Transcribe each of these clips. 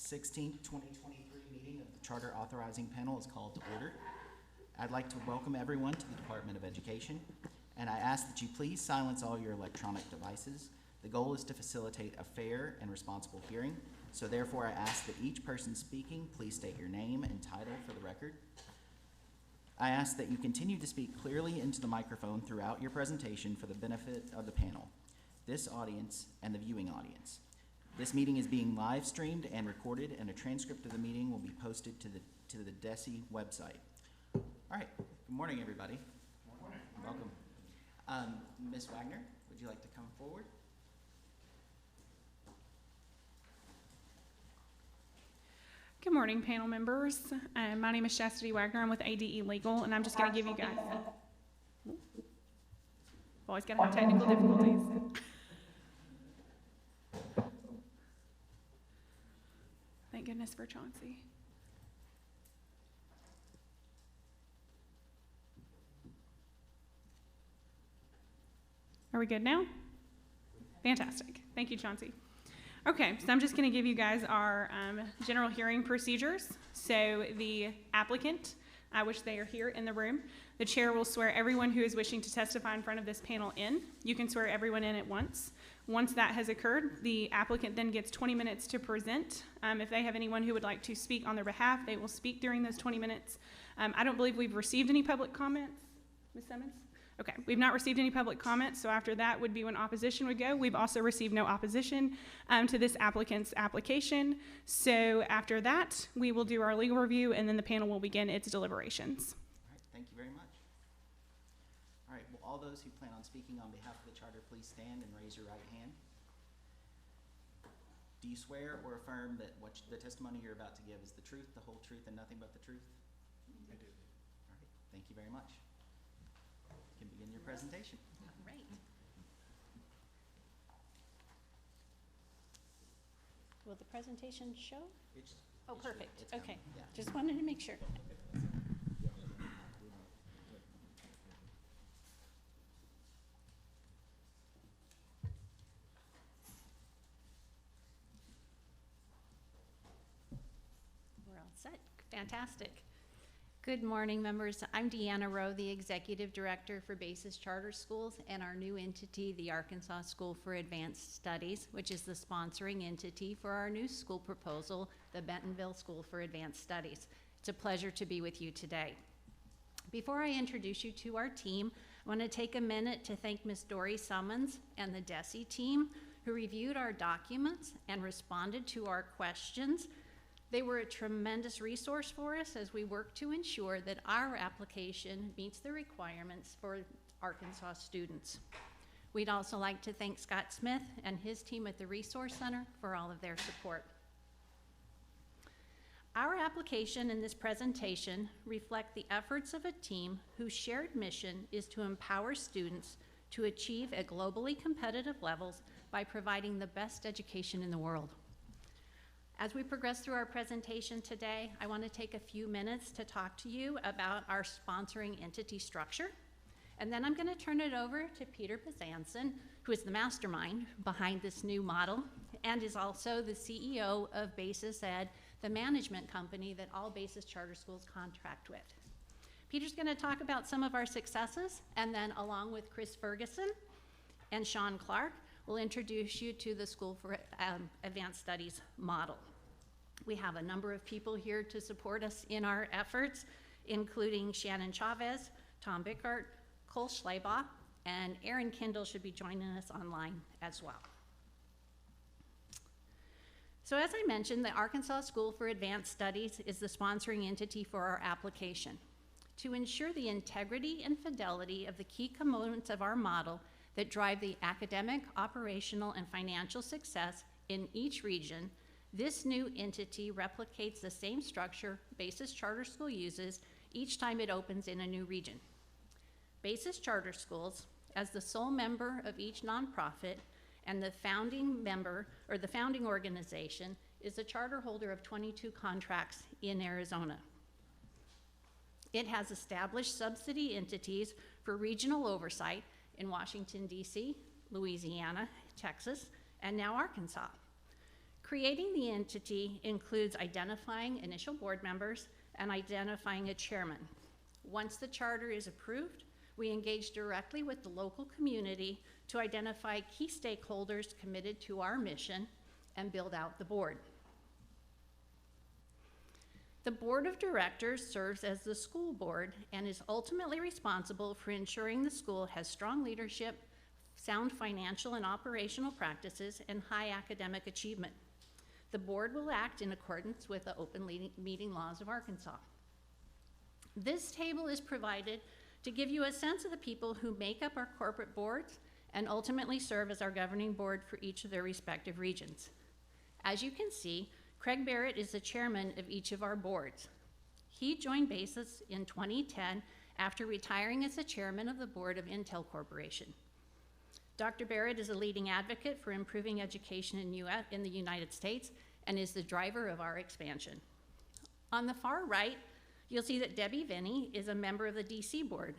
16th, 2023 meeting of the Charter Authorizing Panel is called to order. I'd like to welcome everyone to the Department of Education, and I ask that you please silence all your electronic devices. The goal is to facilitate a fair and responsible hearing, so therefore I ask that each person speaking please state your name and title for the record. I ask that you continue to speak clearly into the microphone throughout your presentation for the benefit of the panel, this audience, and the viewing audience. This meeting is being live streamed and recorded, and a transcript of the meeting will be posted to the DESE website. All right, good morning, everybody. Good morning. Welcome. Ms. Wagner, would you like to come forward? Good morning, panel members. My name is Chastity Wagner. I'm with ADE Legal, and I'm just going to give you guys... Always got to have technical difficulties. Thank goodness for Chauncey. Are we good now? Fantastic. Thank you, Chauncey. Okay, so I'm just going to give you guys our general hearing procedures. So the applicant, which they are here in the room, the chair will swear everyone who is wishing to testify in front of this panel in. You can swear everyone in at once. Once that has occurred, the applicant then gets 20 minutes to present. If they have anyone who would like to speak on their behalf, they will speak during those 20 minutes. I don't believe we've received any public comments. Ms. Simmons? Okay, we've not received any public comments, so after that would be when opposition would go. We've also received no opposition to this applicant's application. So after that, we will do our legal review, and then the panel will begin its deliberations. All right, thank you very much. All right, will all those who plan on speaking on behalf of the charter please stand and raise your right hand? Do you swear or affirm that the testimony you're about to give is the truth, the whole truth, and nothing but the truth? I do. All right, thank you very much. You can begin your presentation. All right. Will the presentation show? Oh, perfect. Okay. Yeah. Just wanted to make sure. We're all set. Fantastic. Good morning, members. I'm Deanna Rowe, the Executive Director for Basis Charter Schools and our new entity, the Arkansas School for Advanced Studies, which is the sponsoring entity for our new school proposal, the Bentonville School for Advanced Studies. It's a pleasure to be with you today. Before I introduce you to our team, I want to take a minute to thank Ms. Dory Summons and the DESE team who reviewed our documents and responded to our questions. They were a tremendous resource for us as we work to ensure that our application meets the requirements for Arkansas students. We'd also like to thank Scott Smith and his team at the Resource Center for all of their support. Our application and this presentation reflect the efforts of a team whose shared mission is to empower students to achieve at globally competitive levels by providing the best education in the world. As we progress through our presentation today, I want to take a few minutes to talk to you about our sponsoring entity structure. And then I'm going to turn it over to Peter Pazanson, who is the mastermind behind this new model and is also the CEO of Basis Ed, the management company that all Basis charter schools contract with. Peter's going to talk about some of our successes, and then along with Chris Ferguson and Sean Clark, we'll introduce you to the School for Advanced Studies model. We have a number of people here to support us in our efforts, including Shannon Chavez, Tom Bickart, Cole Schleybaugh, and Aaron Kindle should be joining us online as well. So as I mentioned, the Arkansas School for Advanced Studies is the sponsoring entity for our application. To ensure the integrity and fidelity of the key components of our model that drive the academic, operational, and financial success in each region, this new entity replicates the same structure Basis Charter School uses each time it opens in a new region. Basis Charter Schools, as the sole member of each nonprofit and the founding member, or the founding organization, is the charter holder of 22 contracts in Arizona. It has established subsidy entities for regional oversight in Washington, D.C., Louisiana, Texas, and now Arkansas. Creating the entity includes identifying initial board members and identifying a chairman. Once the charter is approved, we engage directly with the local community to identify key stakeholders committed to our mission and build out the board. The board of directors serves as the school board and is ultimately responsible for ensuring the school has strong leadership, sound financial and operational practices, and high academic achievement. The board will act in accordance with the open meeting laws of Arkansas. This table is provided to give you a sense of the people who make up our corporate boards and ultimately serve as our governing board for each of their respective regions. As you can see, Craig Barrett is the chairman of each of our boards. He joined BASIS in 2010 after retiring as the chairman of the board of Intel Corporation. Dr. Barrett is a leading advocate for improving education in the United States and is the driver of our expansion. On the far right, you'll see that Debbie Vinny is a member of the DC board.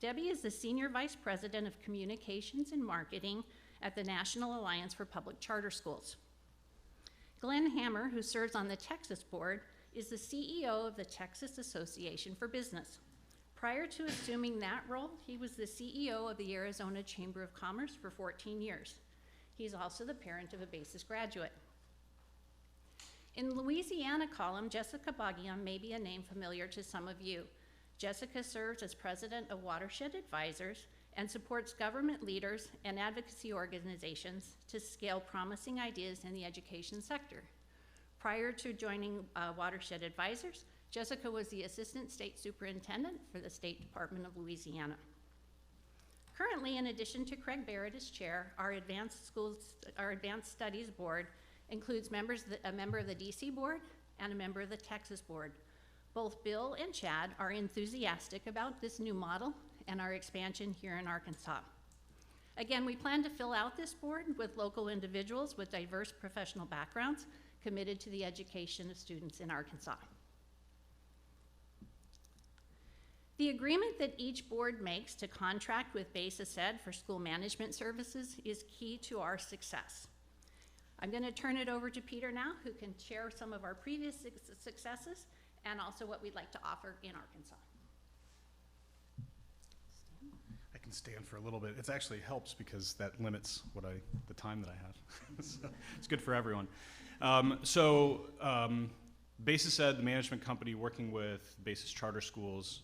Debbie is the Senior Vice President of Communications and Marketing at the National Alliance for Public Charter Schools. Glenn Hammer, who serves on the Texas board, is the CEO of the Texas Association for Business. Prior to assuming that role, he was the CEO of the Arizona Chamber of Commerce for 14 years. He's also the parent of a BASIS graduate. In the Louisiana column, Jessica Bagian may be a name familiar to some of you. Jessica serves as president of Watershed Advisors and supports government leaders and advocacy organizations to scale promising ideas in the education sector. Prior to joining Watershed Advisors, Jessica was the Assistant State Superintendent for the State Department of Louisiana. Currently, in addition to Craig Barrett as chair, our Advanced Studies Board includes a member of the DC board and a member of the Texas board. Both Bill and Chad are enthusiastic about this new model and our expansion here in Arkansas. Again, we plan to fill out this board with local individuals with diverse professional backgrounds committed to the education of students in Arkansas. The agreement that each board makes to contract with BASIS Ed for school management services is key to our success. I'm going to turn it over to Peter now, who can share some of our previous successes and also what we'd like to offer in Arkansas. I can stand for a little bit. It actually helps because that limits the time that I have. So it's good for everyone. BASIS Ed, the management company working with BASIS charter schools,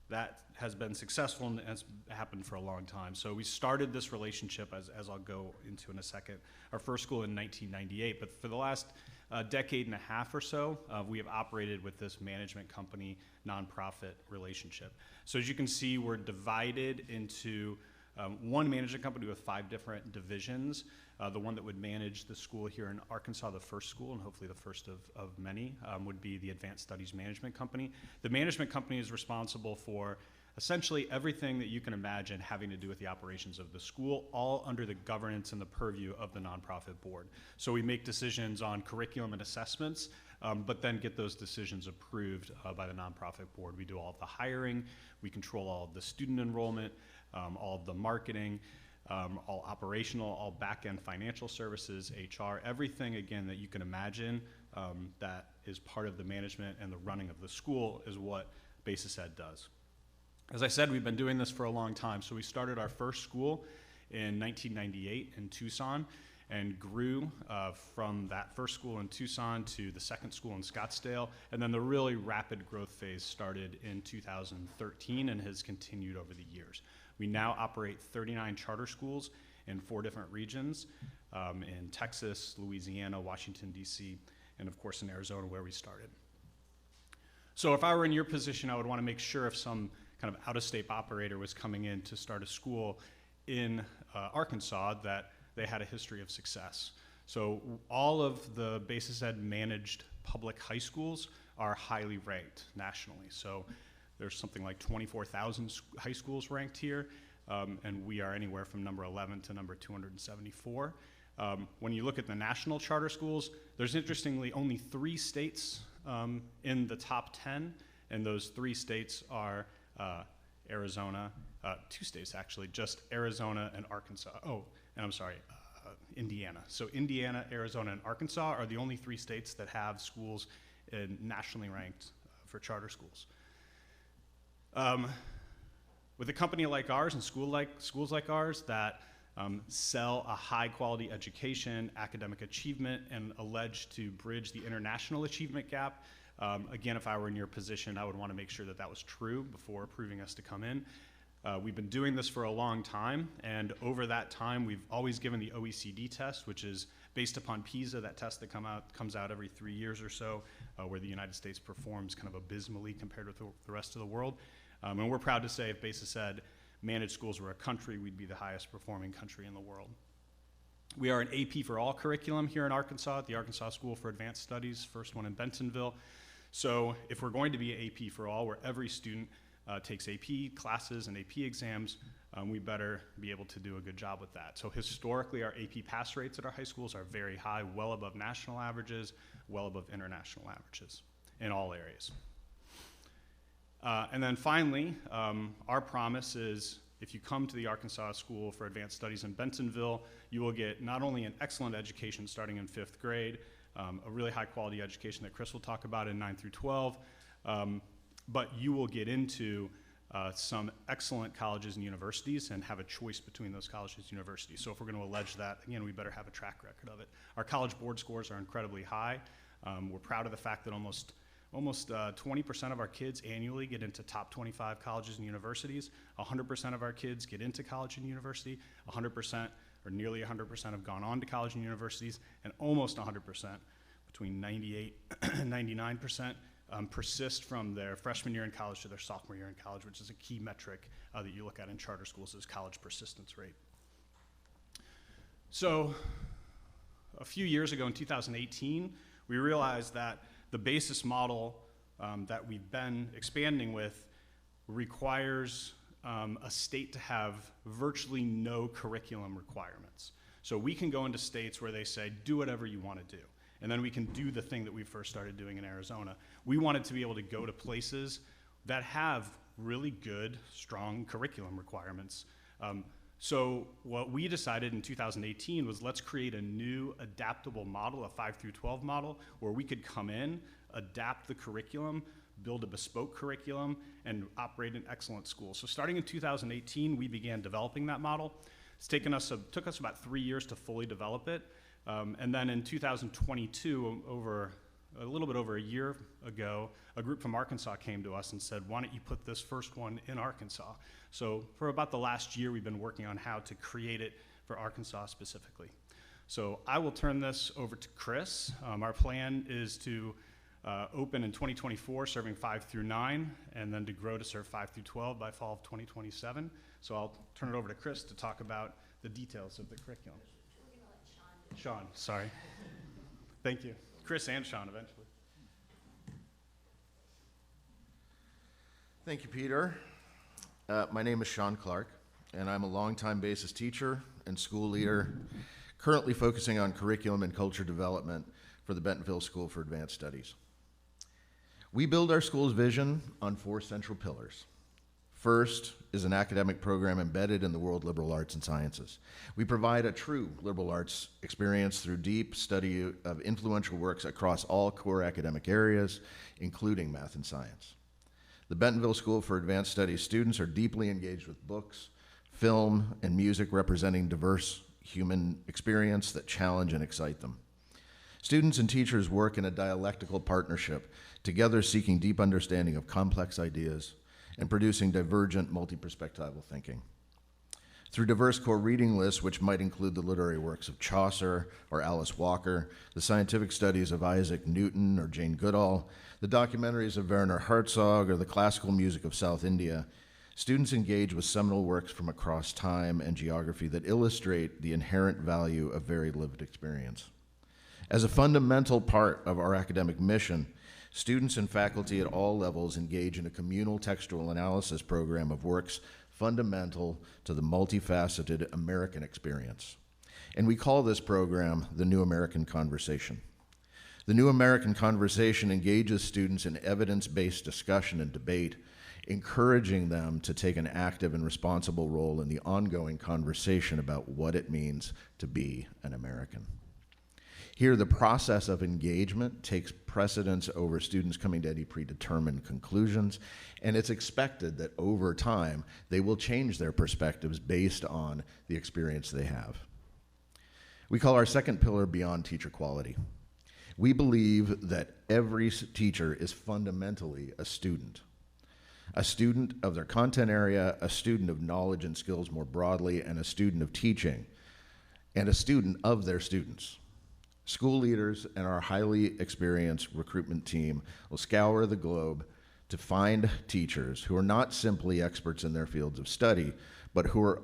that has been successful and has happened for a long time. So we started this relationship, as I'll go into in a second, our first school in 1998. But for the last decade and a half or so, we have operated with this management company nonprofit relationship. So as you can see, we're divided into one management company with 5 different divisions. The one that would manage the school here in Arkansas, the first school, and hopefully the first of many, would be the Advanced Studies Management Company. The management company is responsible for essentially everything that you can imagine having to do with the operations of the school, all under the governance and the purview of the nonprofit board. So we make decisions on curriculum and assessments, but then get those decisions approved by the nonprofit board. We do all of the hiring, we control all of the student enrollment, all of the marketing, all operational, all back-end financial services, HR, everything, again, that you can imagine that is part of the management and the running of the school is what BASIS Ed does. As I said, we've been doing this for a long time. So we started our first school in 1998 in Tucson and grew from that first school in Tucson to the second school in Scottsdale. And then the really rapid growth phase started in 2013 and has continued over the years. We now operate 39 charter schools in 4 different regions, in Texas, Louisiana, Washington, D.C., and of course in Arizona where we started. So if I were in your position, I would want to make sure if some kind of out-of-state operator was coming in to start a school in Arkansas that they had a history of success. So all of the BASIS Ed managed public high schools are highly ranked nationally. So there's something like 24,000 high schools ranked here, and we are anywhere from number 11 to number 274. When you look at the national charter schools, there's interestingly only 3 states in the top 10, and those 3 states are Arizona, 2 states actually, just Arizona and Arkansas. Oh, and I'm sorry, Indiana. So Indiana, Arizona, and Arkansas are the only 3 states that have schools nationally ranked for charter schools. With a company like ours and schools like ours that sell a high quality education, academic achievement, and allege to bridge the international achievement gap, again, if I were in your position, I would want to make sure that that was true before approving us to come in. We've been doing this for a long time, and over that time, we've always given the OECD test, which is based upon PISA, that test that comes out every 3 years or so, where the United States performs kind of abysmally compared with the rest of the world. And we're proud to say if BASIS said managed schools were a country, we'd be the highest performing country in the world. We are an AP for all curriculum here in Arkansas, at the Arkansas School for Advanced Studies, first one in Bentonville. So if we're going to be an AP for all, where every student takes AP classes and AP exams, we better be able to do a good job with that. So historically, our AP pass rates at our high schools are very high, well above national averages, well above international averages in all areas. And then finally, our promise is if you come to the Arkansas School for Advanced Studies in Bentonville, you will get not only an excellent education starting in 5th grade, a really high quality education that Chris will talk about in 9 through 12, but you will get into some excellent colleges and universities and have a choice between those colleges and universities. So if we're going to allege that, again, we better have a track record of it. Our college board scores are incredibly high. We're proud of the fact that almost 20% of our kids annually get into top 25 colleges and universities. 100% of our kids get into college and university. 100% or nearly 100% have gone on to college and universities, and almost 100%, between 98 and 99%, persist from their freshman year in college to their sophomore year in college, which is a key metric that you look at in charter schools, is college persistence rate. So a few years ago in 2018, we realized that the BASIS model that we've been expanding with requires a state to have virtually no curriculum requirements. So we can go into states where they say, do whatever you want to do. And then we can do the thing that we first started doing in Arizona. We wanted to be able to go to places that have really good, strong curriculum requirements. So what we decided in 2018 was let's create a new adaptable model, a 5 through 12 model, where we could come in, adapt the curriculum, build a bespoke curriculum, and operate an excellent school. So starting in 2018, we began developing that model. Took us about 3 years to fully develop it. And then in 2022, a little bit over a year ago, a group from Arkansas came to us and said, why don't you put this first one in Arkansas? So for about the last year, we've been working on how to create it for Arkansas specifically. So I will turn this over to Chris. Our plan is to open in 2024, serving 5 through 9, and then to grow to serve 5 through 12 by fall of 2027. So I'll turn it over to Chris to talk about the details of the curriculum. We're going to let Sean do it. Sean, sorry. Thank you. Chris and Sean eventually. Thank you, Peter. My name is Sean Clark, and I'm a longtime BASIS teacher and school leader, currently focusing on curriculum and culture development for the Bentonville School for Advanced Studies. We build our school's vision on 4 central pillars. First is an academic program embedded in the world of liberal arts and sciences. We provide a true liberal arts experience through deep study of influential works across all core academic areas, including math and science. The Bentonville School for Advanced Studies students are deeply engaged with books, film, and music representing diverse human experience that challenge and excite them. Students and teachers work in a dialectical partnership, together seeking deep understanding of complex ideas and producing divergent multi-perspectival thinking. Through diverse core reading lists, which might include the literary works of Chaucer or Alice Walker, the scientific studies of Isaac Newton or Jane Goodall, the documentaries of Werner Herzog, or the classical music of South India, students engage with seminal works from across time and geography that illustrate the inherent value of varied lived experience. As a fundamental part of our academic mission, students and faculty at all levels engage in a communal textual analysis program of works fundamental to the multifaceted American experience. And we call this program the New American Conversation. The New American Conversation engages students in evidence-based discussion and debate encouraging them to take an active and responsible role in the ongoing conversation about what it means to be an American. Here, the process of engagement takes precedence over students coming to any predetermined conclusions, and it's expected that over time, they will change their perspectives based on the experience they have. We call our second pillar beyond teacher quality. We believe that every teacher is fundamentally a student of their content area, a student of knowledge and skills more broadly, and a student of teaching, and a student of their students. School leaders and our highly experienced recruitment team will scour the globe to find teachers who are not simply experts in their fields of study, but who are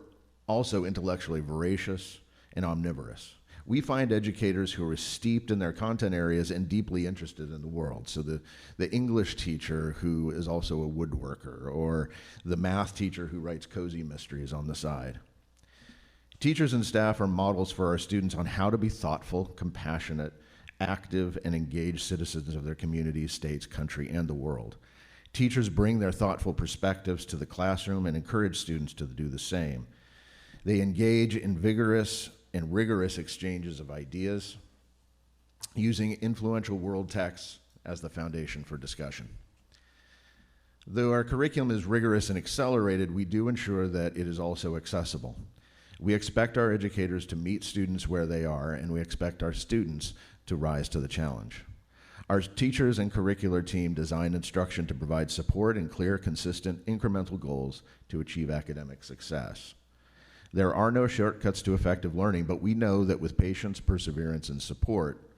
also intellectually voracious and omnivorous. We find educators who are steeped in their content areas and deeply interested in the world. So the English teacher who is also a woodworker, or the math teacher who writes cozy mysteries on the side. Teachers and staff are models for our students on how to be thoughtful, compassionate, active, and engaged citizens of their communities, states, country, and the world. Teachers bring their thoughtful perspectives to the classroom and encourage students to do the same. They engage in vigorous and rigorous exchanges of ideas, using influential world texts as the foundation for discussion. Though our curriculum is rigorous and accelerated, we do ensure that it is also accessible. We expect our educators to meet students where they are, and we expect our students to rise to the challenge. Our teachers and curricular team design instruction to provide support and clear, consistent, incremental goals to achieve academic success. There are no shortcuts to effective learning, but we know that with patience, perseverance, and support,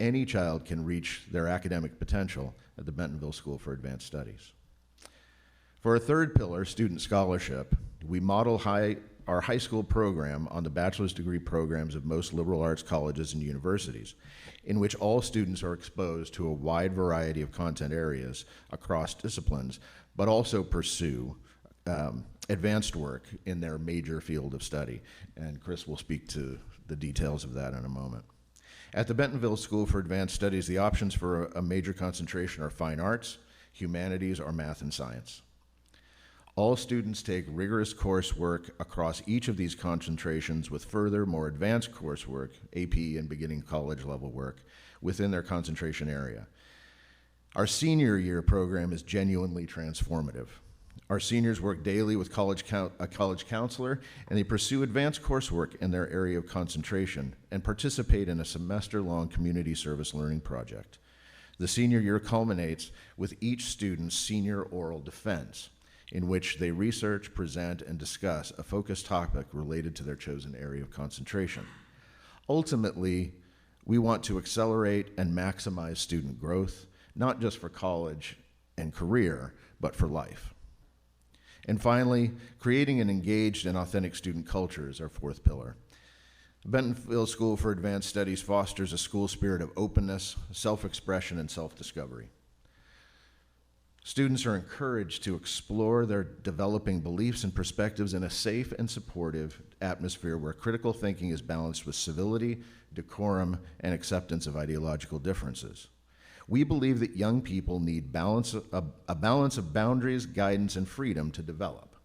any child can reach their academic potential at the Bentonville School for Advanced Studies. For our third pillar, student scholarship, we model our high school program on the bachelor's degree programs of most liberal arts colleges and universities, in which all students are exposed to a wide variety of content areas across disciplines, but also pursue advanced work in their major field of study. And Chris will speak to the details of that in a moment. At the Bentonville School for Advanced Studies, the options for a major concentration are fine arts, humanities, or math and science. All students take rigorous coursework across each of these concentrations with further, more advanced coursework, AP and beginning college level work, within their concentration area. Our senior year program is genuinely transformative. Our seniors work daily with a college counselor, and they pursue advanced coursework in their area of concentration and participate in a semester-long community service learning project. The senior year culminates with each student's senior oral defense, in which they research, present, and discuss a focused topic related to their chosen area of concentration. Ultimately, we want to accelerate and maximize student growth, not just for college and career, but for life. And finally, creating an engaged and authentic student culture is our fourth pillar. Bentonville School for Advanced Studies fosters a school spirit of openness, self-expression, and self-discovery. Students are encouraged to explore their developing beliefs and perspectives in a safe and supportive atmosphere where critical thinking is balanced with civility, decorum, and acceptance of ideological differences. We believe that young people need a balance of boundaries, guidance, and freedom to develop.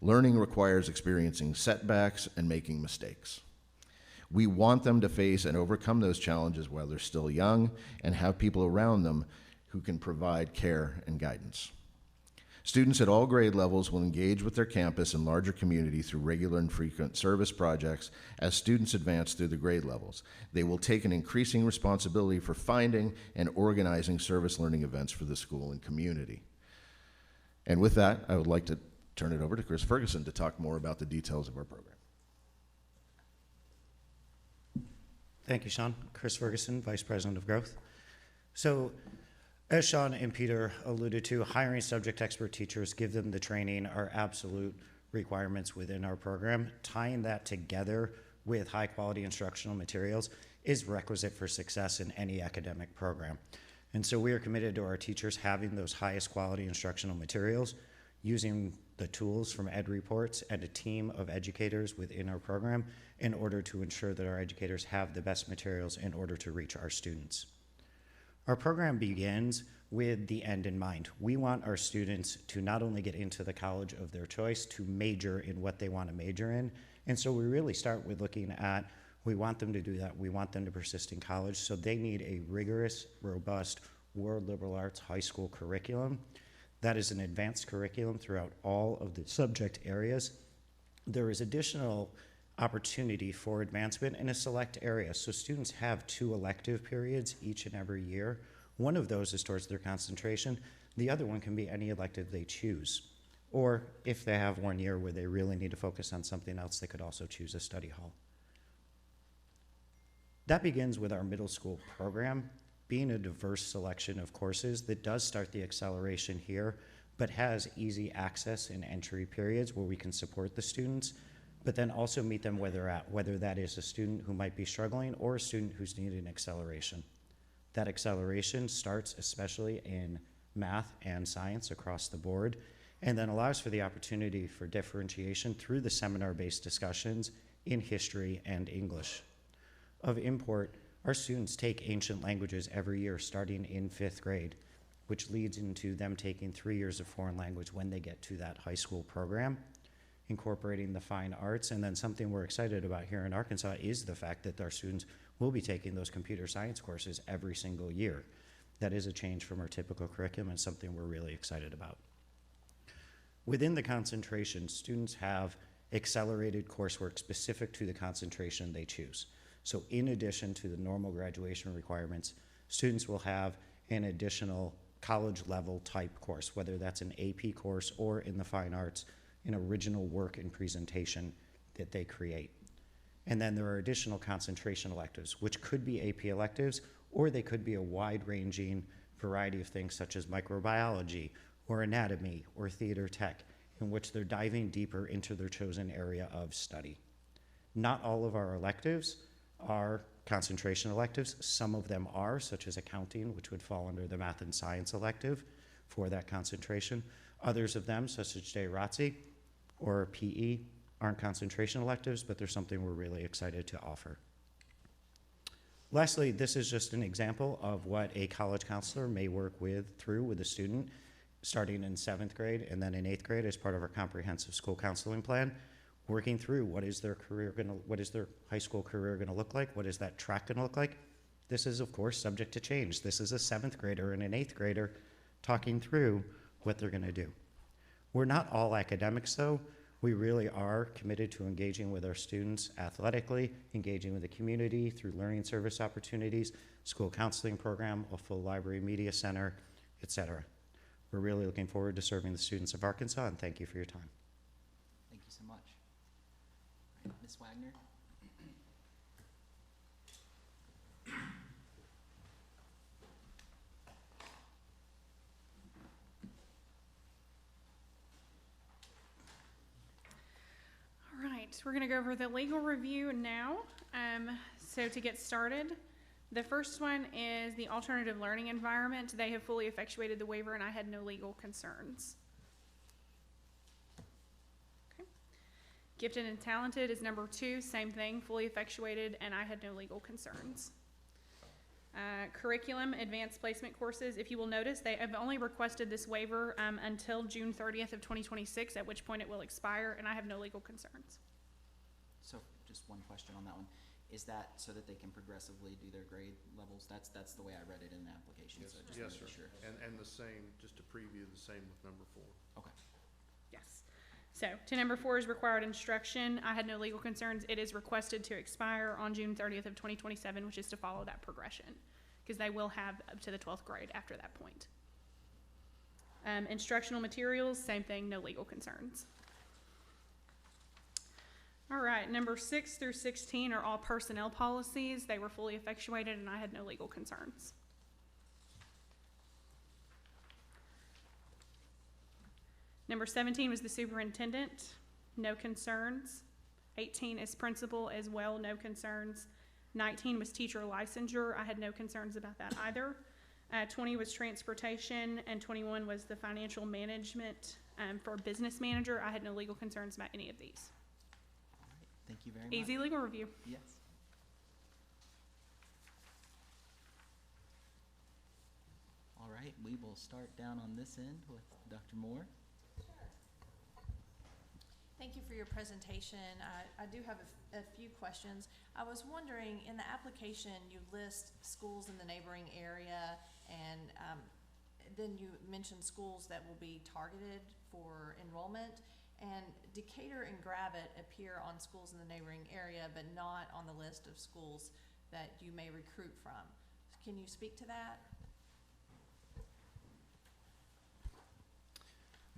Learning requires experiencing setbacks and making mistakes. We want them to face and overcome those challenges while they're still young and have people around them who can provide care and guidance. Students at all grade levels will engage with their campus and larger community through regular and frequent service projects as students advance through the grade levels. They will take an increasing responsibility for finding and organizing service learning events for the school and community. And with that, I would like to turn it over to Chris Ferguson to talk more about the details of our program. Thank you, Sean. Chris Ferguson, Vice President of Growth. So, as Sean and Peter alluded to, hiring subject expert teachers, give them the training, are absolute requirements within our program. Tying that together with high quality instructional materials is requisite for success in any academic program. And so we are committed to our teachers having those highest quality instructional materials, using the tools from Ed Reports and a team of educators within our program in order to ensure that our educators have the best materials in order to reach our students. Our program begins with the end in mind. We want our students to not only get into the college of their choice, to major in what they want to major in. And so we really start with looking at, we want them to do that. We want them to persist in college. So they need a rigorous, robust world liberal arts high school curriculum. That is an advanced curriculum throughout all of the subject areas. There is additional opportunity for advancement in a select area. So students have 2 elective periods each and every year. One of those is towards their concentration. The other one can be any elective they choose. Or if they have 1 year where they really need to focus on something else, they could also choose a study hall. That begins with our middle school program being a diverse selection of courses that does start the acceleration here, but has easy access and entry periods where we can support the students, but then also meet them where they're at, whether that is a student who might be struggling or a student who's needing acceleration. That acceleration starts especially in math and science across the board, and then allows for the opportunity for differentiation through the seminar-based discussions in history and English. Of import, our students take ancient languages every year starting in 5th grade, which leads into them taking 3 years of foreign language when they get to that high school program, incorporating the fine arts. And then something we're excited about here in Arkansas is the fact that our students will be taking those computer science courses every single year. That is a change from our typical curriculum and something we're really excited about. Within the concentration, students have accelerated coursework specific to the concentration they choose. So in addition to the normal graduation requirements, students will have an additional college level type course, whether that's an AP course or in the fine arts, an original work and presentation that they create. And then there are additional concentration electives, which could be AP electives, or they could be a wide-ranging variety of things such as microbiology or anatomy or theater tech, in which they're diving deeper into their chosen area of study. Not all of our electives are concentration electives. Some of them are, such as accounting, which would fall under the math and science elective for that concentration. Others of them, such as JROTC or PE, aren't concentration electives, but they're something we're really excited to offer. Lastly, this is just an example of what a college counselor may work through with a student starting in 7th grade and then in 8th grade as part of our comprehensive school counseling plan, working through what is their high school career gonna look like, what is that track gonna look like. This is, of course, subject to change. This is a 7th grader and an 8th grader talking through what they're gonna do. We're not all academics, though. We really are committed to engaging with our students athletically, engaging with the community through learning service opportunities, school counseling program, a full library media center, etc. We're really looking forward to serving the students of Arkansas, and thank you for your time. Thank you so much. All right, Ms. Wagner? All right, we're going to go over the legal review now. So to get started, the first one is the alternative learning environment. They have fully effectuated the waiver and I had no legal concerns. Okay. Gifted and talented is number 2, same thing, fully effectuated and I had no legal concerns. Curriculum, advanced placement courses, if you will notice, they have only requested this waiver until June 30th of 2026, at which point it will expire, and I have no legal concerns. So just one question on that one. Is that so that they can progressively do their grade levels? That's the way I read it in the application, Yes, so just yes, wanted to be sir. sure. And the same, just to preview, the same with number 4. Okay. Yes. So to number 4 is required instruction. I had no legal concerns. It is requested to expire on June 30th of 2027, which is to follow that progression, because they will have up to the 12th grade after that point. Instructional materials, same thing, no legal concerns. All right, number 6 through 16 are all personnel policies. They were fully effectuated and I had no legal concerns. Number 17 was the superintendent, no concerns. 18 is principal as well, no concerns. 19 was teacher licensure. I had no concerns about that either. 20 was transportation, and 21 was the financial management for business manager. I had no legal concerns about any of these. All right. Thank you very much. Easy legal review. Yes. right, we will start down on this end with Dr. Moore. Thank you for your presentation. I do have a few questions. I was wondering, in the application, you list schools in the neighboring area, and then you mentioned schools that will be targeted for enrollment. And Decatur and Gravette appear on schools in the neighboring area, but not on the list of schools that you may recruit from. Can you speak to that?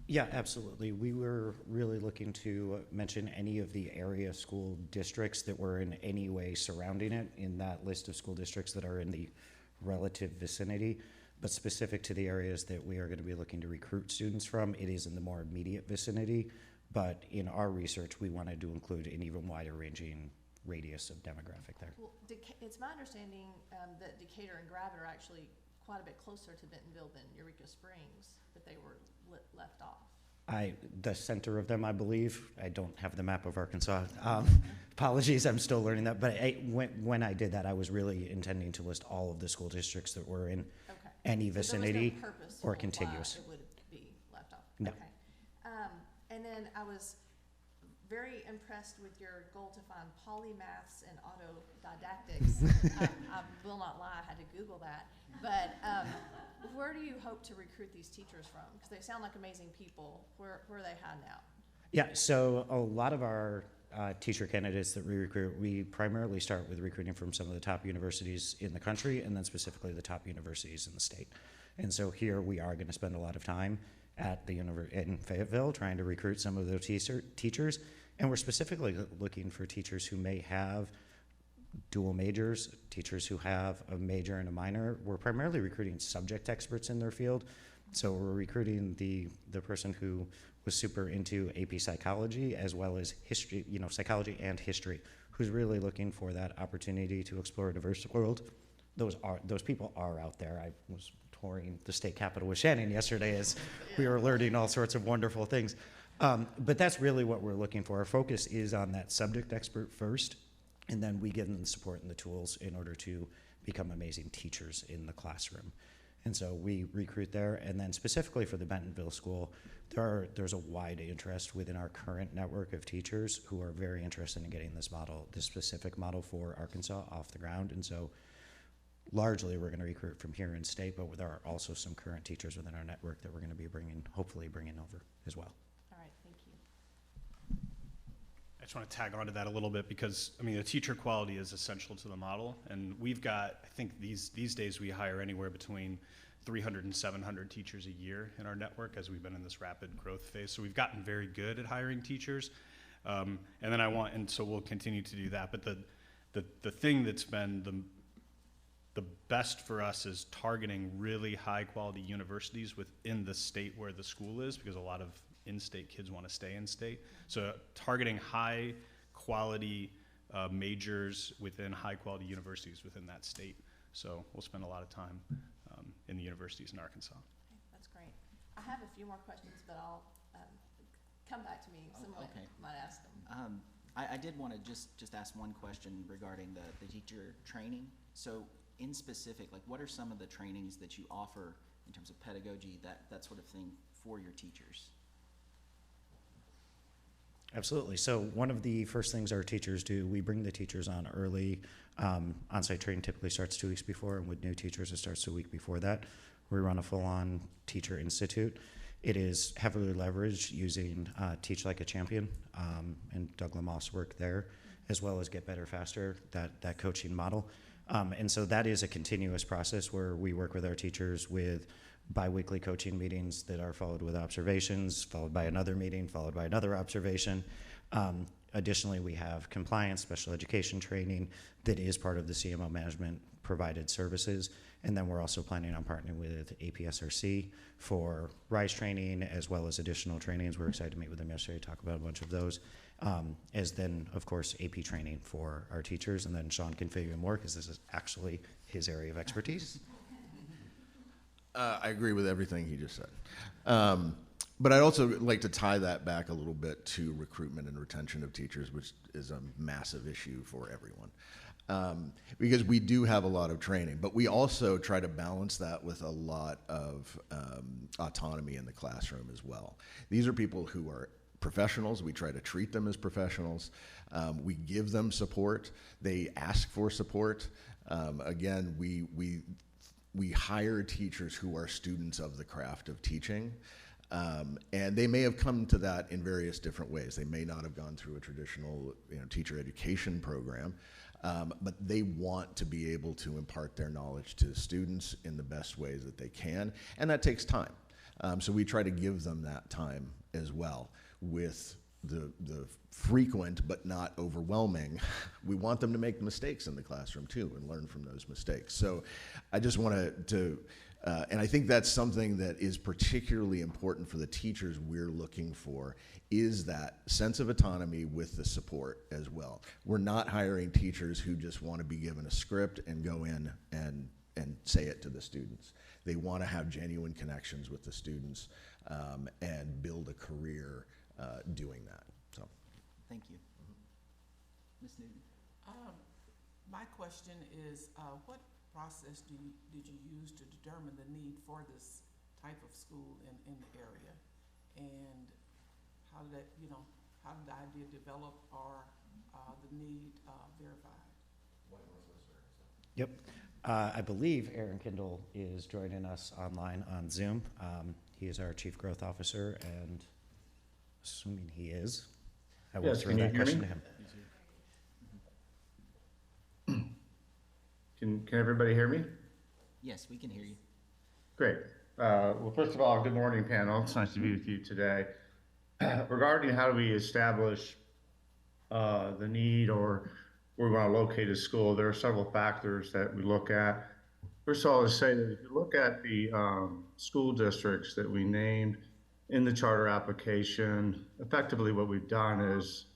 Yeah, absolutely. We were really looking to mention any of the area school districts that were in any way surrounding it in that list of school districts that are in the relative vicinity, but specific to the areas that we are going to be looking to recruit students from, it is in the more immediate vicinity. But in our research, we wanted to include an even wider ranging radius of demographic there. Well, it's my understanding that Decatur and Gravette are actually quite a bit closer to Bentonville than Eureka Springs, but they were left off. The center of them, I believe. I don't have the map of Arkansas. Apologies, I'm still learning that. But when I did that, I was really intending to list all of the school districts that were in any vicinity or contiguous. It would be left off. No. Okay. And then I was very impressed with your goal to find polymaths and autodidactics. I will not lie, I had to Google that. But where do you hope to recruit these teachers from? Because they sound like amazing people. Where are they hiding out? Yeah, so a lot of our teacher candidates that we recruit, we primarily start with recruiting from some of the top universities in the country and then specifically the top universities in the state. And so here we are going to spend a lot of time at the in Fayetteville trying to recruit some of those teachers. And we're specifically looking for teachers who may have dual majors, teachers who have a major and a minor. We're primarily recruiting subject experts in their field. So we're recruiting the person who was super into AP psychology as well as history, psychology and history, who's really looking for that opportunity to explore a diverse world. Those people are out there. I was touring the state capitol with Shannon yesterday as we were learning all sorts of wonderful things. But that's really what we're looking for. Our focus is on that subject expert first, and then we give them the support and the tools in order to become amazing teachers in the classroom. And so we recruit there, and then specifically for the Bentonville School, there's a wide interest within our current network of teachers who are very interested in getting this specific model for Arkansas off the ground. And so largely we're going to recruit from here in state, but there are also some current teachers within our network that we're going to be hopefully bringing over as well. All right, thank you. I just want to tag onto that a little bit because, the teacher quality is essential to the model. And we've got, I think these days we hire anywhere between 300 and 700 teachers a year in our network as we've been in this rapid growth phase. So we've gotten very good at hiring teachers. And so we'll continue to do that. But the thing that's been the best for us is targeting really high quality universities within the state where the school is, because a lot of in-state kids want to stay in state. So targeting high quality majors within high quality universities within that state. So we'll spend a lot of time in the universities in Arkansas. Okay, that's great. I have a few more questions, but I'll come back to me. Someone might ask them. I did want to just ask one question regarding the teacher training. So in specific, what are some of the trainings that you offer in terms of pedagogy, that sort of thing for your teachers? Absolutely. So one of the first things our teachers do, we bring the teachers on early. On-site training typically starts 2 weeks before, and with new teachers, it starts a week before that. We run a full-on teacher institute. It is heavily leveraged using Teach Like a Champion and Doug Lamoss' work there, as well as Get Better Faster, that coaching model. And so that is a continuous process where we work with our teachers with biweekly coaching meetings that are followed with observations, followed by another meeting, followed by another observation. Additionally, we have compliance, special education training that is part of the CMO management provided services. And then we're also planning on partnering with APSRC for RISE training, as well as additional trainings. We're excited to meet with them yesterday to talk about a bunch of those. As then, of course, AP training for our teachers. And then Sean can fill you in more because this is actually his area of expertise. I agree with everything he just said. But I'd also like to tie that back a little bit to recruitment and retention of teachers, which is a massive issue for everyone. Because we do have a lot of training, but we also try to balance that with a lot of autonomy in the classroom as well. These are people who are professionals. We try to treat them as professionals. We give them support. They ask for support. Again, we hire teachers who are students of the craft of teaching. And they may have come to that in various different ways. They may not have gone through a traditional, teacher education program, but they want to be able to impart their knowledge to students in the best ways that they can, and that takes time. So we try to give them that time as well with the frequent but not overwhelming. We want them to make mistakes in the classroom too and learn from those mistakes. So I just wanted to, and I think that's something that is particularly important for the teachers we're looking for, is that sense of autonomy with the support as well. We're not hiring teachers who just want to be given a script and go in and say it to the students. They want to have genuine connections with the students and build a career doing that. So, Thank you. Ms. Newton? My question is, what process did you use to determine the need for this type of school in the area? And how did that, how did the idea develop or the need verified? Yep. I believe Aaron Kindle is joining us online on Zoom. He is our Chief Growth Officer, and assuming he is, I will Yes, throw can you that hear question me? to him. Can everybody hear me? Yes, we can hear you. Great. Well, first of all, good morning, panel. It's nice to be with you today. Regarding how do we establish the need or where we want to locate a school, there are several factors that we look at. First of all, to say that if you look at the school districts that we named in the charter application, effectively what we've done is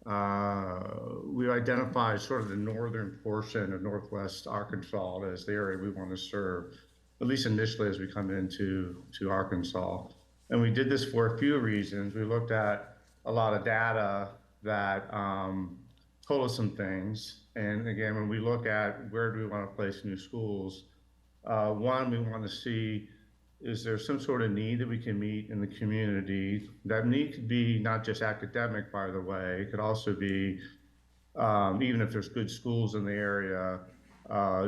we identified sort of the northern portion of Northwest Arkansas as the area we want to serve, at least initially as we come into Arkansas. And we did this for a few reasons. We looked at a lot of data that told us some things. And again, when we look at where do we want to place new schools, one, we want to see, is there some sort of need that we can meet in the community? That need could be not just academic, by the way. It could also be, even if there's good schools in the area,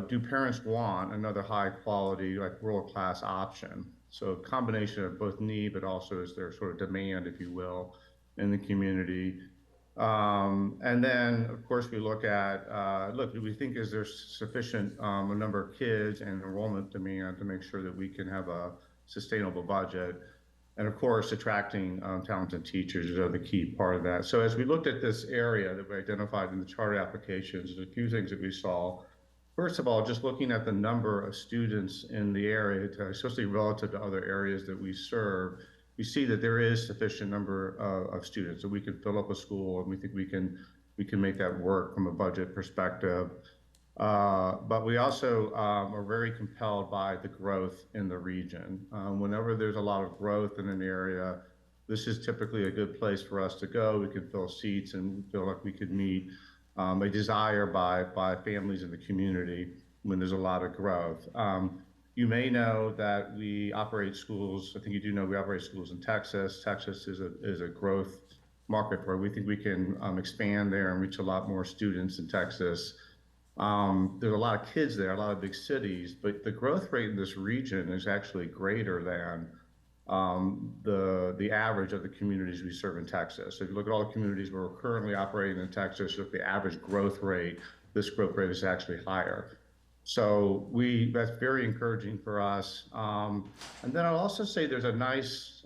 do parents want another high quality, like world-class option? So a combination of both need, but also is there sort of demand, if you will, in the community. And then, of course, we look at, do we think is there sufficient a number of kids and enrollment demand to make sure that we can have a sustainable budget? And of course, attracting talented teachers is the key part of that. So as we looked at this area that we identified in the charter applications, there's a few things that we saw. First of all, just looking at the number of students in the area, especially relative to other areas that we serve, we see that there is sufficient number of students that we can fill up a school, and we think we can make that work from a budget perspective. But we also are very compelled by the growth in the region. Whenever there's a lot of growth in an area, this is typically a good place for us to go. We can fill seats and feel like we could meet a desire by families in the community when there's a lot of growth. You may know that we operate schools. I think you do know we operate schools in Texas. Texas is a growth market where we think we can expand there and reach a lot more students in Texas. There's a lot of kids there, a lot of big cities, but the growth rate in this region is actually greater than the average of the communities we serve in Texas. So if you look at all the communities where we're currently operating in Texas, look at the average growth rate, this growth rate is actually higher. So that's very encouraging for us. And then I'll also say there's a nice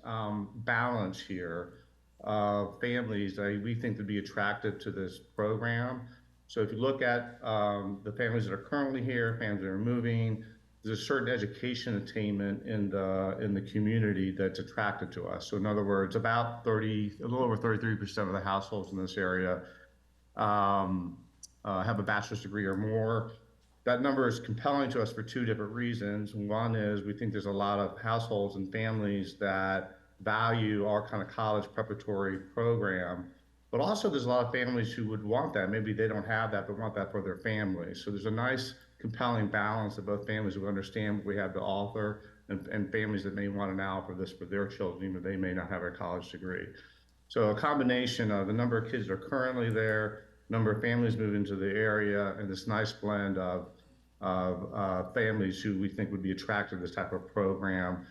balance here of families that we think would be attracted to this program. So if you look at the families that are currently here, families that are moving, there's a certain education attainment in the community that's attracted to us. So in other words, a little over 33% of the households in this area have a bachelor's degree or more. That number is compelling to us for two different reasons. One is we think there's a lot of households and families that value our kind of college preparatory program. But also there's a lot of families who would want that. Maybe they don't have that, but want that for their family. So there's a nice compelling balance of both families who understand what we have to offer and families that may want to now offer this for their children, even though they may not have a college degree. So a combination of the number of kids that are currently there, number of families moving to the area, and this nice blend of families who we think would be attracted to this type of program.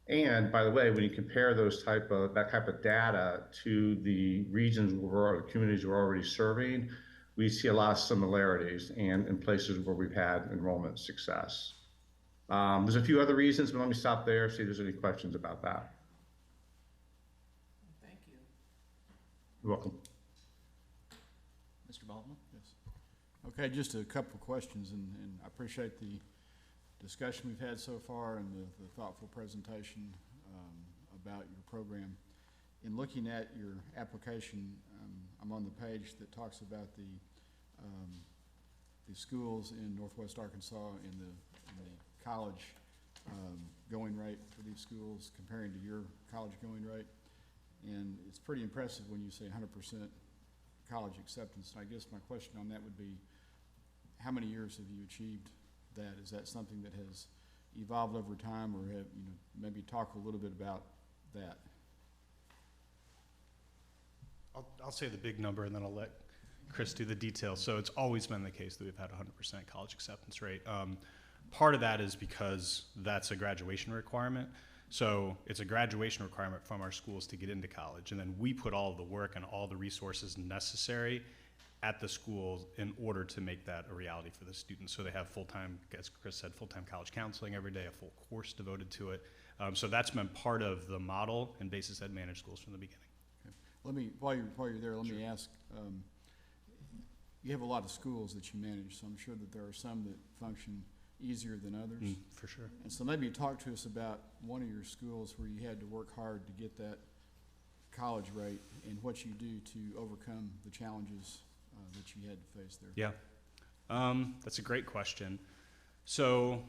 And by the way, when you compare that type of data to the regions or communities we're already serving, we see a lot of similarities and in places where we've had enrollment success. There's a few other reasons, but let me stop there, see if there's any questions about that. Thank you. You're welcome. Mr. Baldwin? Yes. Okay, just a couple of questions, and I appreciate the discussion we've had so far and the thoughtful presentation about your program. In looking at your application, I'm on the page that talks about the schools in Northwest Arkansas and the college going rate for these schools comparing to your college going rate. And it's pretty impressive when you say 100% college acceptance. And I guess my question on that would be, how many years have you achieved that? Is that something that has evolved over time, or have, maybe talk a little bit about that? I'll say the big number, and then I'll let Chris do the details. So it's always been the case that we've had 100% college acceptance rate. Part of that is because that's a graduation requirement. So it's a graduation requirement from our schools to get into college, and then we put all of the work and all the resources necessary at the schools in order to make that a reality for the students. So they have full-time, as Chris said, full-time college counseling every day, a full course devoted to it. So that's been part of the model and Basis Ed managed schools from the beginning. Okay. Let me, while you're there, let me ask, you have a lot of schools that you manage, so I'm sure that there are some that function easier than others. For sure. And so maybe talk to us about one of your schools where you had to work hard to get that college rate and what you do to overcome the challenges that you had to face there. Yeah, that's a great question. So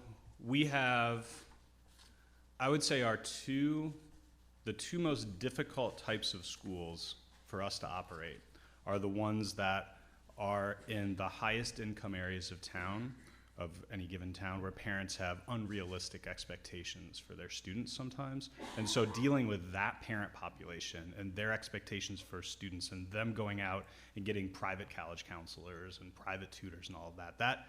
we have, I would say the two most difficult types of schools for us to operate are the ones that are in the highest income areas of town, of any given town, where parents have unrealistic expectations for their students sometimes. And so dealing with that parent population and their expectations for students and them going out and getting private college counselors and private tutors and all of that, that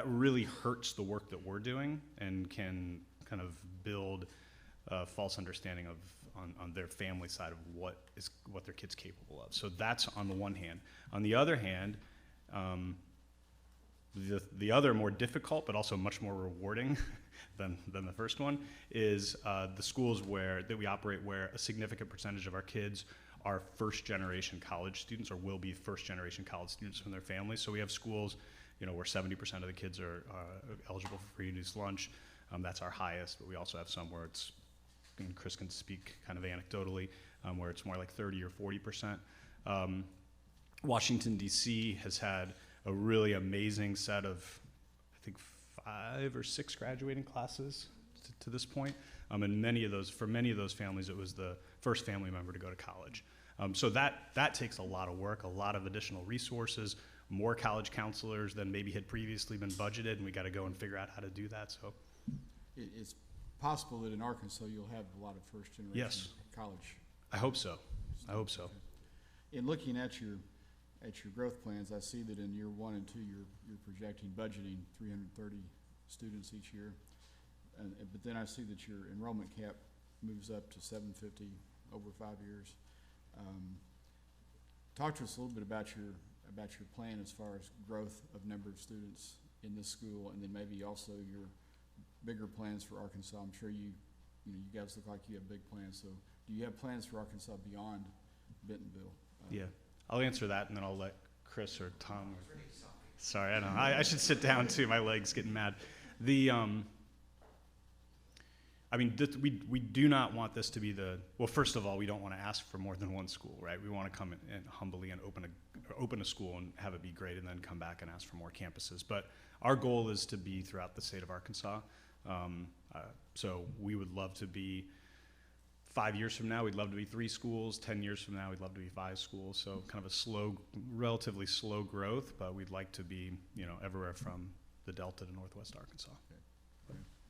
really hurts the work that we're doing and can kind of build a false understanding of on their family side of what their kid's capable of. So that's on the one hand. On the other hand, the other more difficult but also much more rewarding than the first one is the schools that we operate where a significant percentage of our kids are first generation college students or will be first generation college students from their families. So we have schools where 70% of the kids are eligible for free reduced lunch. That's our highest, but we also have some where it's, and Chris can speak kind of anecdotally, where it's more like 30 or 40%. Washington, D.C. has had a really amazing set of, I think, 5 or 6 graduating classes to this point. And for many of those families, it was the first family member to go to college. So that takes a lot of work, a lot of additional resources, more college counselors than maybe had previously been budgeted, and we got to go and figure out how to do that. So It's possible that in Arkansas you'll have a lot of first generation Yes. college. I hope so. I hope so. In looking at your growth plans, I see that in year 1 and 2 you're projecting budgeting 330 students each year, but then I see that your enrollment cap moves up to 750 over 5 years. Talk to us a little bit about your plan as far as growth of number of students in this school, and then maybe also your bigger plans for Arkansas. I'm sure you guys look like you have big plans. So do you have plans for Arkansas beyond Bentonville? Yeah, I'll answer that, and then I'll let Chris or Tom. Sorry, I know. I should sit down too. My leg's getting mad. We do not want this to be well, first of all, we don't want to ask for more than one school, right? We want to come in humbly and open a school and have it be great, and then come back and ask for more campuses. But our goal is to be throughout the state of Arkansas. So we would love to be 5 years from now, we'd love to be 3 schools. 10 years from now, we'd love to be 5 schools. So kind of a relatively slow growth, but we'd like to be, everywhere from the Delta to Northwest Arkansas.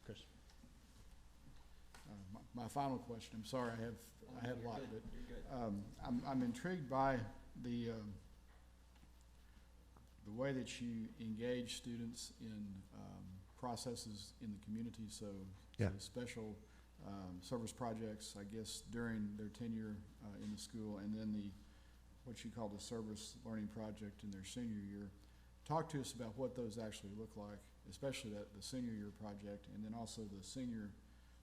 Chris? My final question, I'm sorry, I had a lot, but I'm intrigued by the way that you engage students in processes in the community, so special service projects, I guess, during their tenure in the school, and then what you call the service learning project in their senior year. Talk to us about what those actually look like, especially the senior year project, and then also the senior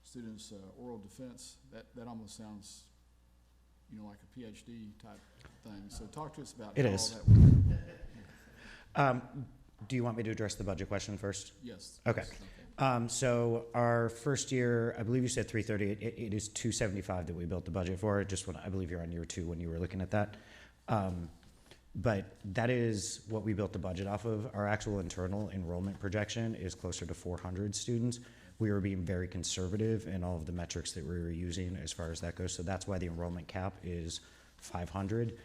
students' oral defense. That almost sounds, like a PhD type thing. So talk to us about It how is. all that works. Do you want me to address the budget question first? Yes. Okay. Yes, So our first year, I believe you said 330. It is 275 that we built the budget for. I believe you're on year 2 when you were looking at that. But that is what we built the budget off of. Our actual internal enrollment projection is closer to 400 students. We were being very conservative in all of the metrics that we were using as far as that goes. So that's why the enrollment cap is 500.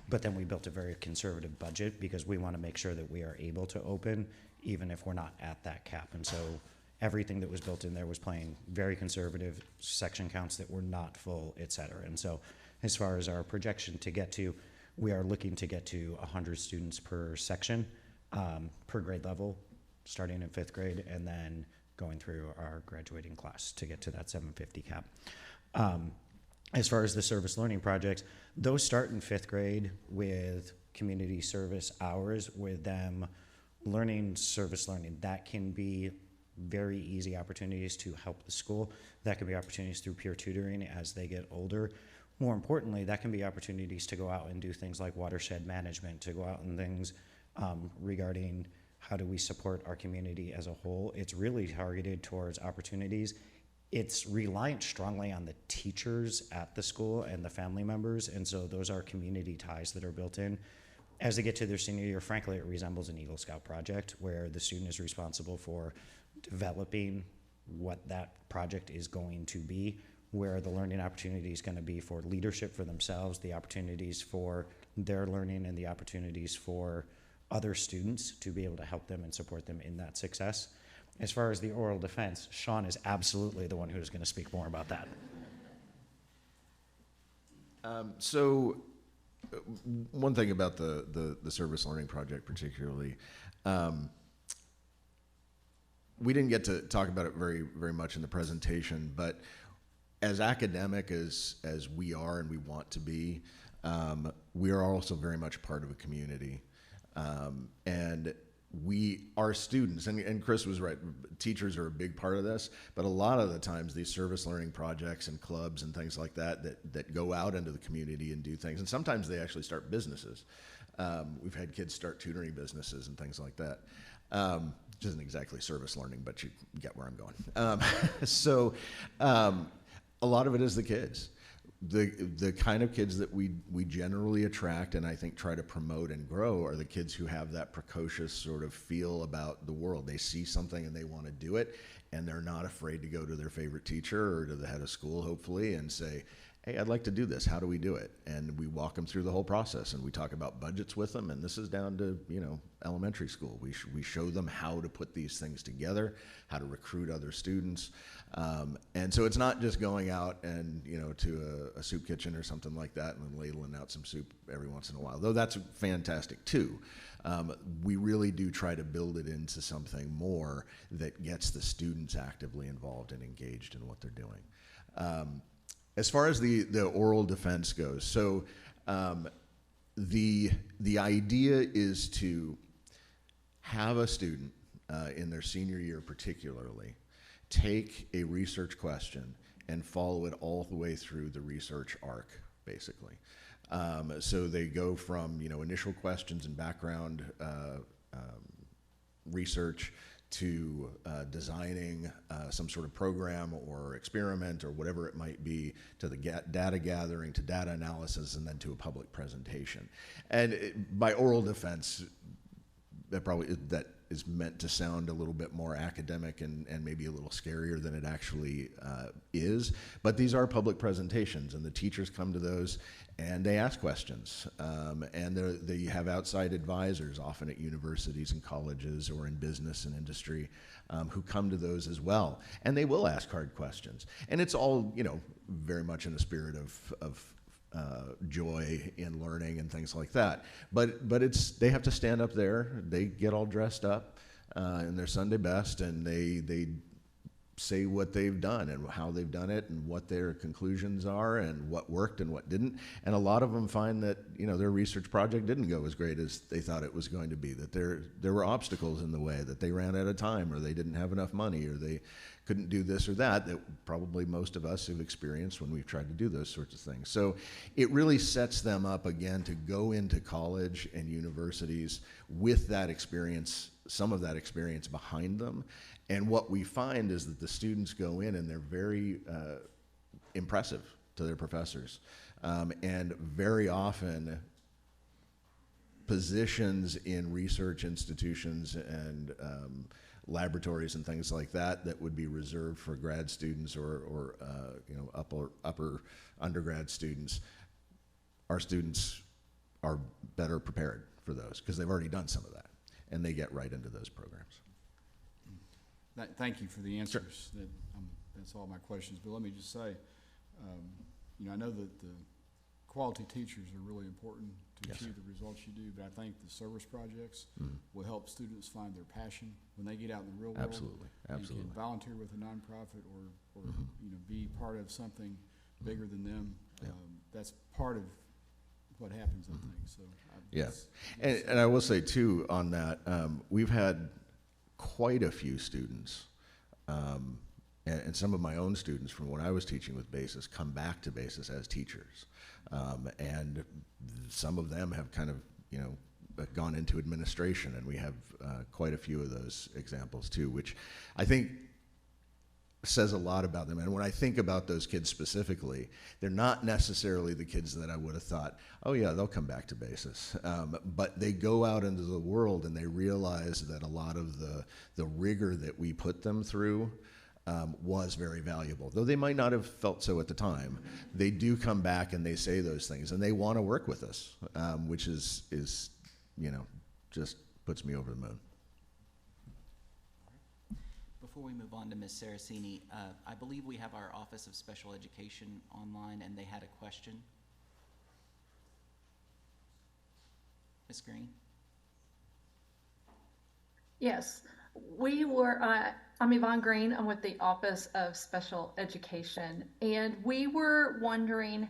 But then we built a very conservative budget because we want to make sure that we are able to open even if we're not at that cap. And so everything that was built in there was playing very conservative, section counts that were not full, et cetera. And so as far as our projection to get to, we are looking to get to 100 students per section, per grade level, starting in 5th grade, and then going through our graduating class to get to that 750 cap. As far as the service learning projects, those start in 5th grade with community service hours, with them learning service learning. That can be very easy opportunities to help the school. That can be opportunities through peer tutoring as they get older. More importantly, that can be opportunities to go out and do things like watershed management, to go out and things regarding how do we support our community as a whole. It's really targeted towards opportunities. It's reliant strongly on the teachers at the school and the family members, and so those are community ties that are built in. As they get to their senior year, frankly, it resembles an Eagle Scout project where the student is responsible for developing what that project is going to be, where the learning opportunity is going to be for leadership for themselves, the opportunities for their learning, and the opportunities for other students to be able to help them and support them in that success. As far as the oral defense, Sean is absolutely the one who is going to speak more about that. One thing about the service learning project particularly, we didn't get to talk about it very, very much in the presentation, but as academic as we are and we want to be, we are also very much part of a community. And our students, and Chris was right, teachers are a big part of this, but a lot of the times these service learning projects and clubs and things like that go out into the community and do things, and sometimes they actually start businesses. We've had kids start tutoring businesses and things like that. Which isn't exactly service learning, but you get where I'm going. A lot of it is the kids. The kind of kids that we generally attract and I think try to promote and grow are the kids who have that precocious sort of feel about the world. They see something and they want to do it, and they're not afraid to go to their favorite teacher or to the head of school, hopefully, and say, hey, I'd like to do this. How do we do it? And we walk them through the whole process, and we talk about budgets with them, and this is down to, elementary school. We show them how to put these things together, how to recruit other students. And so it's not just going out and, to a soup kitchen or something like that and then ladling out some soup every once in a while, though that's fantastic too. We really do try to build it into something more that gets the students actively involved and engaged in what they're doing. As far as the oral defense goes, so the idea is to have a student in their senior year particularly take a research question and follow it all the way through the research arc, basically. So they go from initial questions and background research to designing some sort of program or experiment or whatever it might be, to the data gathering, to data analysis, and then to a public presentation. And by oral defense, that is meant to sound a little bit more academic and maybe a little scarier than it actually is. But these are public presentations, and the teachers come to those and they ask questions. And they have outside advisors, often at universities and colleges or in business and industry, who come to those as well. And they will ask hard questions. And it's all, you know, very much in the spirit of joy in learning and things like that. But they have to stand up there. They get all dressed up in their Sunday best, and they say what they've done and how they've done it and what their conclusions are and what worked and what didn't. And a lot of them find that, you know, their research project didn't go as great as they thought it was going to be, that there were obstacles in the way, that they ran out of time, or they didn't have enough money, or they couldn't do this or that probably most of us have experienced when we've tried to do those sorts of things. So it really sets them up again to go into college and universities with that experience, some of that experience behind them. And what we find is that the students go in and they're very impressive to their professors. And very often positions in research institutions and laboratories and things like that would be reserved for grad students or you know, upper undergrad students, our students are better prepared for those because they've already done some of that, and they get right into those programs. Thank you for the answers. Sure. That's all my questions. But let me just say, you know, I know that the quality teachers are really important to Yes, achieve the results you do, but I think the service projects will help students find their passion when they get out in the real world. Absolutely, And absolutely. can volunteer with a nonprofit or you know, be part of something bigger than them. Yeah. That's part of what happens, I think. So Yes, and I will say too on that, we've had quite a few students, and some of my own students from when I was teaching with BASIS come back to BASIS as teachers, and some of them have kind of, you know, gone into administration, and we have quite a few of those examples too, which I think says a lot about them. And when I think about those kids specifically, they're not necessarily the kids that I would have thought, oh yeah, they'll come back to BASIS. But they go out into the world and they realize that a lot of the rigor that we put them through was very valuable. Though they might not have felt so at the time, they do come back and they say those things, and they want to work with us, which is, you know, just puts me over the moon. Before we move on to Ms. Saracini, I believe we have our Office of Special Education online, and they had a question. Ms. Green? Yes, I'm Yvonne Green. I'm with the Office of Special Education, and we were wondering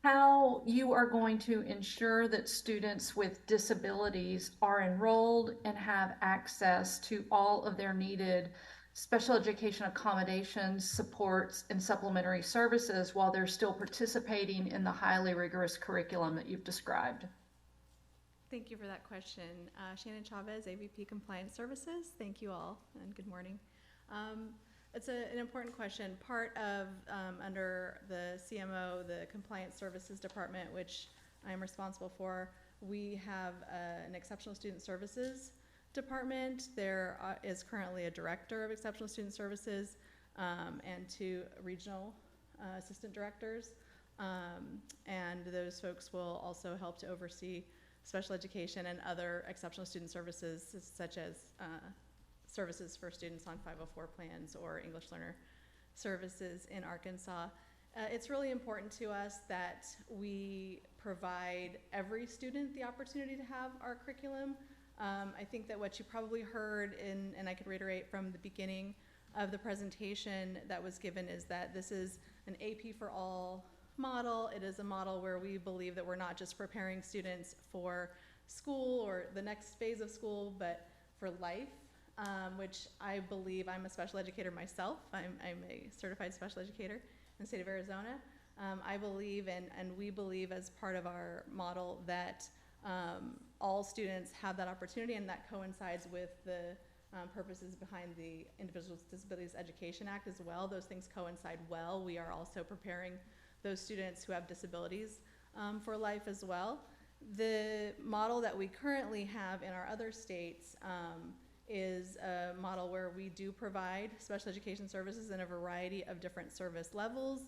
how you are going to ensure that students with disabilities are enrolled and have access to all of their needed special education accommodations, supports, and supplementary services while they're still participating in the highly rigorous curriculum that you've described. Thank you for that question. Shannon Chavez, AVP Compliance Services. Thank you all, and good morning. It's an important question. Part of, under the CMO, the Compliance Services Department, which I am responsible for, we have an Exceptional Student Services Department. There is currently a Director of Exceptional Student Services and 2 regional assistant directors. And those folks will also help to oversee special education and other exceptional student services, such as services for students on 504 plans or English learner services in Arkansas. It's really important to us that we provide every student the opportunity to have our curriculum. I think that what you probably heard, and I could reiterate from the beginning of the presentation that was given, is that this is an AP for all model. It is a model where we believe that we're not just preparing students for school or the next phase of school, but for life. Which I believe, I'm a special educator myself. I'm a certified special educator in the state of Arizona. I believe, and we believe as part of our model, that all students have that opportunity, and that coincides with the purposes behind the Individuals with Disabilities Education Act as well. Those things coincide well. We are also preparing those students who have disabilities for life as well. The model that we currently have in our other states is a model where we do provide special education services in a variety of different service levels,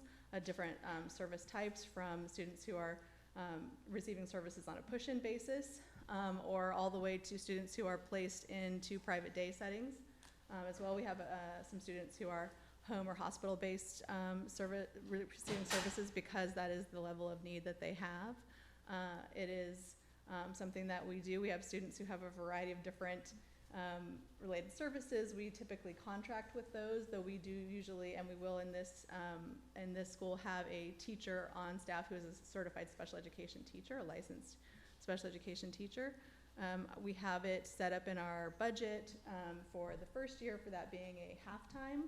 different service types, from students who are receiving services on a push-in basis, or all the way to students who are placed into private day settings. As well, we have some students who are home or hospital-based receiving services because that is the level of need that they have. It is something that we do. We have students who have a variety of different related services. We typically contract with those, though we do usually, and we will in this school, have a teacher on staff who is a certified special education teacher, a licensed special education teacher. We have it set up in our budget for the first year for that being a half-time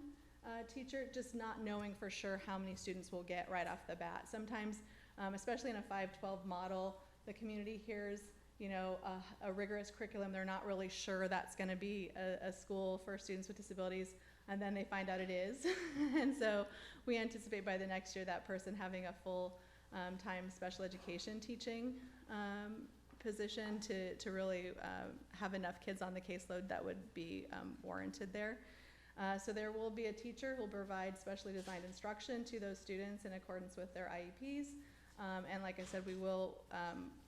teacher, just not knowing for sure how many students we'll get right off the bat. Sometimes, especially in a 512 model, the community hears, you know, a rigorous curriculum. They're not really sure that's going to be a school for students with disabilities, and then they find out it is. And so we anticipate by the next year that person having a full-time special education teaching position to really have enough kids on the caseload that would be warranted there. So there will be a teacher who will provide specially designed instruction to those students in accordance with their IEPs. And like I said, we will,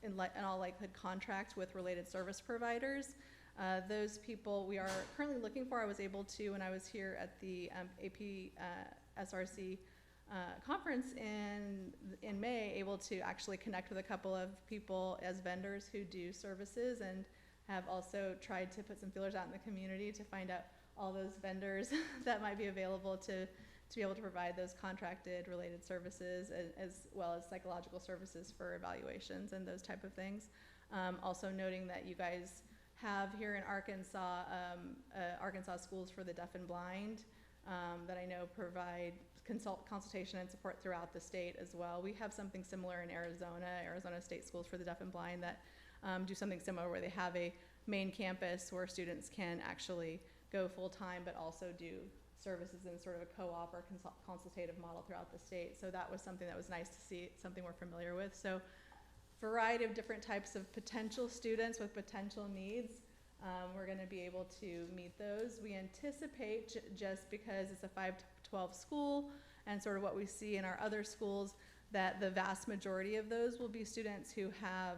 in all likelihood, contract with related service providers. Those people we are currently looking for, I was able to, when I was here at the AP SRC conference in May, able to actually connect with a couple of people as vendors who do services, and have also tried to put some feelers out in the community to find out all those vendors that might be available to be able to provide those contracted related services, as well as psychological services for evaluations and those type of things. Also noting that you guys have here in Arkansas, Arkansas Schools for the Deaf and Blind, that I know provide consultation and support throughout the state as well. We have something similar in Arizona State Schools for the Deaf and Blind, that do something similar where they have a main campus where students can actually go full-time, but also do services in sort of a co-op or consultative model throughout the state. So that was something that was nice to see, something we're familiar with. So variety of different types of potential students with potential needs. We're going to be able to meet those. We anticipate, just because it's a 512 school and sort of what we see in our other schools, that the vast majority of those will be students who have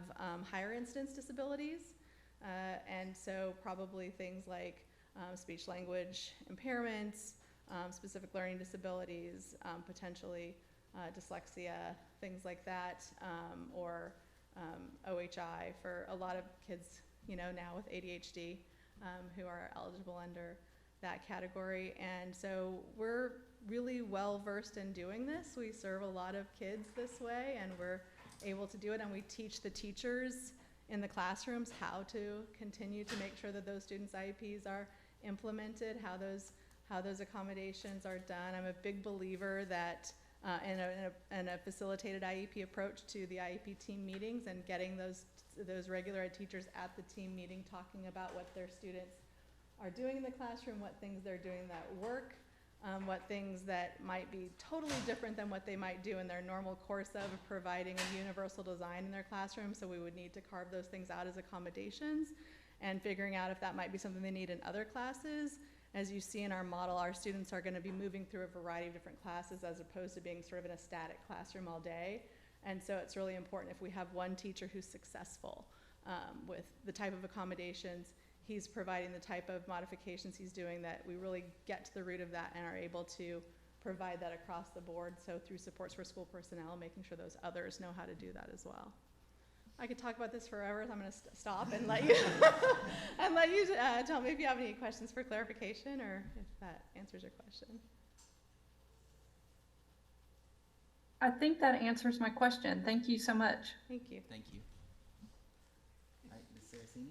higher incidence disabilities. And so probably things like speech language impairments, specific learning disabilities, potentially dyslexia, things like that, or OHI for a lot of kids, you know, now with ADHD, who are eligible under that category. And so we're really well versed in doing this. We serve a lot of kids this way, and we're able to do it, and we teach the teachers in the classrooms how to continue to make sure that those students' IEPs are implemented, how those accommodations are done. I'm a big believer that in a facilitated IEP approach to the IEP team meetings, and getting those regular ed teachers at the team meeting talking about what their students are doing in the classroom, what things they're doing that work, what things that might be totally different than what they might do in their normal course of providing a universal design in their classroom. So we would need to carve those things out as accommodations, and figuring out if that might be something they need in other classes. As you see in our model, our students are going to be moving through a variety of different classes as opposed to being sort of in a static classroom all day. And so it's really important, if we have one teacher who's successful with the type of accommodations he's providing, the type of modifications he's doing, that we really get to the root of that and are able to provide that across the board. So through supports for school personnel, making sure those others know how to do that as well. I could talk about this forever, so I'm going to stop and let you tell me if you have any questions for clarification, or if that answers your question. I think that answers my question. Thank you so much. Thank you. Thank you. All right, Ms. Saraceni?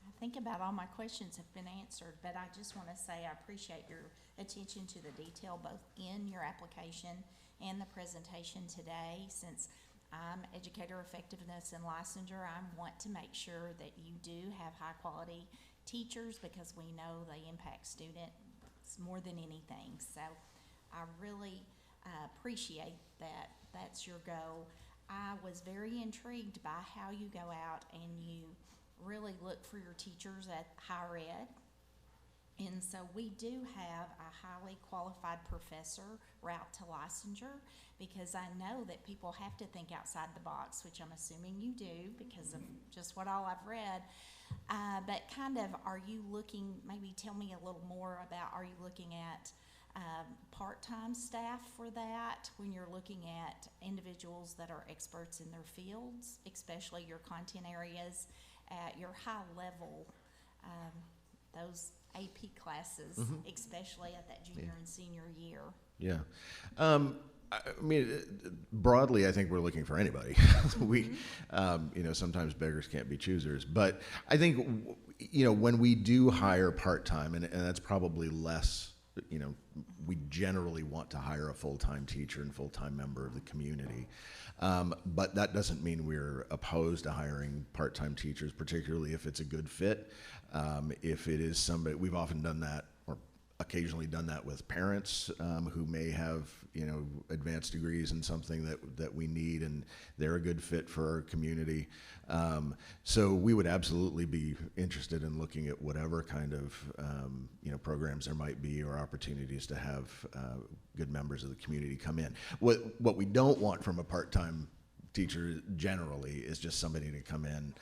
I think about all my questions have been answered, but I just want to say I appreciate your attention to the detail, both in your application and the presentation today. Since I'm educator effectiveness and licensure, I want to make sure that you do have high quality teachers, because we know they impact students more than anything. So I really appreciate that that's your goal. I was very intrigued by how you go out and you really look for your teachers at higher ed, And so we do have a highly qualified professor route to licensure, because I know that people have to think outside the box, which I'm assuming you do because of just what all I've read. But kind of, are you looking, maybe tell me a little more about, are you looking at part-time staff for that when you're looking at individuals that are experts in their fields, especially your content areas at your high level, those AP classes, especially at that junior and senior year? Yeah. I mean, broadly, I think we're looking for anybody. We, sometimes beggars can't be choosers. But I think, when we do hire part-time, and that's probably less, we generally want to hire a full-time teacher and full-time member of the community. But that doesn't mean we're opposed to hiring part-time teachers, particularly if it's a good fit. If it is somebody, we've often done that, or occasionally done that with parents who may have, advanced degrees in something that we need, and they're a good fit for our community. So we would absolutely be interested in looking at whatever kind of, programs there might be, or opportunities to have good members of the community come in. What we don't want from a part-time teacher generally is just somebody to come in,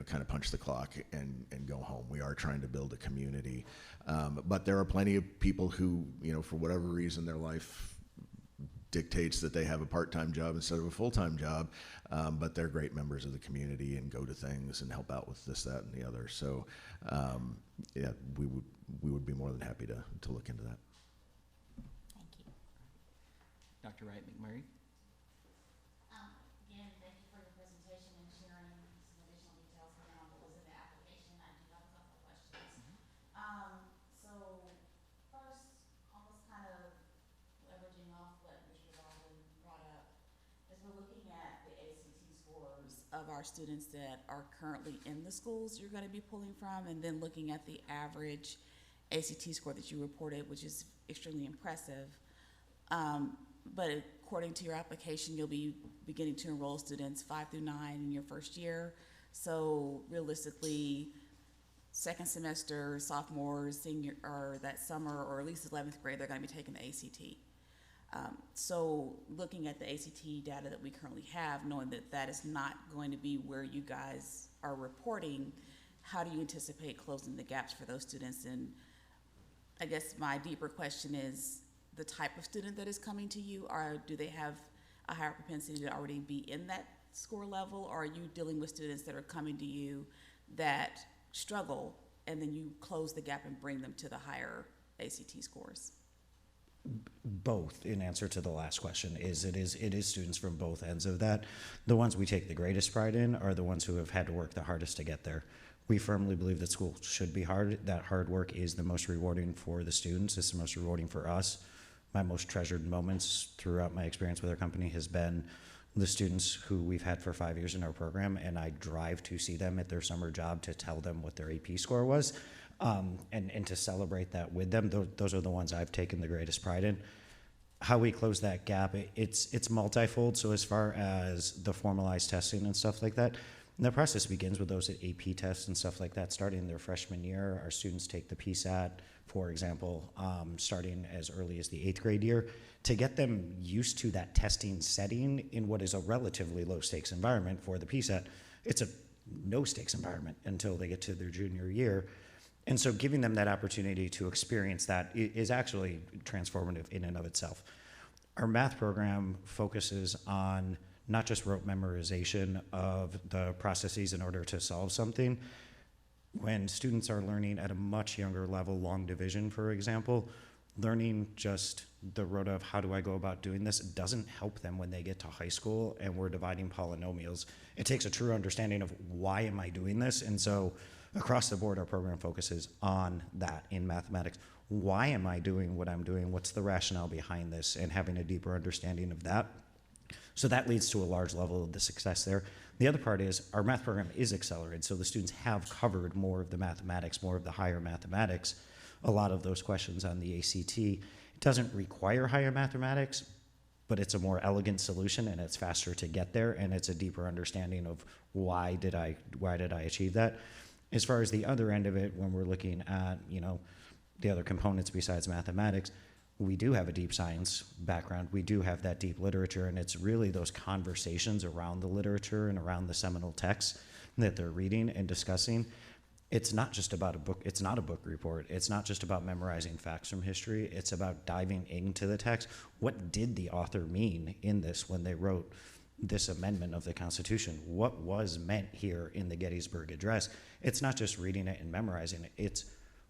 kind of punch the clock and go home. We are trying to build a community. But there are plenty of people who, for whatever reason, their life dictates that they have a part-time job instead of a full-time job, but they're great members of the community and go to things and help out with this, that, and the other. So, yeah, we would be more than happy to look into that. Thank you. Dr. Wright McMurray? Again, thank you for your presentation and sharing some additional details around what was in the application. I do have a couple of questions. So first, almost kind of leveraging off what Mr. Baldwin brought up, as we're looking at the ACT scores of our students that are currently in the schools you're going to be pulling from, and then looking at the average ACT score that you reported, which is extremely impressive. But according to your application, you'll be beginning to enroll students 5 through 9 in your first year. So realistically, second semester, sophomores, senior, or that summer, or at least 11th grade, they're going to be taking the ACT. So looking at the ACT data that we currently have, knowing that that is not going to be where you guys are reporting, how do you anticipate closing the gaps for those students? And I guess my deeper question is the type of student that is coming to you, or do they have a higher propensity to already be in that score level, or are you dealing with students that are coming to you that struggle, and then you close the gap and bring them to the higher ACT scores? Both, in answer to the last question, it is students from both ends of that. The ones we take the greatest pride in are the ones who have had to work the hardest to get there. We firmly believe that school should be hard. That hard work is the most rewarding for the students. It's the most rewarding for us. My most treasured moments throughout my experience with our company has been the students who we've had for 5 years in our program, and I drive to see them at their summer job to tell them what their AP score was, and to celebrate that with them. Those are the ones I've taken the greatest pride in. How we close that gap, it's multifold. So as far as the formalized testing and stuff like that, the process begins with those AP tests and stuff like that. Starting their freshman year, our students take the PSAT, for example, starting as early as the 8th grade year, to get them used to that testing setting in what is a relatively low stakes environment for the PSAT. It's a no stakes environment until they get to their junior year. And so giving them that opportunity to experience that is actually transformative in and of itself. Our math program focuses on not just rote memorization of the processes in order to solve something. When students are learning at a much younger level, long division, for example, learning just the rote of how do I go about doing this doesn't help them when they get to high school and we're dividing polynomials. It takes a true understanding of why am I doing this? And so across the board, our program focuses on that in mathematics. Why am I doing what I'm doing? What's the rationale behind this? And having a deeper understanding of that. So that leads to a large level of the success there. The other part is our math program is accelerated, so the students have covered more of the mathematics, more of the higher mathematics. A lot of those questions on the ACT, it doesn't require higher mathematics, but it's a more elegant solution and it's faster to get there, and it's a deeper understanding of why did I achieve that. As far as the other end of it, when we're looking at, the other components besides mathematics, we do have a deep science background. We do have that deep literature, and it's really those conversations around the literature and around the seminal texts that they're reading and discussing. It's not just about a book. It's not a book report. It's not just about memorizing facts from history. It's about diving into the text. What did the author mean in this when they wrote this amendment of the Constitution? What was meant here in the Gettysburg Address? It's not just reading it and memorizing it. It's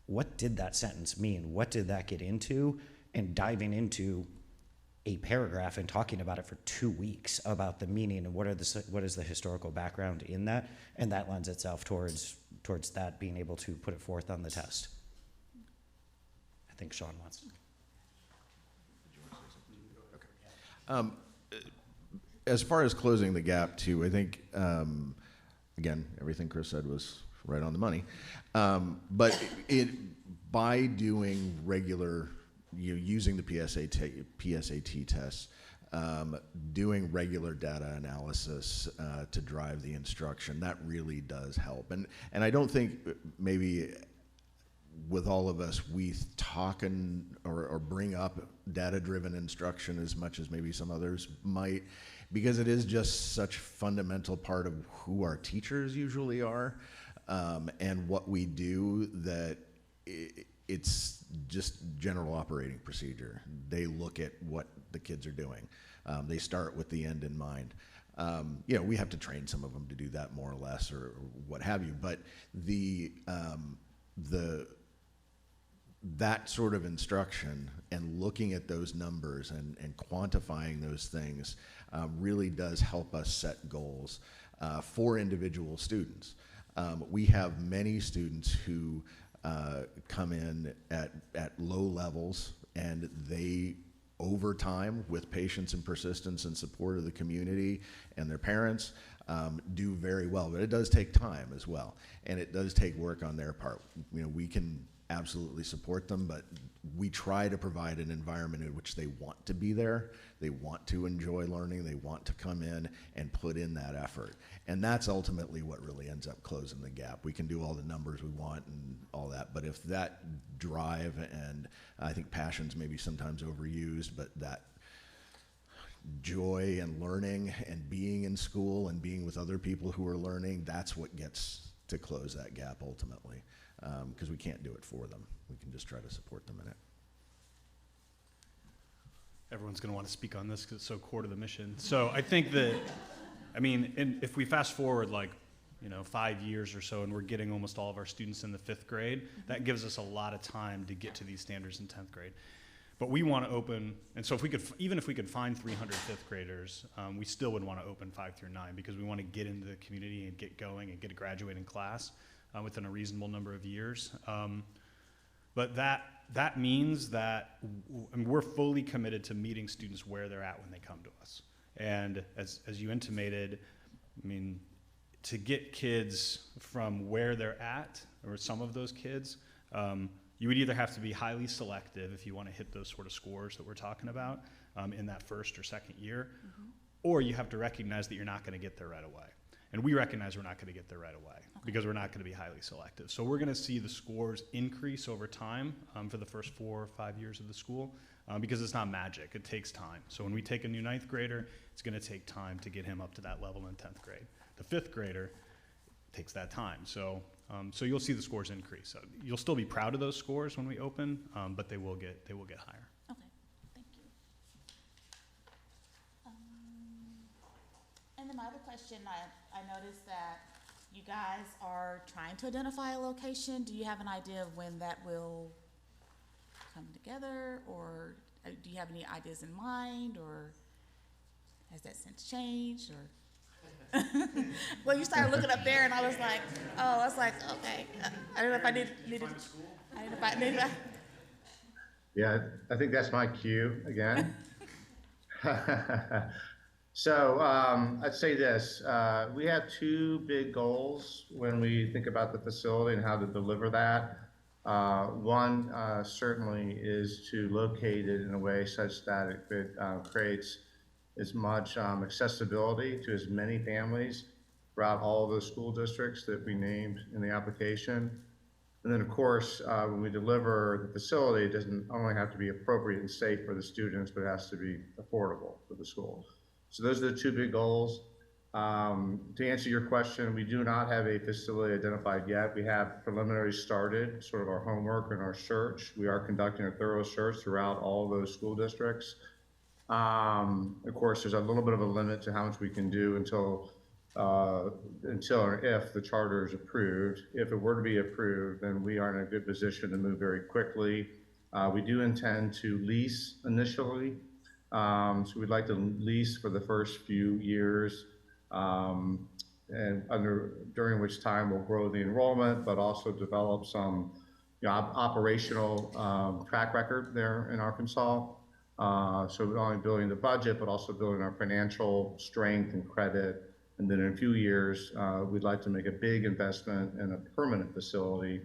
what did that sentence mean? What did that get into? And diving into a paragraph and talking about it for 2 weeks about the meaning and what is the historical background in that, and that lends itself towards that being able to put it forth on the test. I think Sean wants to. As far as closing the gap too, I think, again, everything Chris said was right on the money. But by doing regular, using the PSAT tests, doing regular data analysis to drive the instruction, that really does help. And I don't think maybe with all of us, we talk or bring up data-driven instruction as much as maybe some others might, because it is just such a fundamental part of who our teachers usually are, and what we do, that it's just general operating procedure. They look at what the kids are doing. They start with the end in mind. We have to train some of them to do that more or less, or what have you, but that sort of instruction and looking at those numbers and quantifying those things really does help us set goals for individual students. We have many students who come in at low levels, and they, over time, with patience and persistence and support of the community and their parents, do very well. But it does take time as well, and it does take work on their part. We can absolutely support them, but we try to provide an environment in which they want to be there, they want to enjoy learning, they want to come in and put in that effort. And that's ultimately what really ends up closing the gap. We can do all the numbers we want and all that, but if that drive, and I think passion's maybe sometimes overused, but that joy and learning and being in school and being with other people who are learning, that's what gets to close that gap ultimately. Because we can't do it for them. We can just try to support them in it. Everyone's going to want to speak on this because it's so core to the mission. So I think that, if we fast forward 5 years or so, and we're getting almost all of our students in the 5th grade, that gives us a lot of time to get to these standards in 10th grade. But we want to open, and so even if we could find 300 5th graders, we still would want to open 5 through 9, because we want to get into the community and get going and get a graduating class within a reasonable number of years. But that means that we're fully committed to meeting students where they're at when they come to us. And as you intimated, to get kids from where they're at, or some of those kids, you would either have to be highly selective if you want to hit those sort of scores that we're talking about in that first or second year, or you have to recognize that you're not going to get there right away. And we recognize we're not going to get there right away because we're not going to be highly selective. So we're going to see the scores increase over time for the first 4 or 5 years of the school because it's not magic. It takes time. So when we take a new 9th grader, it's going to take time to get him up to that level in 10th grade. The 5th grader takes that time. So you'll see the scores increase. So you'll still be proud of those scores when we open, but they will get higher. Okay, thank you. And then my other question, I noticed that you guys are trying to identify a location. Do you have an idea of when that will come together, or do you have any ideas in mind, or has that since changed, or? Well, you started looking up there, and I was like, okay. I don't know if I needed. I don't know if I needed. Yeah, I think that's my cue again. So I'd say this, we have 2 big goals when we think about the facility and how to deliver that. One certainly is to locate it in a way such that it creates as much accessibility to as many families throughout all of the school districts that we named in the application. And then, of course, when we deliver the facility, it doesn't only have to be appropriate and safe for the students, but it has to be affordable for the school. So those are the two big goals. To answer your question, we do not have a facility identified yet. We have preliminary started sort of our homework and our search. We are conducting a thorough search throughout all of those school districts. Of course, there's a little bit of a limit to how much we can do until or if the charter is approved. If it were to be approved, then we are in a good position to move very quickly. We do intend to lease initially. So we'd like to lease for the first few years, and during which time we'll grow the enrollment, but also develop some operational track record there in Arkansas. So not only building the budget, but also building our financial strength and credit. And then in a few years, we'd like to make a big investment in a permanent facility.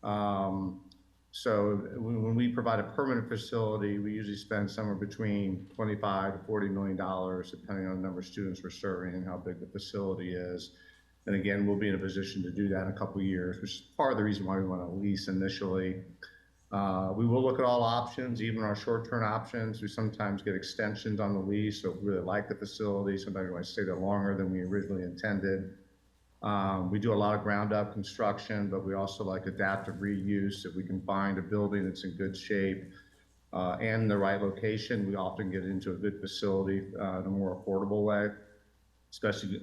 So when we provide a permanent facility, we usually spend somewhere between $25 to $40 million, depending on the number of students we're serving and how big the facility is. And again, we'll be in a position to do that in a couple of years, which is part of the reason why we want to lease initially. We will look at all options, even our short-term options. We sometimes get extensions on the lease, so if we really like the facility, sometimes we might stay there longer than we originally intended. We do a lot of ground-up construction, but we also like adaptive reuse. If we can find a building that's in good shape and the right location, we often get into a good facility in a more affordable way, especially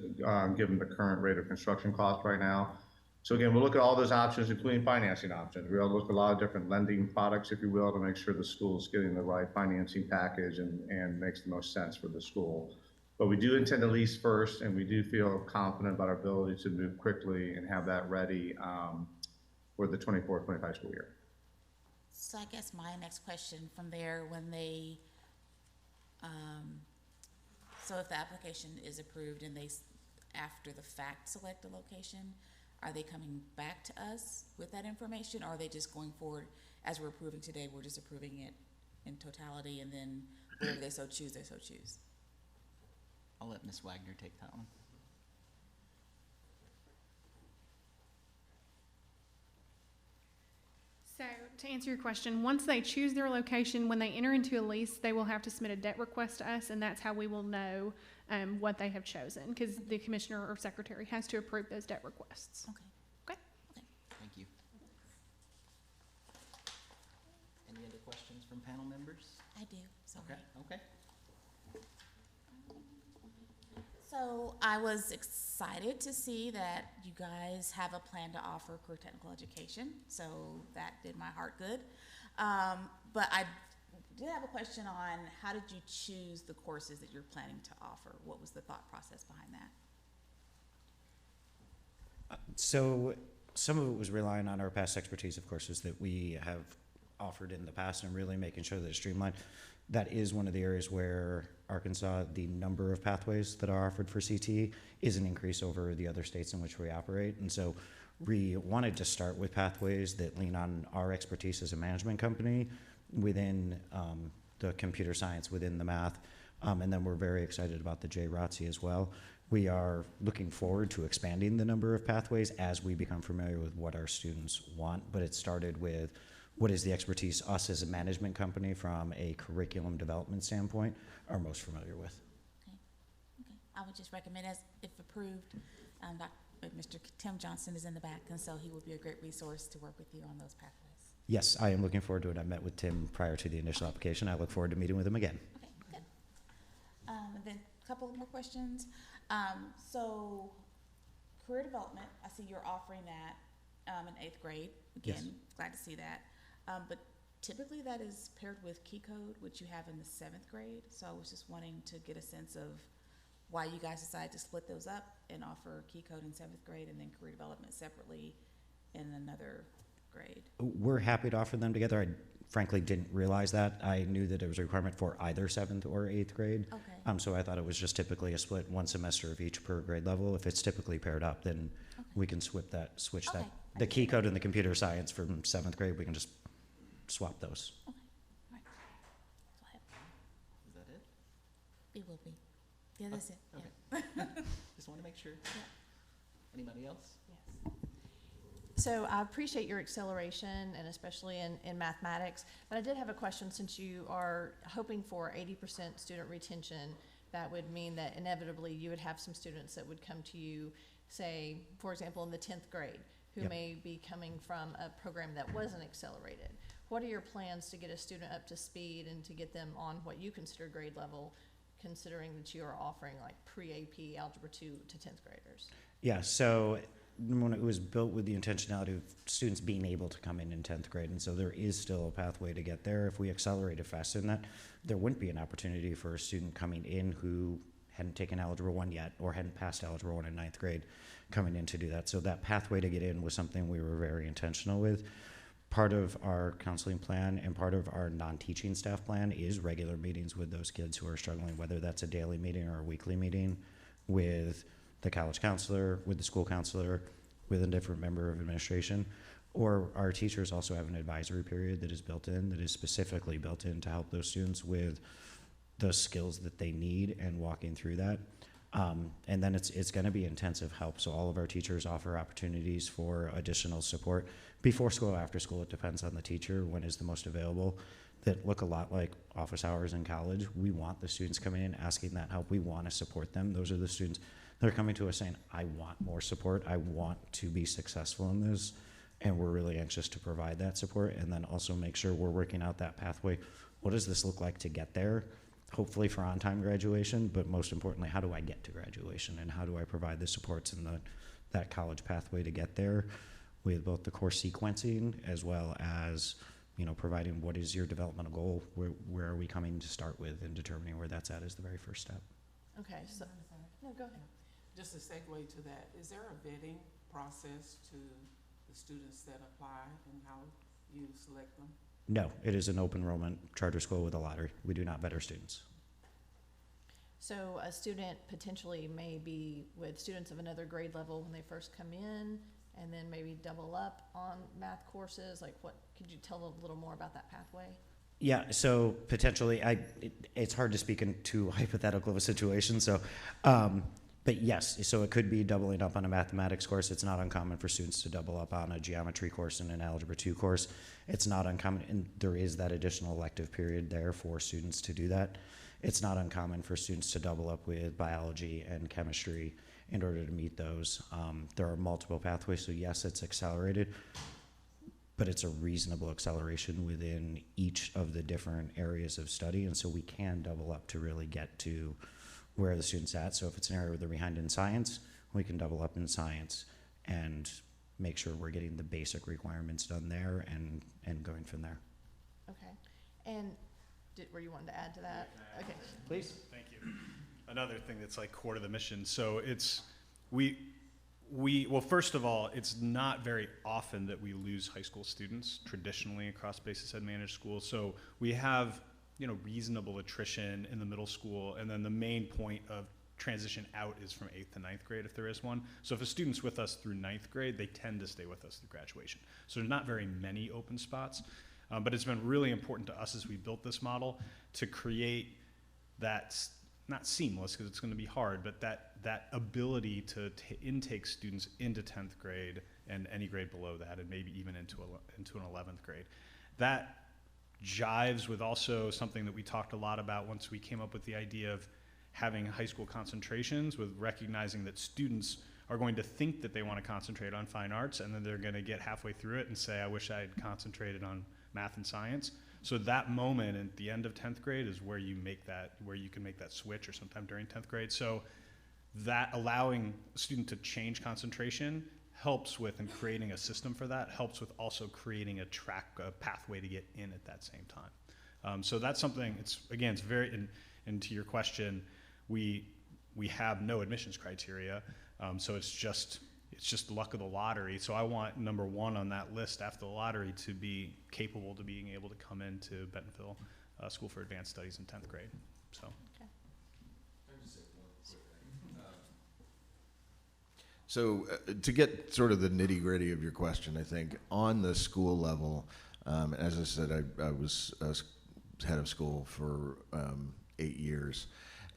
given the current rate of construction cost right now. So again, we'll look at all those options, including financing options. We'll look at a lot of different lending products, if you will, to make sure the school is getting the right financing package and makes the most sense for the school. But we do intend to lease first, and we do feel confident about our ability to move quickly and have that ready for the 24-25 school year. So I guess my next question from there, when they, so if the application is approved and they, after the fact, select a location, are they coming back to us with that information, or are they just going forward as we're approving today, we're just approving it in totality, and then whatever they so choose, they so choose? I'll let Ms. Wagner take that one. So to answer your question, once they choose their location, when they enter into a lease, they will have to submit a debt request to us, and that's how we will know what they have chosen, because the commissioner or secretary has to approve those debt requests. Okay. Okay. Thank you. Any other questions from panel members? I do, sorry. Okay. So I was excited to see that you guys have a plan to offer career technical education, so that did my heart good. But I did have a question on how did you choose the courses that you're planning to offer? What was the thought process behind that? So some of it was relying on our past expertise of courses that we have offered in the past and really making sure that it's streamlined. That is one of the areas where Arkansas, the number of pathways that are offered for CTE is an increase over the other states in which we operate. And so we wanted to start with pathways that lean on our expertise as a management company within the computer science, within the math. And then we're very excited about the JROTC as well. We are looking forward to expanding the number of pathways as we become familiar with what our students want, but it started with what is the expertise us as a management company from a curriculum development standpoint are most familiar with. Okay. I would just recommend, as if approved, Mr. Tim Johnson is in the back, and so he would be a great resource to work with you on those pathways. Yes, I am looking forward to it. I met with Tim prior to the initial application. I look forward to meeting with him again. Okay, good. And then a couple more questions. So career development, I see you're offering that in 8th grade. Again, Yes. Glad to see that. But typically that is paired with Key Code, which you have in the 7th grade. So I was just wanting to get a sense of why you guys decided to split those up and offer Key Code in 7th grade and then career development separately in another grade. We're happy to offer them together. I frankly didn't realize that. I knew that it was a requirement for either 7th or 8th grade. Okay. So I thought it was just typically a split one semester of each per grade level. If it's typically paired up, then we can switch that. Okay. The Key Code and the computer science from 7th grade, we can just swap those. Okay. All right. Go ahead. Is that it? It will be. Yeah, that's it. Okay. Yeah. Just want to make sure. Yeah. Anybody else? Yes. So I appreciate your acceleration, and especially in mathematics, but I did have a question. Since you are hoping for 80% student retention, that would mean that inevitably you would have some students that would come to you, say, for example, in the 10th grade, who Yep. may be coming from a program that wasn't accelerated. What are your plans to get a student up to speed and to get them on what you consider grade level, considering that you are offering like pre-AP Algebra 2 to 10th graders? Yeah, so when it was built with the intentionality of students being able to come in 10th grade, and so there is still a pathway to get there. If we accelerated faster than that, there wouldn't be an opportunity for a student coming in who hadn't taken Algebra 1 yet or hadn't passed Algebra 1 in 9th grade coming in to do that. So that pathway to get in was something we were very intentional with. Part of our counseling plan and part of our non-teaching staff plan is regular meetings with those kids who are struggling, whether that's a daily meeting or a weekly meeting with the college counselor, with the school counselor, with a different member of administration. Or our teachers also have an advisory period that is built in, that is specifically built in to help those students with the skills that they need and walking through that. And then it's going to be intensive help. So all of our teachers offer opportunities for additional support before school, after school. It depends on the teacher when is the most available. That look a lot like office hours in college. We want the students coming in asking that help. We want to support them. Those are the students that are coming to us saying, I want more support. I want to be successful in this. And we're really anxious to provide that support and then also make sure we're working out that pathway. What does this look like to get there? Hopefully for on-time graduation, but most importantly, how do I get to graduation and how do I provide the supports in that college pathway to get there with both the course sequencing as well as, you know, providing what is your developmental goal, where are we coming to start with, and determining where that's at is the very first step. Okay, so, no, go ahead. Just a segue to that, is there a vetting process to the students that apply and how you select them? No, it is an open enrollment charter school with a lottery. We do not vet our students. So a student potentially may be with students of another grade level when they first come in, and then maybe double up on math courses. Like, what could you tell a little more about that pathway? Yeah, so potentially, it's hard to speak in too hypothetical of a situation. So, but yes, so it could be doubling up on a mathematics course. It's not uncommon for students to double up on a geometry course and an Algebra 2 course. It's not uncommon, and there is that additional elective period there for students to do that. It's not uncommon for students to double up with biology and chemistry in order to meet those. There are multiple pathways, so yes, it's accelerated, but it's a reasonable acceleration within each of the different areas of study, and so we can double up to really get to where the student's at. So if it's an area where they're behind in science, we can double up in science and make sure we're getting the basic requirements done there and going from there. Okay, and were you wanting to add to that? Okay. Please. Thank you. Another thing that's like core to the mission. So well, first of all, it's not very often that we lose high school students traditionally across basis ed managed schools. So we have, you know, reasonable attrition in the middle school, and then the main point of transition out is from 8th to 9th grade if there is one. So if a student's with us through 9th grade, they tend to stay with us through graduation. So there's not very many open spots, but it's been really important to us as we built this model to create that, not seamless because it's going to be hard, but that ability to intake students into 10th grade and any grade below that, and maybe even into an 11th grade. That jives with also something that we talked a lot about once we came up with the idea of having high school concentrations, with recognizing that students are going to think that they want to concentrate on fine arts, and then they're going to get halfway through it and say, I wish I had concentrated on math and science. So that moment at the end of 10th grade is where you can make that switch, or sometime during 10th grade. So that allowing a student to change concentration helps with, and creating a system for that helps with also creating a pathway to get in at that same time. So that's something, it's very, and to your question, we have no admissions criteria. So it's just luck of the lottery. So I want number one on that list after the lottery to be capable to being able to come into Bentonville School for Advanced Studies in 10th grade. So. Okay. So to get sort of the nitty gritty of your question, I think on the school level, as I said, I was head of school for 8 years.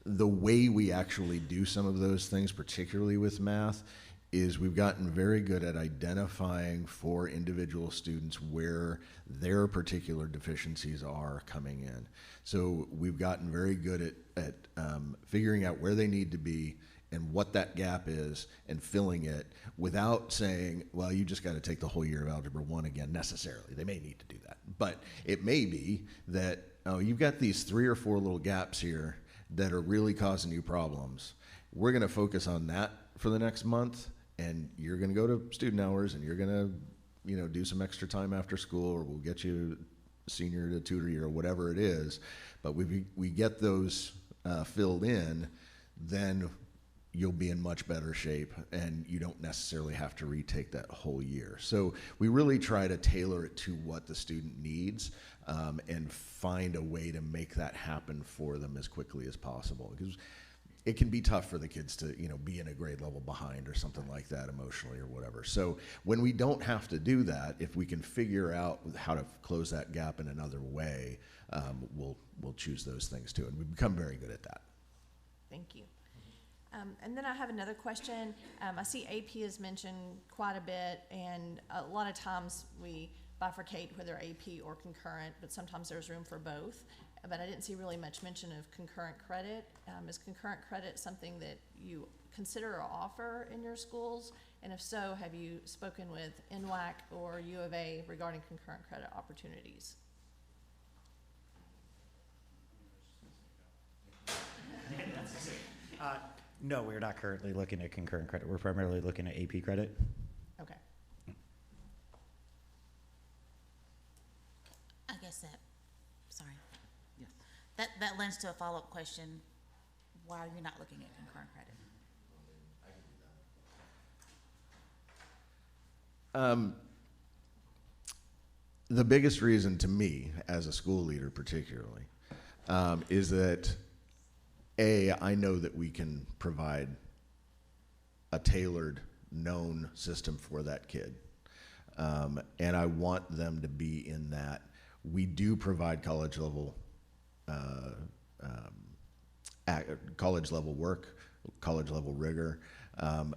The way we actually do some of those things, particularly with math, is we've gotten very good at identifying for individual students where their particular deficiencies are coming in. So we've gotten very good at figuring out where they need to be and what that gap is and filling it without saying, well, you just got to take the whole year of Algebra 1 again necessarily. They may need to do that. But it may be that, oh, you've got these 3 or 4 little gaps here that are really causing you problems. We're going to focus on that for the next month, and you're going to go to student hours, and you're going to, do some extra time after school, or we'll get you senior to tutor year or whatever it is. But we get those filled in, then you'll be in much better shape, and you don't necessarily have to retake that whole year. So we really try to tailor it to what the student needs, and find a way to make that happen for them as quickly as possible. Because it can be tough for the kids to, be in a grade level behind or something like that emotionally or whatever. So when we don't have to do that, if we can figure out how to close that gap in another way, we'll choose those things too. And we've become very good at that. Thank you. And then I have another question. I see AP is mentioned quite a bit, and a lot of times we bifurcate whether AP or concurrent, but sometimes there's room for both. But I didn't see really much mention of concurrent credit. Is concurrent credit something that you consider or offer in your schools? And if so, have you spoken with NWAC or U of A regarding concurrent credit opportunities? No, we're not currently looking at concurrent credit. We're primarily looking at AP credit. Okay. I guess sorry. Yes. That lends to a follow-up question. Why are you not looking at concurrent credit? The biggest reason to me, as a school leader particularly, is that I know that we can provide a tailored, known system for that kid. And I want them to be in that. We do provide college level work, college level rigor,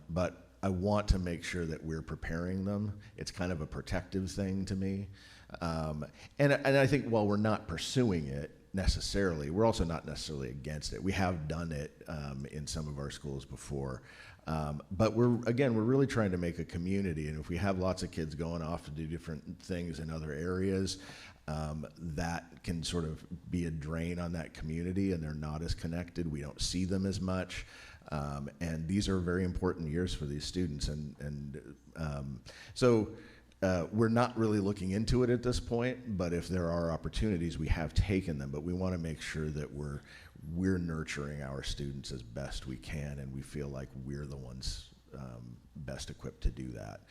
but I want to make sure that we're preparing them. It's kind of a protective thing to me. And I think while we're not pursuing it necessarily, we're also not necessarily against it. We have done it in some of our schools before. But we're really trying to make a community, and if we have lots of kids going off to do different things in other areas, that can sort of be a drain on that community, and they're not as connected. We don't see them as much. And these are very important years for these students. So we're not really looking into it at this point, but if there are opportunities, we have taken them. But we want to make sure that we're nurturing our students as best we can, and we feel like we're the ones best equipped to do that.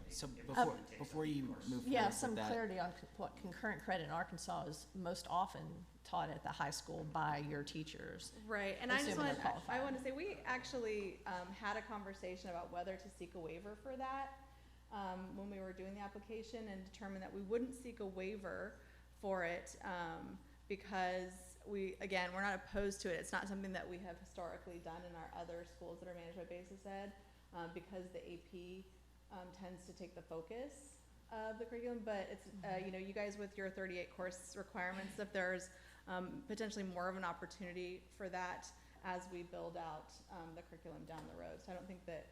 So before you move forward Yeah, with some that, clarity on what concurrent credit in Arkansas is most often taught at the high school by your teachers. Right, and I Assuming they're qualified. want to say, we actually had a conversation about whether to seek a waiver for that when we were doing the application, and determined that we wouldn't seek a waiver for it because we're not opposed to it. It's not something that we have historically done in our other schools that are managed by Basis Ed, because the AP tends to take the focus of the curriculum. But it's, you guys with your 38 course requirements, if there's potentially more of an opportunity for that as we build out the curriculum down the road. So I don't think that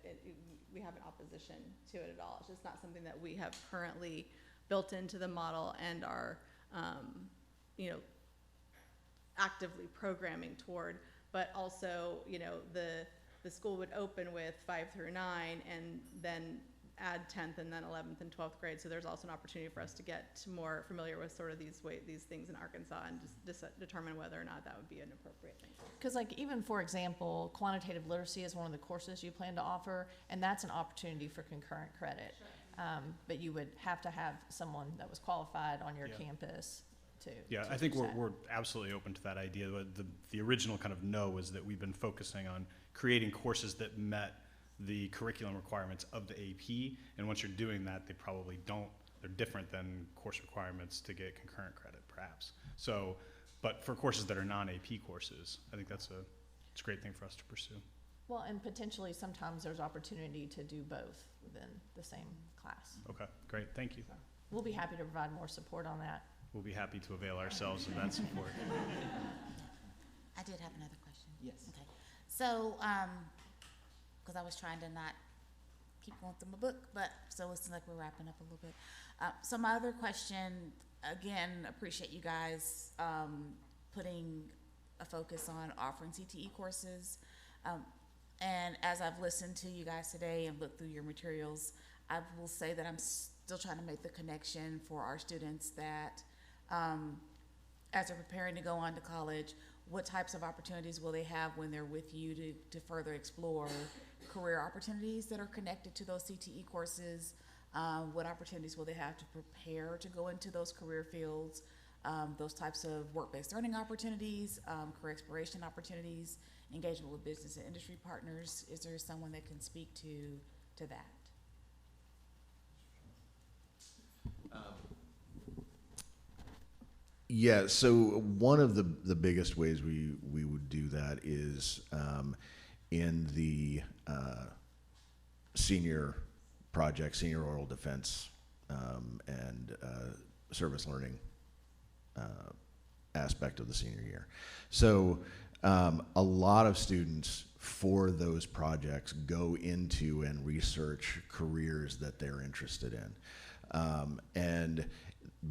we have an opposition to it at all. It's just not something that we have currently built into the model and are, actively programming toward. But also, the school would open with 5 through 9 and then add 10th and then 11th and 12th grade. So there's also an opportunity for us to get more familiar with sort of these things in Arkansas and just determine whether or not that would be an appropriate thing. Because even, for example, quantitative literacy is one of the courses you plan to offer, and that's an opportunity for concurrent credit. Sure. But you would have to have someone that was qualified on your campus to. Yeah, I think we're absolutely open to that idea. The original kind of no was that we've been focusing on creating courses that met the curriculum requirements of the AP, and once you're doing that, they're different than course requirements to get concurrent credit, perhaps. So, but for courses that are non-AP courses, I think it's a great thing for us to pursue. Well, and potentially sometimes there's opportunity to do both within the same class. Okay, great, thank you. We'll be happy to provide more support on that. We'll be happy to avail ourselves of that support. I did have another question. Yes. Okay. So, because I was trying to not keep going through my book, but so it seems like we're wrapping up a little bit. So my other question, again, appreciate you guys putting a focus on offering CTE courses. And as I've listened to you guys today and looked through your materials, I will say that I'm still trying to make the connection for our students that as they're preparing to go on to college, what types of opportunities will they have when they're with you to further explore career opportunities that are connected to those CTE courses? What opportunities will they have to prepare to go into those career fields? Those types of work-based learning opportunities, career exploration opportunities, engagement with business and industry partners. Is there someone that can speak to that? Yeah, so one of the biggest ways we would do that is in the senior project, senior oral defense and service learning aspect of the senior year. So a lot of students for those projects go into and research careers that they're interested in. And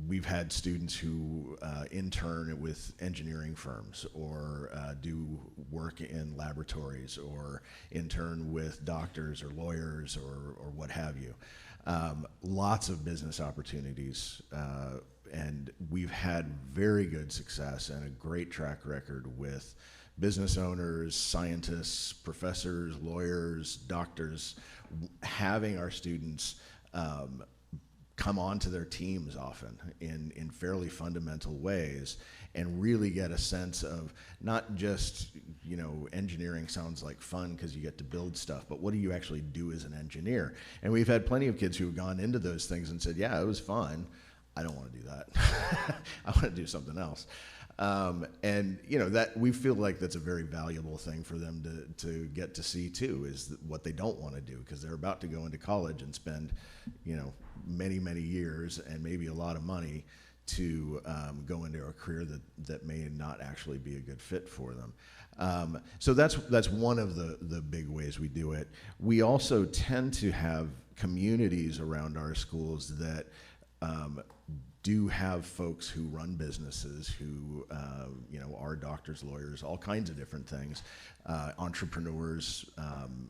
we've had students who intern with engineering firms or do work in laboratories or intern with doctors or lawyers or what have you. Lots of business opportunities, and we've had very good success and a great track record with business owners, scientists, professors, lawyers, doctors, having our students come onto their teams often in fairly fundamental ways and really get a sense of not just, you know, engineering sounds like fun because you get to build stuff, but what do you actually do as an engineer? And we've had plenty of kids who have gone into those things and said, yeah, it was fun. I don't want to do that. I want to do something else. And you know, that we feel like that's a very valuable thing for them to get to see too, is what they don't want to do, because they're about to go into college and spend, you know, many years and maybe a lot of money to go into a career that may not actually be a good fit for them. So that's one of the big ways we do it. We also tend to have communities around our schools that do have folks who run businesses, who you know, are doctors, lawyers, all kinds of different things, entrepreneurs,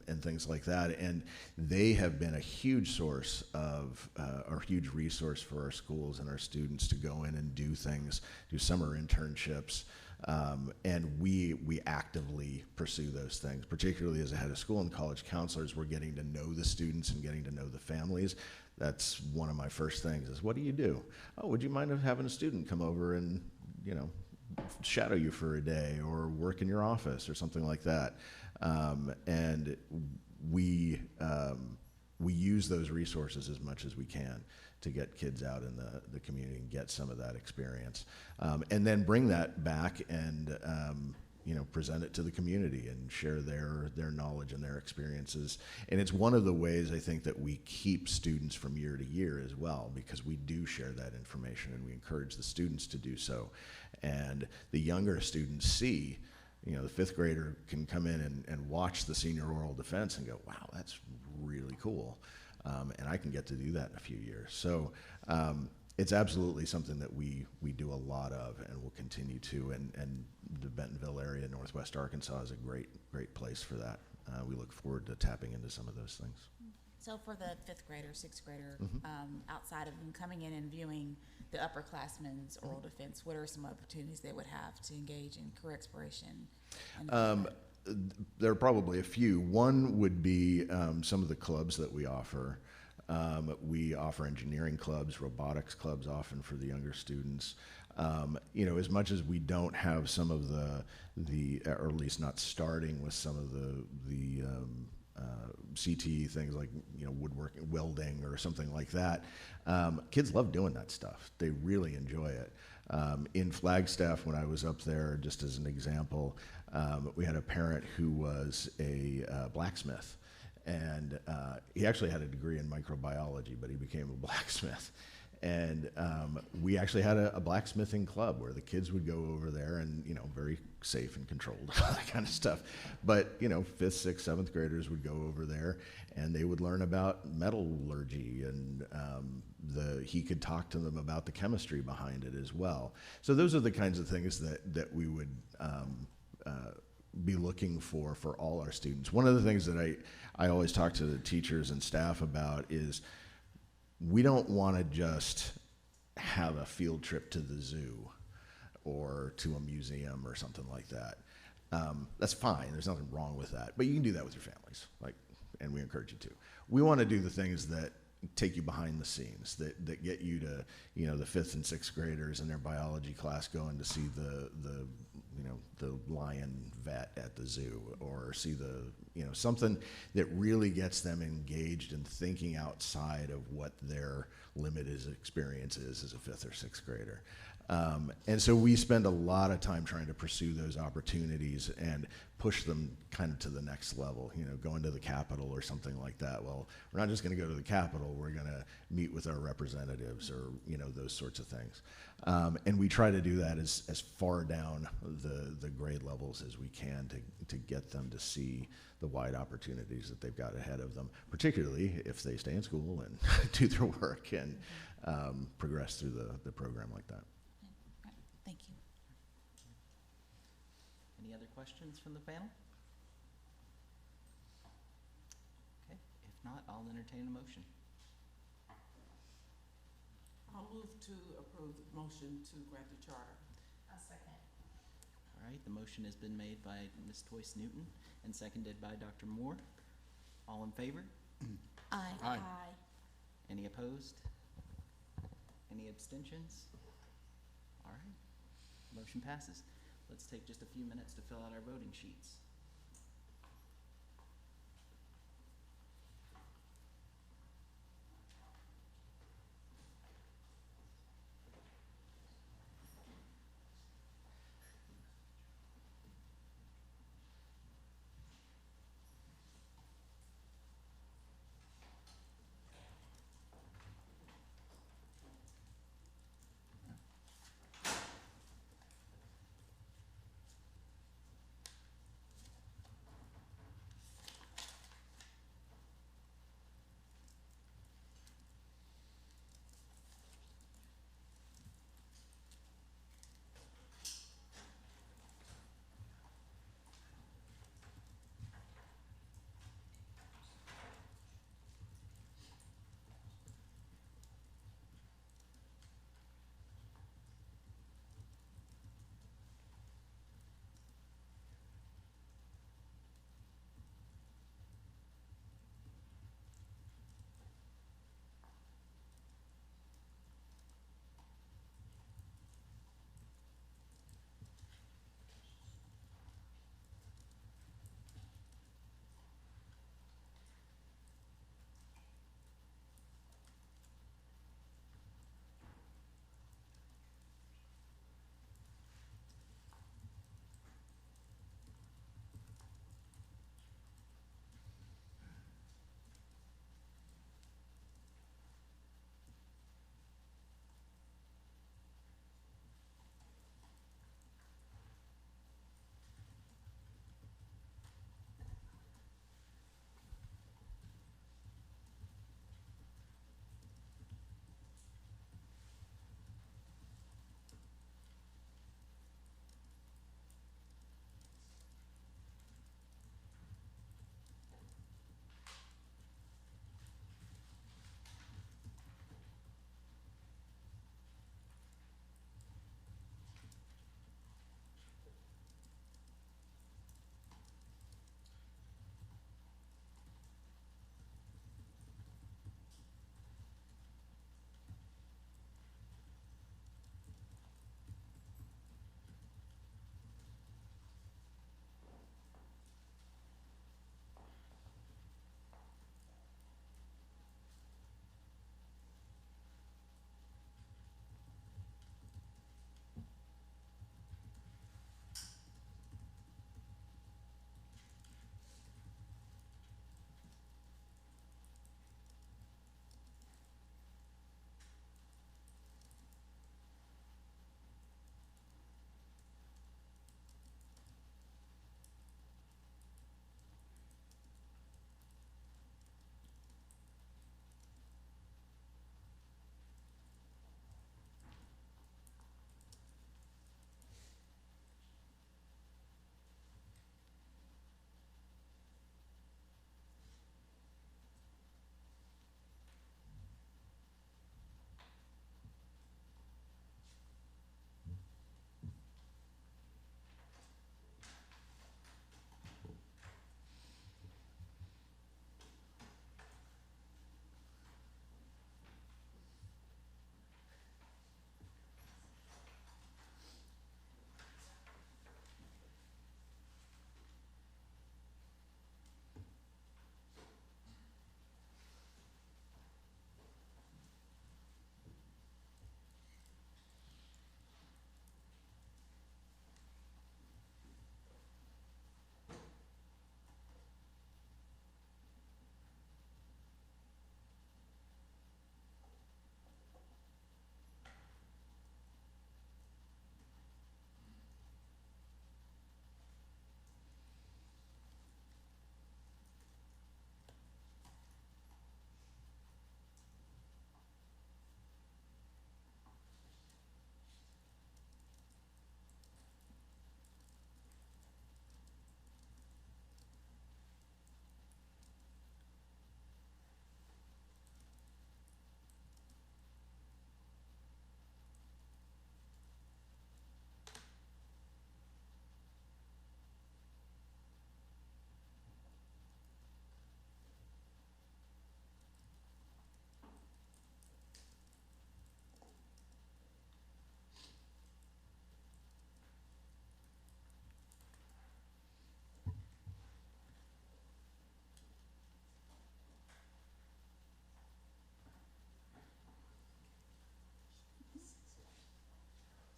and things like that. And they have been a huge source of, or huge resource for our schools and our students to go in and do things, do summer internships. And we actively pursue those things, particularly as a head of school and college counselors. We're getting to know the students and getting to know the families. That's one of my first things is, what do you do? Oh, would you mind having a student come over and, you know, shadow you for a day or work in your office or something like that? And we use those resources as much as we can to get kids out in the community and get some of that experience. And then bring that back and, you know, present it to the community and share their knowledge and their experiences. And it's one of the ways I think that we keep students from year to year as well, because we do share that information and we encourage the students to do so. And the younger students see, you know, the fifth grader can come in and watch the senior oral defense and go, wow, that's really cool. And I can get to do that in a few years. So it's absolutely something that we do a lot of and will continue to. And the Bentonville area, Northwest Arkansas, is a great place for that. We look forward to tapping into some of those things. So for the fifth grader, sixth grader, outside of them coming in and viewing the upperclassmen's oral defense, what are some opportunities they would have to engage in career exploration? There are probably a few. One would be some of the clubs that we offer. We offer engineering clubs, robotics clubs often for the younger students. You know, as much as we don't have some of the or at least not starting with some of the CTE things like, you know, woodworking, welding or something like that, kids love doing that stuff. They really enjoy it. In Flagstaff, when I was up there, just as an example, We had a parent who was a blacksmith, and he actually had a degree in microbiology, but he became a blacksmith. And we actually had a blacksmithing club where the kids would go over there and, you know, very safe and controlled, that kind of stuff. But, you know, 5th, 6th, 7th graders would go over there and they would learn about metallurgy, and he could talk to them about the chemistry behind it as well. So those are the kinds of things that we would be looking for all our students. One of the things that I always talk to the teachers and staff about is, we don't want to just have a field trip to the zoo or to a museum or something like that. That's fine. There's nothing wrong with that. But you can do that with your families, and we encourage you to. We want to do the things that take you behind the scenes, that get you to, you know, the 5th and 6th graders in their biology class going to see the lion vet at the zoo, or see something that really gets them engaged and thinking outside of what their limited experience is as a 5th or 6th grader. And so we spend a lot of time trying to pursue those opportunities and push them kind of to the next level, you know, going to the Capitol or something like that. Well, we're not just going to go to the Capitol, we're going to meet with our representatives, or, you know, those sorts of things. And we try to do that as far down the grade levels as we can to get them to see the wide opportunities that they've got ahead of them, particularly if they stay in school and do their work and progress through the program like that. Thank you. Any other questions from the panel? Okay, if not, I'll entertain a motion. I'll move to approve the motion to grant the charter. A second. All right, the motion has been made by Ms. Toyce Newton and seconded by Dr. Moore. All in favor? Aye. Aye. Any opposed? Any abstentions? All right, motion passes. Let's take just a few minutes to fill out our voting sheets.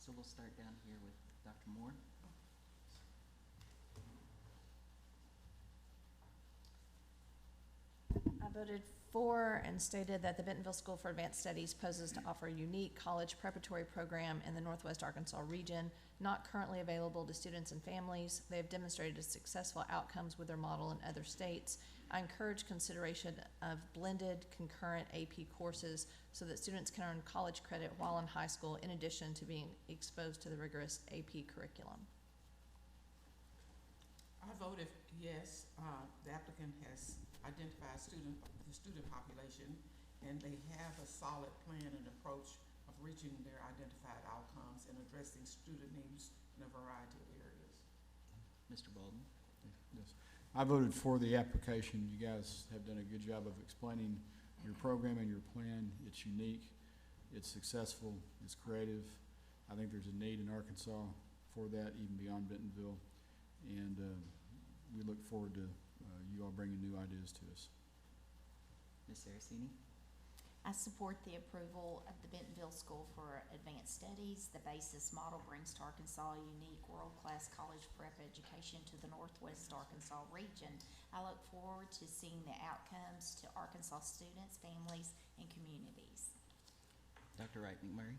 So we'll start down here with Dr. Moore. I voted for and stated that the Bentonville School for Advanced Studies poses to offer a unique college preparatory program in the Northwest Arkansas region, not currently available to students and families. They have demonstrated successful outcomes with their model in other states. I encourage consideration of blended concurrent AP courses so that students can earn college credit while in high school in addition to being exposed to the rigorous AP curriculum. I voted yes. The applicant has identified the student population, and they have a solid plan and approach of reaching their identified outcomes and addressing student needs in a variety of areas. Mr. Baldwin. Yes. I voted for the application. You guys have done a good job of explaining your program and your plan. It's unique, it's successful, it's creative. I think there's a need in Arkansas for that, even beyond Bentonville. And we look forward to you all bringing new ideas to us. Ms. Saraceni. I support the approval of the Bentonville School for Advanced Studies. The BASIS model brings to Arkansas a unique world-class college prep education to the Northwest Arkansas region. I look forward to seeing the outcomes to Arkansas students, families, and communities. Dr. Wright McMurray.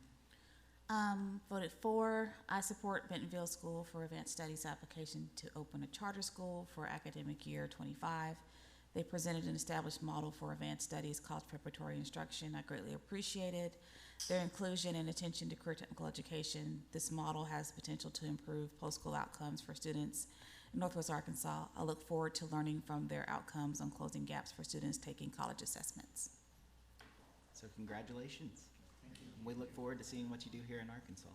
Voted for. I support Bentonville School for Advanced Studies application to open a charter school for academic year 25. They presented an established model for advanced studies, college preparatory instruction. I greatly appreciated their inclusion and attention to career technical education. This model has potential to improve post-school outcomes for students in Northwest Arkansas. I look forward to learning from their outcomes on closing gaps for students taking college assessments. So congratulations. Thank you. We look forward to seeing what you do here in Arkansas.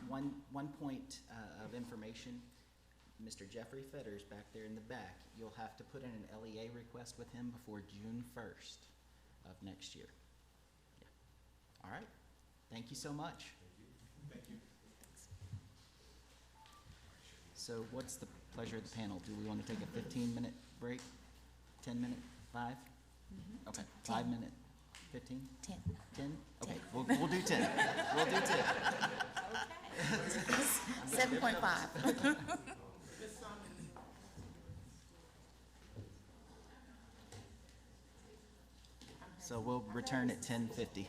One point of information. Mr. Jeffrey Fetters back there in the back, you'll have to put in an LEA request with him before June 1st of next year. Yeah. All right. Thank you so much. Thank you. So what's the pleasure of the panel? Do we want to take a 15-minute break? 10-minute? 5? Okay. 5 minute? 15? 10. 10? Okay. We'll do 10. We'll do 10. Okay. 7.5. So we'll return at 10:50.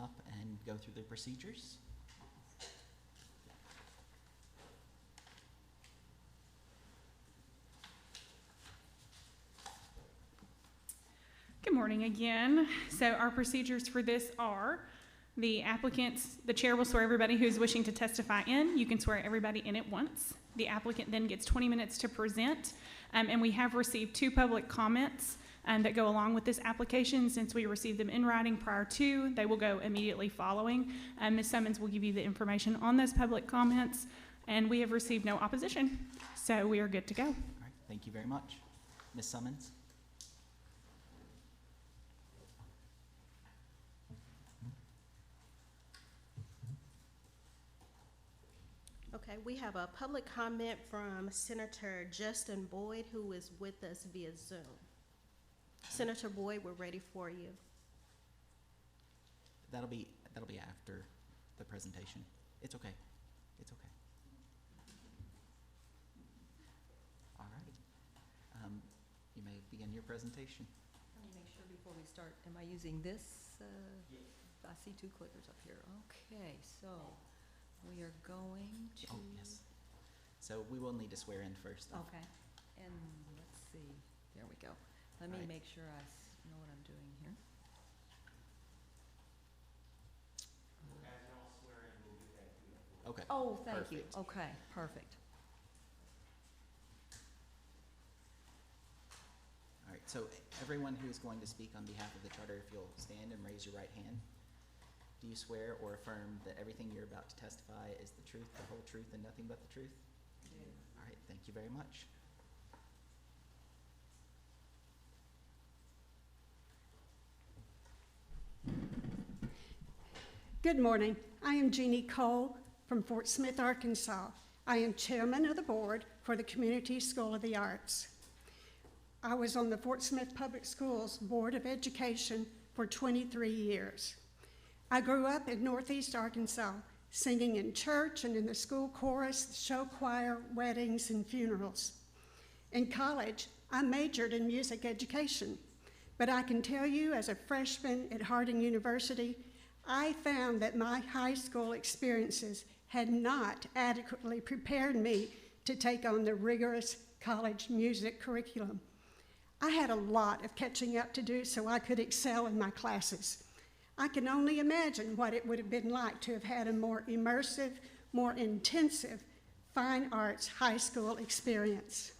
up and go through the procedures. Good morning again. So our procedures for this are the applicants, the chair will swear everybody who's wishing to testify in. You can swear everybody in at once. The applicant then gets 20 minutes to present, and we have received 2 public comments that go along with this application. Since we received them in writing prior to, they will go immediately following. Ms. Summons will give you the information on those public comments, and we have received no opposition, so we are good to go. All right, thank you very much. Ms. Summons? Okay, we have a public comment from Senator Justin Boyd, who is with us via Zoom. Senator Boyd, we're ready for you. That'll be after the presentation. It's okay. It's okay. All right. You may begin your presentation. Let me make sure before we start, am I using this? Yes. I see 2 clickers up here. Okay, so we are going to. Oh, yes. So we will need to swear in first. though. Okay, and let's see, there we go. Let me Right. make sure I know what I'm doing here. Okay. Oh, thank you. Perfect. Okay, perfect. All right, so everyone who is going to speak on behalf of the charter, if you'll stand and raise your right hand. Do you swear or affirm that everything you're about to testify is the truth, the whole truth, and nothing but the truth? I do. All right, thank you very much. Good morning. I am Jeannie Cole from Fort Smith, Arkansas. I am chairman of the board for the Community School of the Arts. I was on the Fort Smith Public Schools Board of Education for 23 years. I grew up in Northeast Arkansas, singing in church and in the school chorus, show choir, weddings, and funerals. In college, I majored in music education, but I can tell you as a freshman at Harding University, I found that my high school experiences had not adequately prepared me to take on the rigorous college music curriculum. I had a lot of catching up to do so I could excel in my classes. I can only imagine what it would have been like to have had a more immersive, more intensive fine arts high school experience.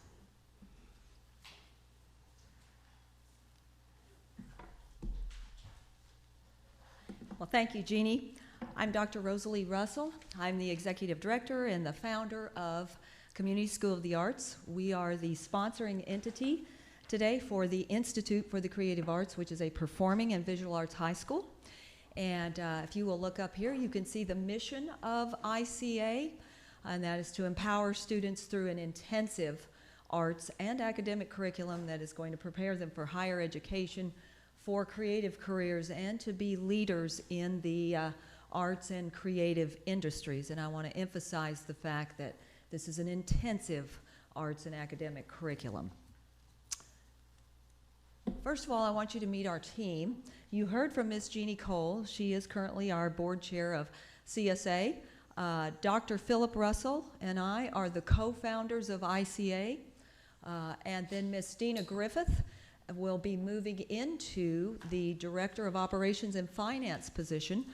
Well, thank you, Jeannie. I'm Dr. Rosalie Russell. I'm the executive director and the founder of Community School of the Arts. We are the sponsoring entity today for the Institute for the Creative Arts, which is a performing and visual arts high school. And if you will look up here, you can see the mission of ICA, and that is to empower students through an intensive arts and academic curriculum that is going to prepare them for higher education, for creative careers, and to be leaders in the arts and creative industries. And I want to emphasize the fact that this is an intensive arts and academic curriculum. First of all, I want you to meet our team. You heard from Ms. Jeannie Cole. She is currently our board chair of CSA. Dr. Philip Russell and I are the co-founders of ICA. And then Ms. Dina Griffith will be moving into the Director of Operations and Finance position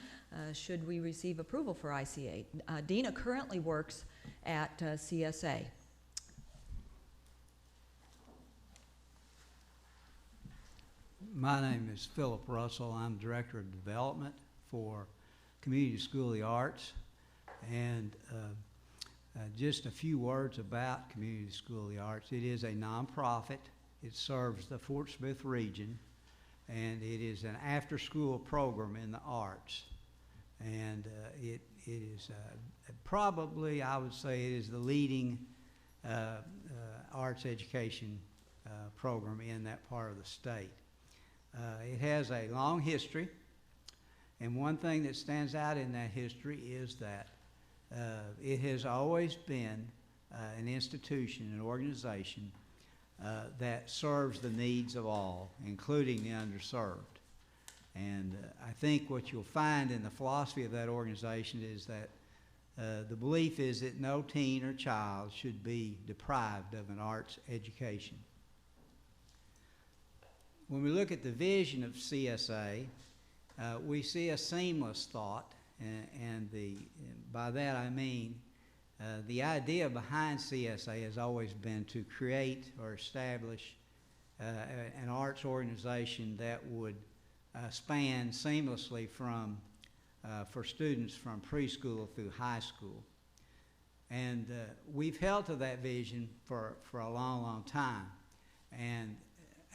should we receive approval for ICA. Dina currently works at CSA. My name is Philip Russell. I'm Director of Development for Community School of the Arts. And just a few words about Community School of the Arts. It is a nonprofit. It serves the Fort Smith region, and it is an after-school program in the arts. And it is probably, I would say, it is the leading arts education program in that part of the state. It has a long history, and one thing that stands out in that history is that it has always been an institution, an organization that serves the needs of all, including the underserved. And I think what you'll find in the philosophy of that organization is that the belief is that no teen or child should be deprived of an arts education. When we look at the vision of CSA, we see a seamless thought, and by that I mean the idea behind CSA has always been to create or establish an arts organization that would span seamlessly for students from preschool through high school. And we've held to that vision for a long, long time. And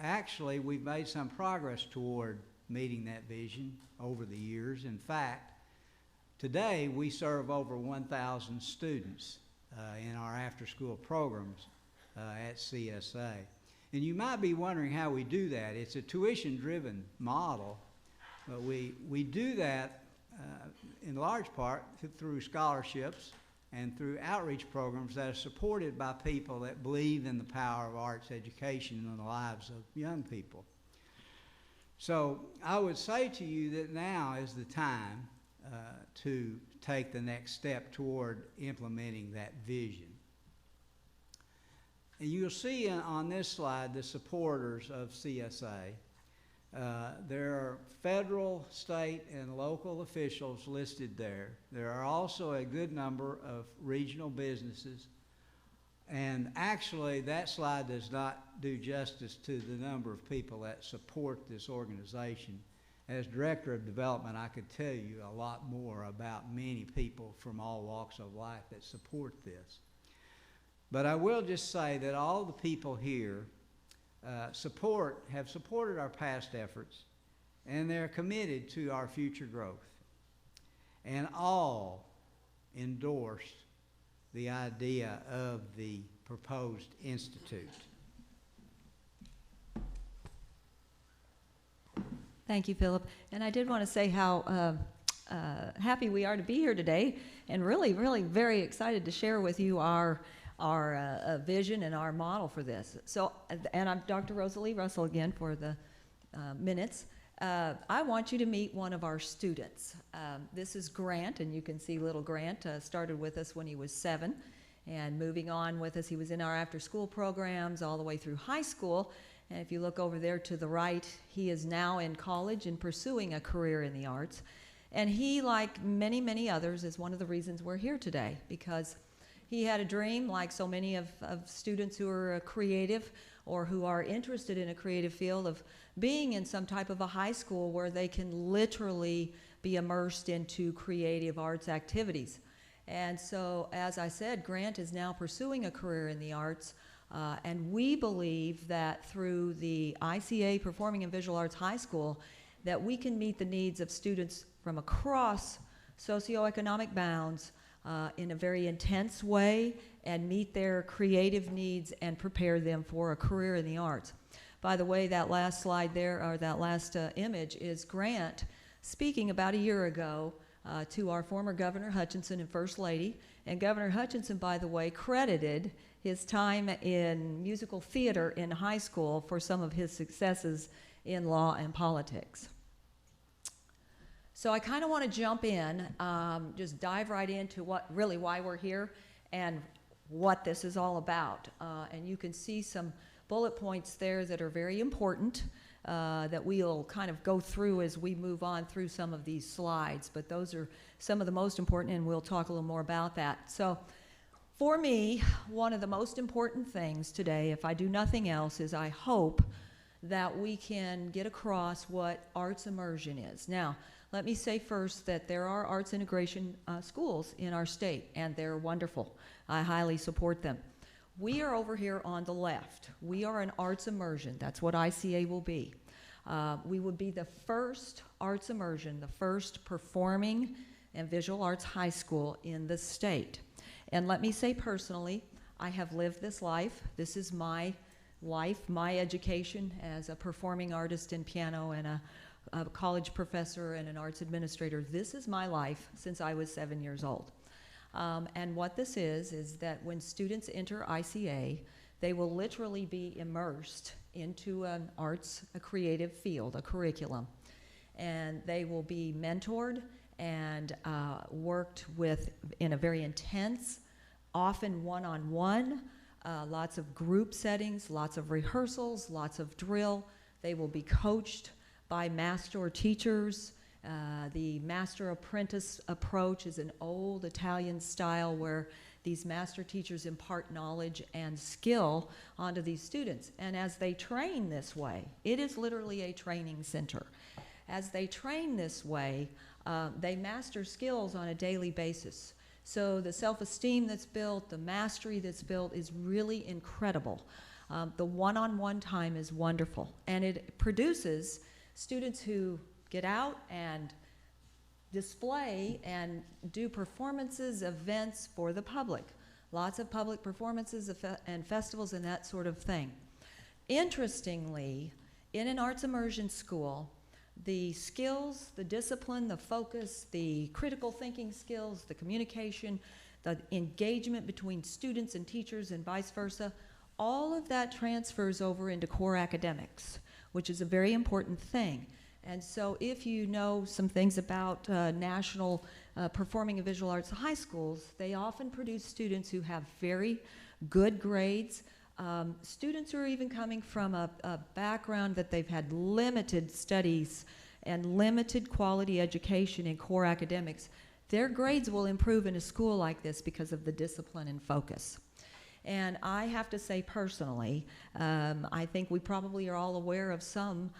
actually, we've made some progress toward meeting that vision over the years. In fact, today we serve over 1,000 students in our after-school programs at CSA. And you might be wondering how we do that. It's a tuition-driven model, but we do that in large part through scholarships and through outreach programs that are supported by people that believe in the power of arts education in the lives of young people. So I would say to you that now is the time to take the next step toward implementing that vision. And you'll see on this slide the supporters of CSA. There are federal, state, and local officials listed there. There are also a good number of regional businesses. And actually, that slide does not do justice to the number of people that support this organization. As Director of Development, I could tell you a lot more about many people from all walks of life that support this. But I will just say that all the people here have supported our past efforts, and they're committed to our future growth. And all endorse the idea of the proposed institute. Thank you, Philip. And I did want to say how happy we are to be here today, and really, really very excited to share with you our vision and our model for this. So, and I'm Dr. Rosalie Russell again for the minutes. I want you to meet one of our students. This is Grant, and you can see little Grant started with us when he was 7, and moving on with us, he was in our after-school programs all the way through high school. And if you look over there to the right, he is now in college and pursuing a career in the arts. And he, like many, many others, is one of the reasons we're here today, because he had a dream, like so many of students who are creative or who are interested in a creative field, of being in some type of a high school where they can literally be immersed into creative arts activities. And so, as I said, Grant is now pursuing a career in the arts, and we believe that through the ICA Performing and Visual Arts High School, that we can meet the needs of students from across socioeconomic bounds in a very intense way, and meet their creative needs and prepare them for a career in the arts. By the way, that last slide there, or that last image, is Grant speaking about a year ago to our former Governor Hutchinson and First Lady. And Governor Hutchinson, by the way, credited his time in musical theater in high school for some of his successes in law and politics. So I kind of want to jump in, just dive right into why we're here and what this is all about. And you can see some bullet points there that are very important that we'll kind of go through as we move on through some of these slides. But those are some of the most important, and we'll talk a little more about that. So for me, one of the most important things today, if I do nothing else, is I hope that we can get across what arts immersion is. Now, let me say first that there are arts integration schools in our state, and they're wonderful. I highly support them. We are over here on the left. We are an arts immersion. That's what ICA will be. We would be the first arts immersion, the first performing and visual arts high school in the state. And let me say personally, I have lived this life. This is my life, my education as a performing artist in piano and a college professor and an arts administrator. This is my life since I was 7 years old. And what this is that when students enter ICA, they will literally be immersed into an arts, a creative field, a curriculum. and they will be mentored and worked with in a very intense, often one-on-one, lots of group settings, lots of rehearsals, lots of drill. They will be coached by master teachers. The master apprentice approach is an old Italian style where these master teachers impart knowledge and skill onto these students. And as they train this way, it is literally a training center. As they train this way, they master skills on a daily basis. So the self-esteem that's built, the mastery that's built is really incredible. The one-on-one time is wonderful, and it produces students who get out and display and do performances, events for the public. Lots of public performances and festivals and that sort of thing. Interestingly, in an arts immersion school, the skills, the discipline, the focus, the critical thinking skills, the communication, the engagement between students and teachers and vice versa, all of that transfers over into core academics, which is a very important thing. And so if you know some things about national performing and visual arts high schools, they often produce students who have very good grades. Students who are even coming from a background that they've had limited studies and limited quality education in core academics, their grades will improve in a school like this because of the discipline and focus. And I have to say personally, I think we probably are all aware of some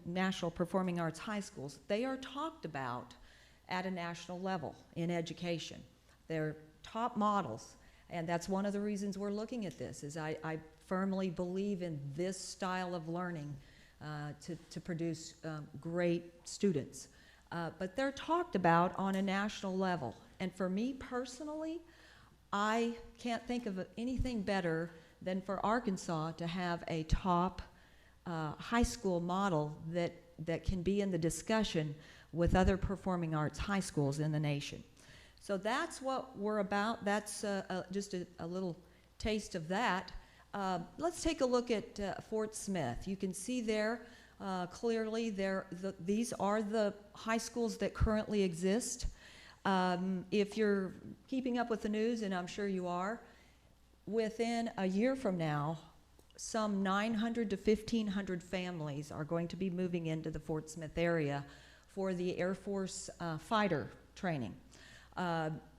national performing arts high schools. They are talked about at a national level in education. They're top models, and that's one of the reasons we're looking at this, is I firmly believe in this style of learning to produce great students. But they're talked about on a national level. And for me personally, I can't think of anything better than for Arkansas to have a top high school model that can be in the discussion with other performing arts high schools in the nation. So that's what we're about. That's just a little taste of that. Let's take a look at Fort Smith. You can see there clearly these are the high schools that currently exist. If you're keeping up with the news, and I'm sure you are, within a year from now, some 900 to 1,500 families are going to be moving into the Fort Smith area for the Air Force fighter training.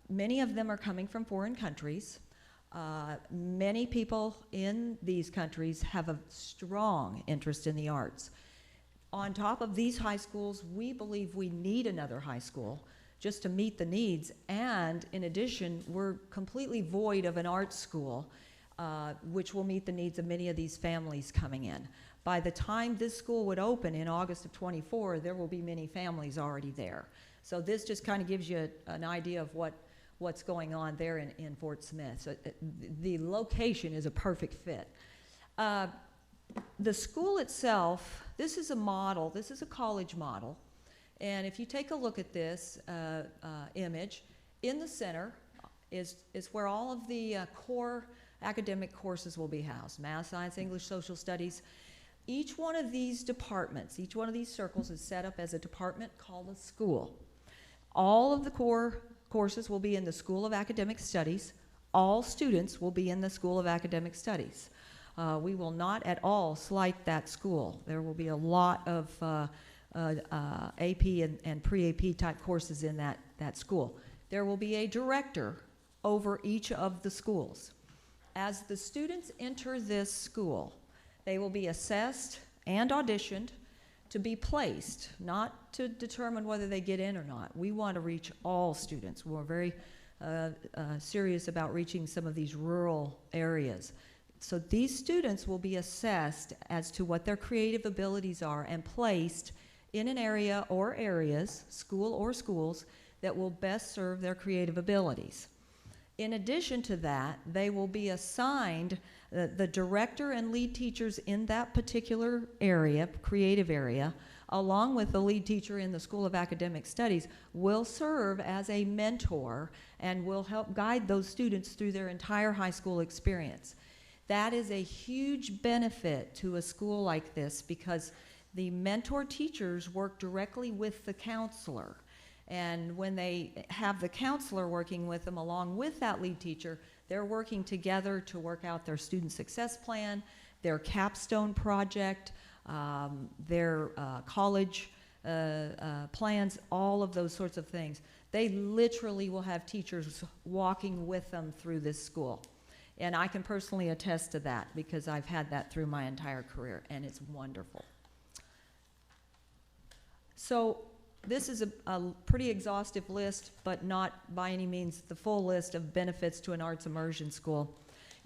Many of them are coming from foreign countries. Many people in these countries have a strong interest in the arts. On top of these high schools, we believe we need another high school just to meet the needs, and in addition, we're completely void of an art school which will meet the needs of many of these families coming in. By the time this school would open in August of '24, there will be many families already there. So this just kind of gives you an idea of what's going on there in Fort Smith. So the location is a perfect fit. The school itself, this is a model, this is a college model. And if you take a look at this image, in the center is where all of the core academic courses will be housed: math, science, English, social studies. Each one of these departments, each one of these circles is set up as a department called a school. All of the core courses will be in the School of Academic Studies. All students will be in the School of Academic Studies. We will not at all slight that school. There will be a lot of AP and pre-AP type courses in that school. There will be a director over each of the schools. As the students enter this school, they will be assessed and auditioned to be placed, not to determine whether they get in or not. We want to reach all students. We're very serious about reaching some of these rural areas. So these students will be assessed as to what their creative abilities are and placed in an area or areas, school or schools, that will best serve their creative abilities. In addition to that, they will be assigned, the director and lead teachers in that particular area, creative area, along with the lead teacher in the School of Academic Studies, will serve as a mentor and will help guide those students through their entire high school experience. That is a huge benefit to a school like this because The mentor teachers work directly with the counselor. And when they have the counselor working with them along with that lead teacher, they're working together to work out their student success plan, their capstone project, their college plans, all of those sorts of things. They literally will have teachers walking with them through this school. And I can personally attest to that because I've had that through my entire career, and it's wonderful. So this is a pretty exhaustive list, but not by any means the full list of benefits to an arts immersion school.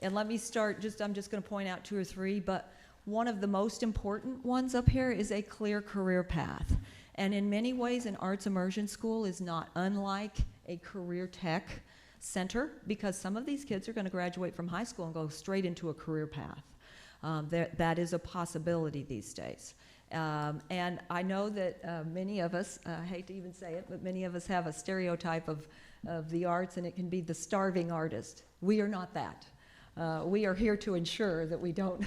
And let me start, I'm just going to point out 2 or 3, but one of the most important ones up here is a clear career path. And in many ways, an arts immersion school is not unlike a career tech center, because some of these kids are going to graduate from high school and go straight into a career path. That is a possibility these days. And I know that many of us, I hate to even say it, but many of us have a stereotype of the arts, and it can be the starving artist. We are not that. We are here to ensure that we don't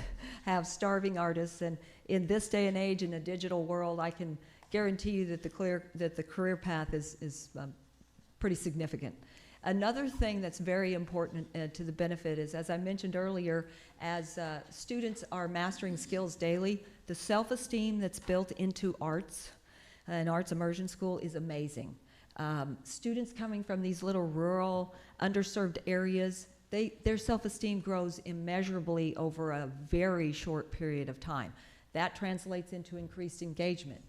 have starving artists, and in this day and age, in a digital world, I can guarantee you that the career path is pretty significant. Another thing that's very important to the benefit is, as I mentioned earlier, as students are mastering skills daily, the self-esteem that's built into arts, an arts immersion school, is amazing. Students coming from these little rural, underserved areas, their self-esteem grows immeasurably over a very short period of time. That translates into increased engagement,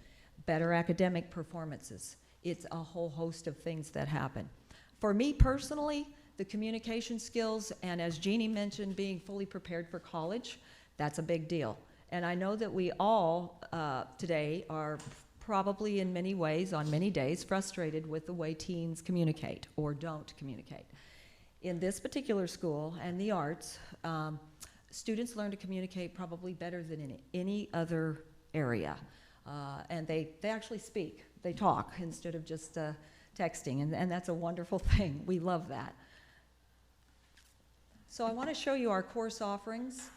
better academic performances. It's a whole host of things that happen. For me personally, the communication skills, and as Jeannie mentioned, being fully prepared for college, that's a big deal. And I know that we all today are probably in many ways, on many days, frustrated with the way teens communicate or don't communicate. In this particular school and the arts, students learn to communicate probably better than in any other area. And they actually speak, they talk instead of just texting, and that's a wonderful thing. We love that. So I want to show you our course offerings.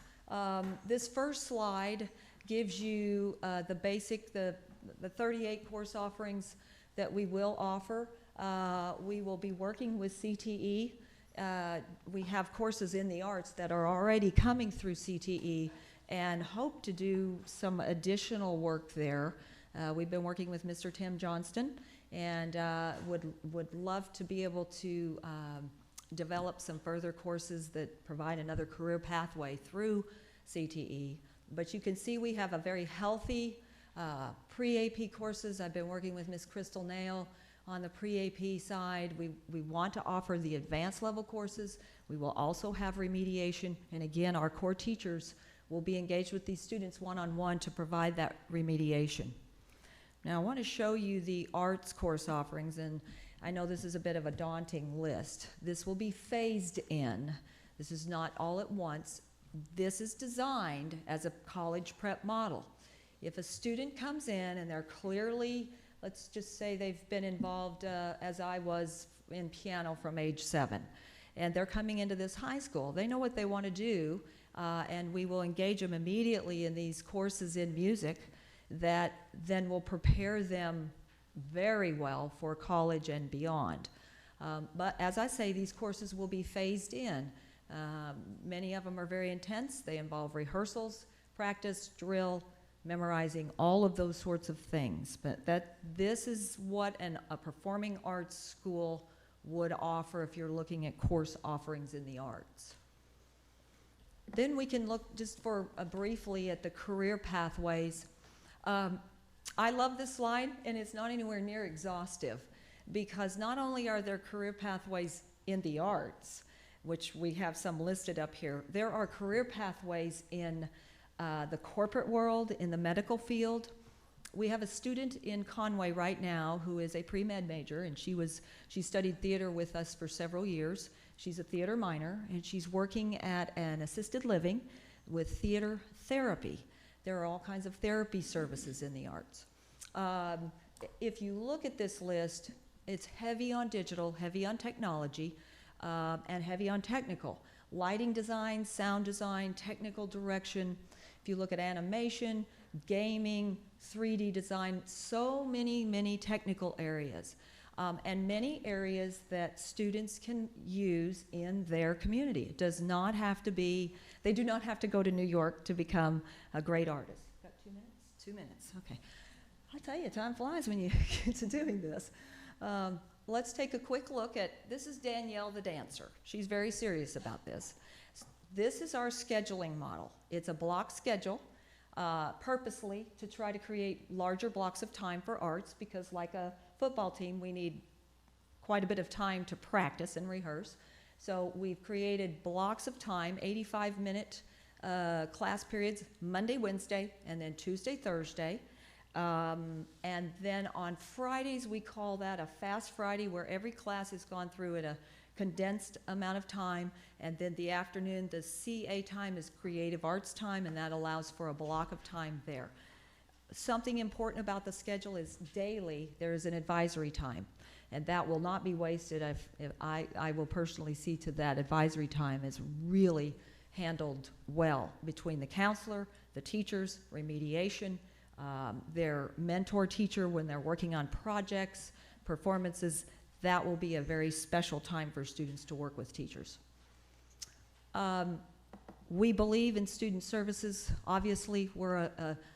This first slide gives you the basic, the 38 course offerings that we will offer. We will be working with CTE. We have courses in the arts that are already coming through CTE and hope to do some additional work there. We've been working with Mr. Tim Johnston, and would love to be able to develop some further courses that provide another career pathway through CTE. But you can see we have a very healthy pre-AP courses. I've been working with Ms. Crystal Nail on the pre-AP side. We want to offer the advanced level courses. We will also have remediation, and again, our core teachers will be engaged with these students one-on-one to provide that remediation. Now, I want to show you the arts course offerings, and I know this is a bit of a daunting list. This will be phased in. This is not all at once. This is designed as a college prep model. If a student comes in and they're clearly, let's just say they've been involved as I was in piano from age 7, and they're coming into this high school, they know what they want to do, and we will engage them immediately in these courses in music that then will prepare them very well for college and beyond. But as I say, these courses will be phased in. Many of them are very intense. They involve rehearsals, practice, drill, memorizing, all of those sorts of things. But this is what a performing arts school would offer if you're looking at course offerings in the arts. Then we can look just for briefly at the career pathways. I love this slide, and it's not anywhere near exhaustive, because not only are there career pathways in the arts, which we have some listed up here, there are career pathways in the corporate world, in the medical field. We have a student in Conway right now who is a pre-med major, and she studied theater with us for several years. She's a theater minor, and she's working at an assisted living with theater therapy. There are all kinds of therapy services in the arts. If you look at this list, it's heavy on digital, heavy on technology, and heavy on technical. Lighting design, sound design, technical direction. If you look at animation, gaming, 3D design, so many technical areas. And many areas that students can use in their community. It does not have to be, they do not have to go to New York to become a great artist. Got 2 minutes? 2 minutes, okay. I tell you, time flies when you get to doing this. Let's take a quick look at, this is Danielle the dancer. She's very serious about this. This is our scheduling model. It's a block schedule, purposely to try to create larger blocks of time for arts, because like a football team, we need quite a bit of time to practice and rehearse. So we've created blocks of time, 85-minute class periods, Monday, Wednesday, and then Tuesday, Thursday. And then on Fridays, we call that a Fast Friday, where every class has gone through at a condensed amount of time. And then the afternoon, the CA time is creative arts time, and that allows for a block of time there. Something important about the schedule is daily there is an advisory time, and that will not be wasted. I will personally see to that advisory time is really handled well between the counselor, the teachers, remediation, their mentor teacher when they're working on projects, performances. That will be a very special time for students to work with teachers. We believe in student services. Obviously, we're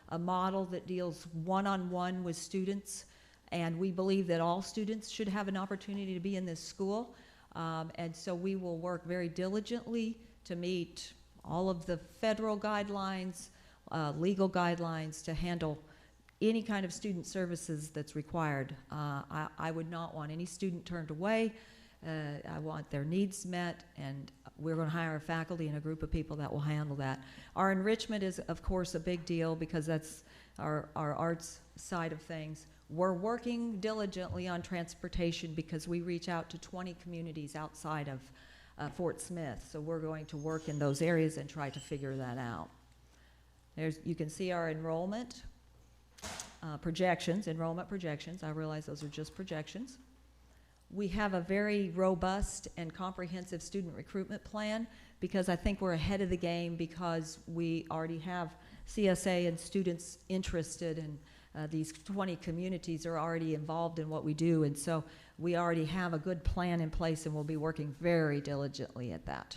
a model that deals one-on-one with students, and we believe that all students should have an opportunity to be in this school. And so we will work very diligently to meet all of the federal guidelines, legal guidelines to handle any kind of student services that's required. I would not want any student turned away. I want their needs met, and we're going to hire a faculty and a group of people that will handle that. Our enrichment is, of course, a big deal because that's our arts side of things. We're working diligently on transportation because we reach out to 20 communities outside of Fort Smith, so we're going to work in those areas and try to figure that out. You can see our enrollment projections, enrollment projections. I realize those are just projections. We have a very robust and comprehensive student recruitment plan because I think we're ahead of the game because we already have CSA and students interested, and these 20 communities are already involved in what we do, and so we already have a good plan in place, and we'll be working very diligently at that.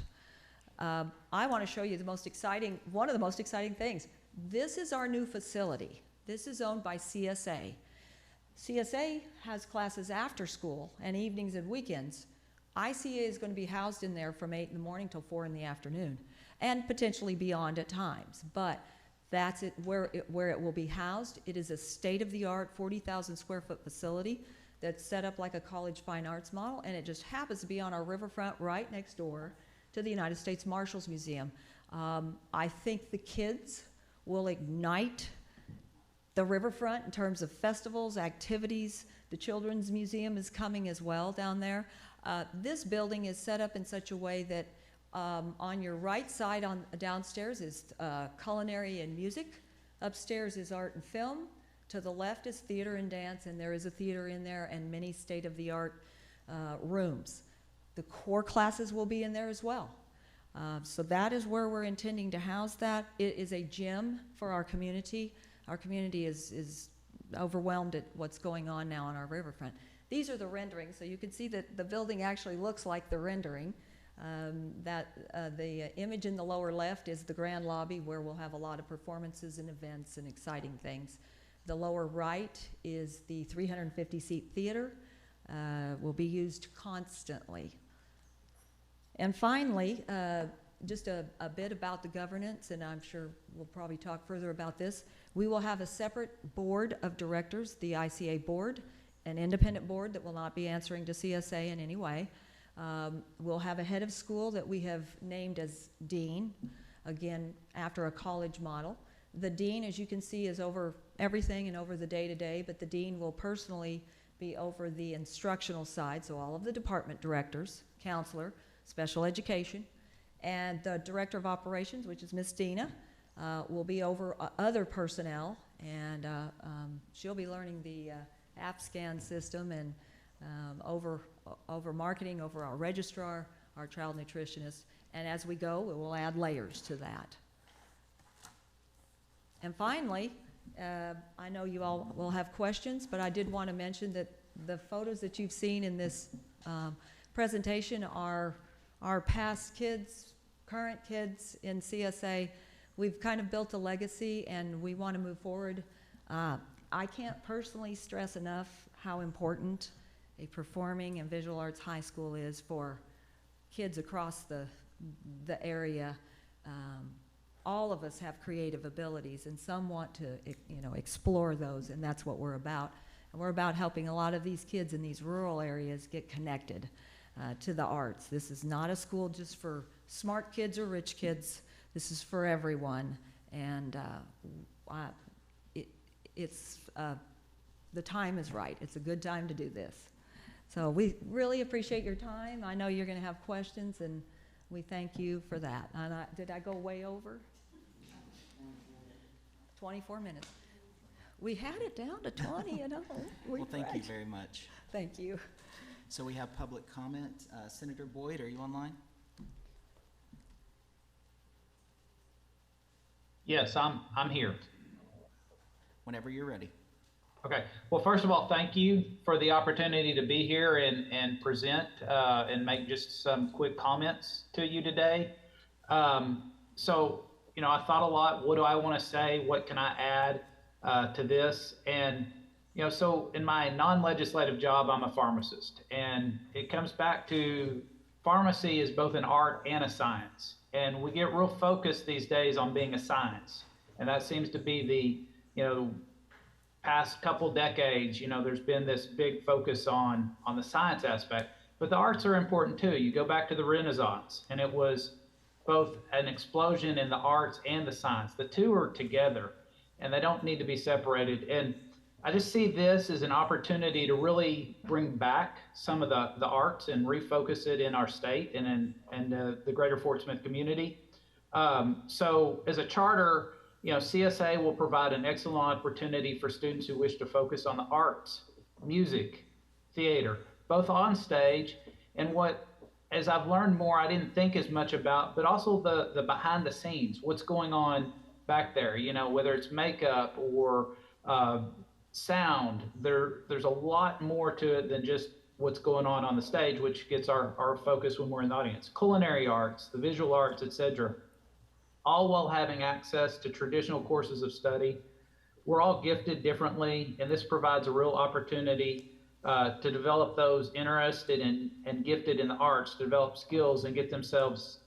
I want to show you one of the most exciting things. This is our new facility. This is owned by CSA. CSA has classes after school and evenings and weekends. ICA is going to be housed in there from 8 in the morning till 4 in the afternoon, and potentially beyond at times. But that's where it will be housed. It is a state-of-the-art 40,000 square foot facility that's set up like a college fine arts model, and it just happens to be on our riverfront right next door to the United States Marshals Museum. I think the kids will ignite the riverfront in terms of festivals, activities. The Children's Museum is coming as well down there. This building is set up in such a way that on your right side downstairs is culinary and music. Upstairs is art and film. To the left is theater and dance, and there is a theater in there and many state-of-the-art rooms. The core classes will be in there as well. So that is where we're intending to house that. It is a gym for our community. Our community is overwhelmed at what's going on now on our riverfront. These are the renderings, so you can see that the building actually looks like the rendering. The image in the lower left is the grand lobby where we'll have a lot of performances and events and exciting things. The lower right is the 350-seat theater. Will be used constantly. And finally, just a bit about the governance, and I'm sure we'll probably talk further about this. We will have a separate board of directors, the ICA board, an independent board that will not be answering to CSA in any way. We'll have a head of school that we have named as dean, again, after a college model. The dean, as you can see, is over everything and over the day-to-day, but the dean will personally be over the instructional side, so all of the department directors, counselor, special education, and the director of operations, which is Miss Dina, will be over other personnel, and she'll be learning the app scan system and over marketing, over our registrar, our child nutritionist, and as we go, we will add layers to that. And finally, I know you all will have questions, but I did want to mention that the photos that you've seen in this presentation are our past kids, current kids in CSA. We've kind of built a legacy, and we want to move forward. I can't personally stress enough how important a performing and visual arts high school is for kids across the area. All of us have creative abilities, and some want to, explore those, and that's what we're about. And we're about helping a lot of these kids in these rural areas get connected to the arts. This is not a school just for smart kids or rich kids. This is for everyone, and the time is right. It's a good time to do this. So we really appreciate your time. I know you're going to have questions, and we thank you for that. And did I go way over? 24 minutes. We had it down to 20, Well, thank you very much. Thank you. So we have public comment. Senator Boyd, are you online? Yes, I'm here. Whenever you're ready. Okay. Well, first of all, thank you for the opportunity to be here and present and make just some quick comments to you today. So, I thought a lot. What do I want to say? What can I add to this? And, so in my non-legislative job, I'm a pharmacist. And it comes back to pharmacy is both an art and a science. And we get real focused these days on being a science. And that seems to be the, past couple decades, there's been this big focus on the science aspect, but the arts are important too. You go back to the Renaissance, and it was both an explosion in the arts and the science. The two are together, and they don't need to be separated. And I just see this as an opportunity to really bring back some of the arts and refocus it in our state and in the greater Fort Smith community. So as a charter, CSA will provide an excellent opportunity for students who wish to focus on the arts, music, theater, both on stage, and as I've learned more, I didn't think as much about, but also the behind the scenes, what's going on back there, whether it's makeup or sound, there's a lot more to it than just what's going on the stage, which gets our focus when we're in the audience. Culinary arts, the visual arts, etc., all while having access to traditional courses of study. We're all gifted differently, and this provides a real opportunity to develop those interested and gifted in the arts, to develop skills and get themselves,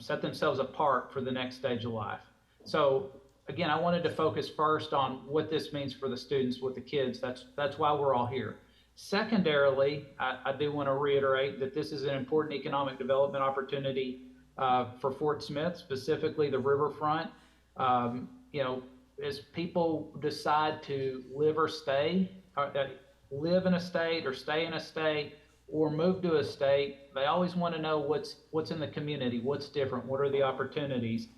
set themselves apart for the next stage of life. So again, I wanted to focus first on what this means for the students, with the kids. That's why we're all here. Secondarily, I do want to reiterate that this is an important economic development opportunity for Fort Smith, specifically the riverfront. As people decide to live or stay, live in a state or stay in a state or move to a state, they always want to know what's in the community, what's different, what are the opportunities.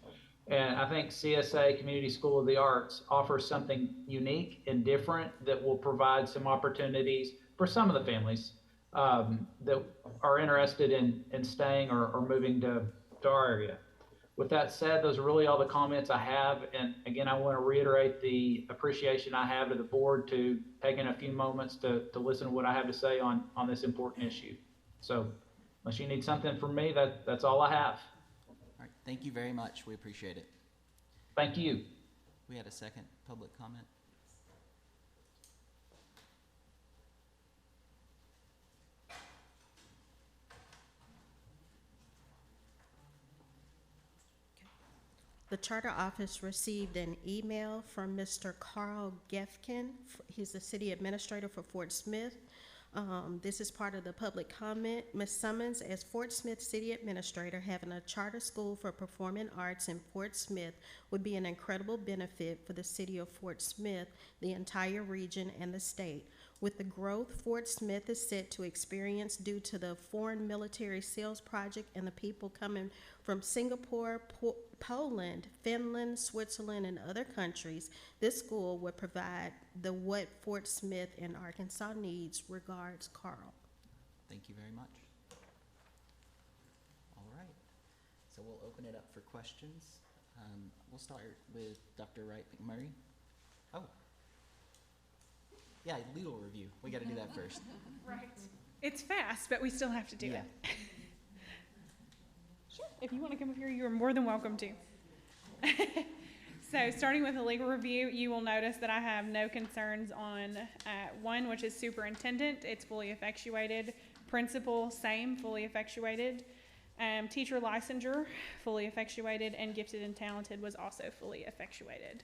And I think CSA, Community School of the Arts, offers something unique and different that will provide some opportunities for some of the families that are interested in staying or moving to our area. With that said, those are really all the comments I have. And again, I want to reiterate the appreciation I have to the board to taking a few moments to listen to what I have to say on this important issue. So unless you need something from me, that's all I have. All right, thank you very much. We appreciate it. Thank you. We had a second public comment. The charter office received an email from Mr. Carl Gefkin. He's the city administrator for Fort Smith. This is part of the public comment. Ms. Summons, as Fort Smith City Administrator, having a charter school for performing arts in Fort Smith would be an incredible benefit for the city of Fort Smith, the entire region, and the state. With the growth Fort Smith is set to experience due to the foreign military sales project and the people coming from Singapore, Poland, Finland, Switzerland, and other countries, this school would provide what Fort Smith and Arkansas needs. Regards, Carl. Thank you very much. All right, so we'll open it up for questions. We'll start with Dr. Wright McMurray. Oh, Yeah, legal review. We got to do that first. Right. It's fast, but we still have to do Yeah. it. Sure. If you want to come up here, you are more than welcome to. So starting with the legal review, you will notice that I have no concerns on one, which is superintendent. It's fully effectuated. Principal, same, fully effectuated. Teacher licensure, fully effectuated. And gifted and talented was also fully effectuated.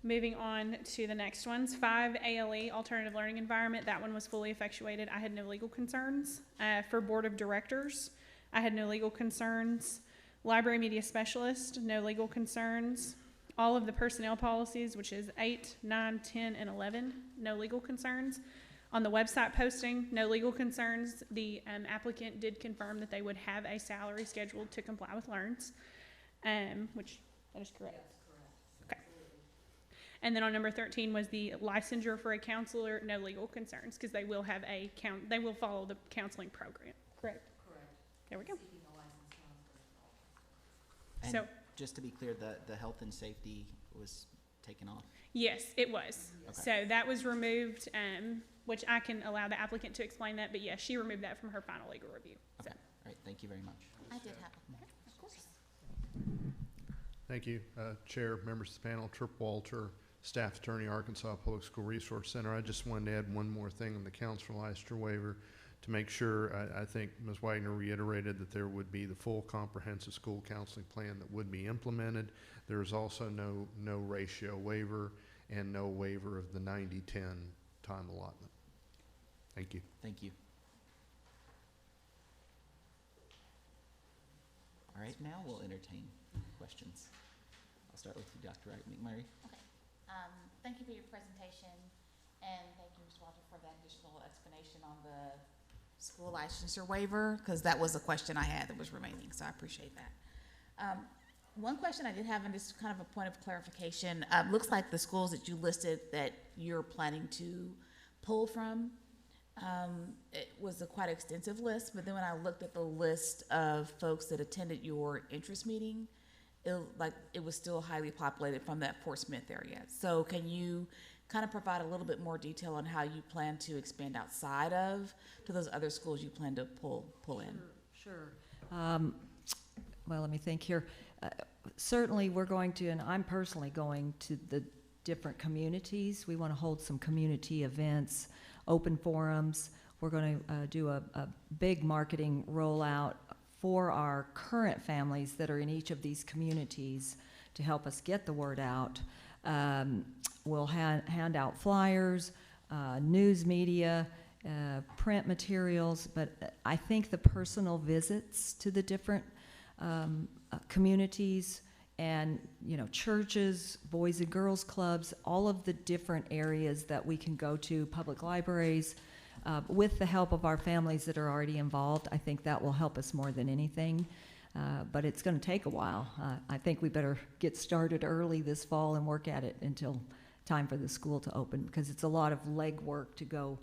Moving on to the next ones, 5 ALE, alternative learning environment, that one was fully effectuated. I had no legal concerns. For board of directors, I had no legal concerns. Library media specialist, no legal concerns. All of the personnel policies, which is 8, 9, 10, and 11, no legal concerns. On the website posting, no legal concerns. The applicant did confirm that they would have a salary scheduled to comply with LEARNS, which that is correct. And then on number 13 was the licensure for a counselor, no legal concerns, because they will have they will follow the counseling program. Correct? Correct. There we go. And So, just to be clear, the health and safety was taken off. yes, it was. Okay. So that was removed, which I can allow the applicant to explain that, but yes, she removed that from her final legal review. Okay. All right. Thank you very much. I did have of course. Thank you, Chair, members of the panel, Trip Walter, Staff Attorney, Arkansas Public School Resource Center. I just wanted to add one more thing on the counselor licensure waiver to make sure. I think Ms. Wagner reiterated that there would be the full comprehensive school counseling plan that would be implemented. There is also no ratio waiver and no waiver of the 90-10 time allotment. Thank you. Thank you. All right. Now we'll entertain questions. I'll start with you, Dr. Wright McMurray. Okay. Thank you for your presentation, and thank you, Mr. Walter, for that additional explanation on the school licensure waiver, because that was a question I had that was remaining, so I appreciate that. One question I did have, and this is kind of a point of clarification, looks like the schools that you listed that you're planning to pull from, it was a quite extensive list, but then when I looked at the list of folks that attended your interest meeting, it was still highly populated from that Fort Smith area. So can you kind of provide a little bit more detail on how you plan to expand outside of to those other schools you plan to pull in? Sure. Well, let me think here. Certainly, we're going to, and I'm personally going to the different communities. We want to hold some community events, open forums. We're going to do a big marketing rollout for our current families that are in each of these communities to help us get the word out. We'll hand out flyers, news media, print materials, but I think the personal visits to the different communities and, churches, boys and girls clubs, all of the different areas that we can go to, public libraries, with the help of our families that are already involved. I think that will help us more than anything, but it's going to take a while. I think we better get started early this fall and work at it until time for the school to open, because it's a lot of legwork to go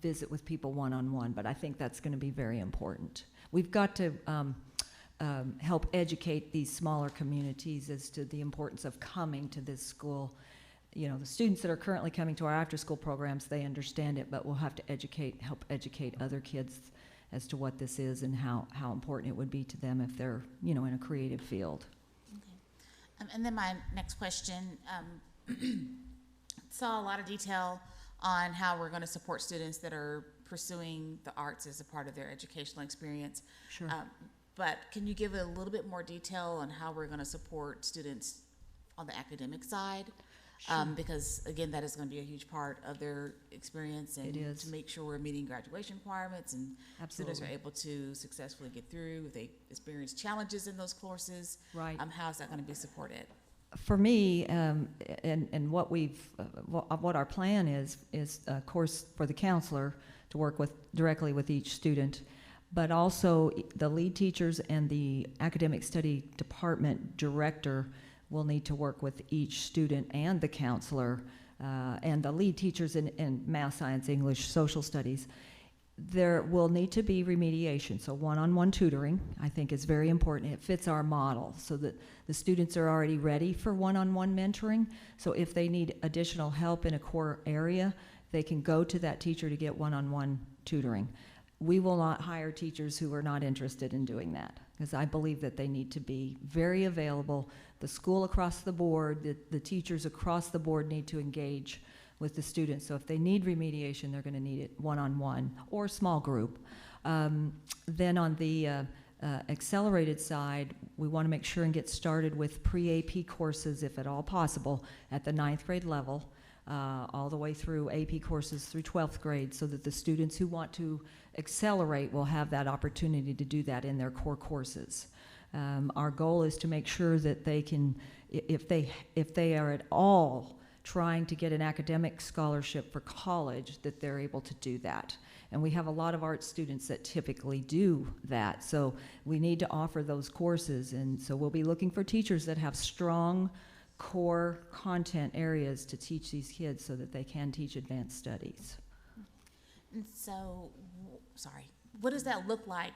visit with people one-on-one, but I think that's going to be very important. We've got to help educate these smaller communities as to the importance of coming to this school. The students that are currently coming to our after-school programs, they understand it, but we'll have to help educate other kids as to what this is and how important it would be to them if they're, in a creative field. Okay. And then my next question, saw a lot of detail on how we're going to support students that are pursuing the arts as a part of their educational experience. Sure. But can you give a little bit more detail on how we're going to support students on the academic side? Sure. Because again, that is going to be a huge part of their experience, and It is. to make sure we're meeting graduation requirements and Absolutely. students are able to successfully get through. If they experience challenges in those courses, Right. How is that going to be supported? For me, and what our plan is of course for the counselor to work directly with each student, but also the lead teachers and the academic study department director will need to work with each student and the counselor and the lead teachers in math, science, English, social studies. there will need to be remediation. So one-on-one tutoring, I think, is very important. It fits our model so that the students are already ready for one-on-one mentoring. So if they need additional help in a core area, they can go to that teacher to get one-on-one tutoring. We will not hire teachers who are not interested in doing that, because I believe that they need to be very available. The school across the board, the teachers across the board need to engage with the students. So if they need remediation, they're going to need it one-on-one or small group. Then on the accelerated side, we want to make sure and get started with pre-AP courses, if at all possible, at the 9th grade level, all the way through AP courses through 12th grade, so that the students who want to accelerate will have that opportunity to do that in their core courses. Our goal is to make sure that they can, if they are at all trying to get an academic scholarship for college, that they're able to do that. And we have a lot of art students that typically do that. So we need to offer those courses. And so we'll be looking for teachers that have strong core content areas to teach these kids so that they can teach advanced studies. And so, sorry, what does that look like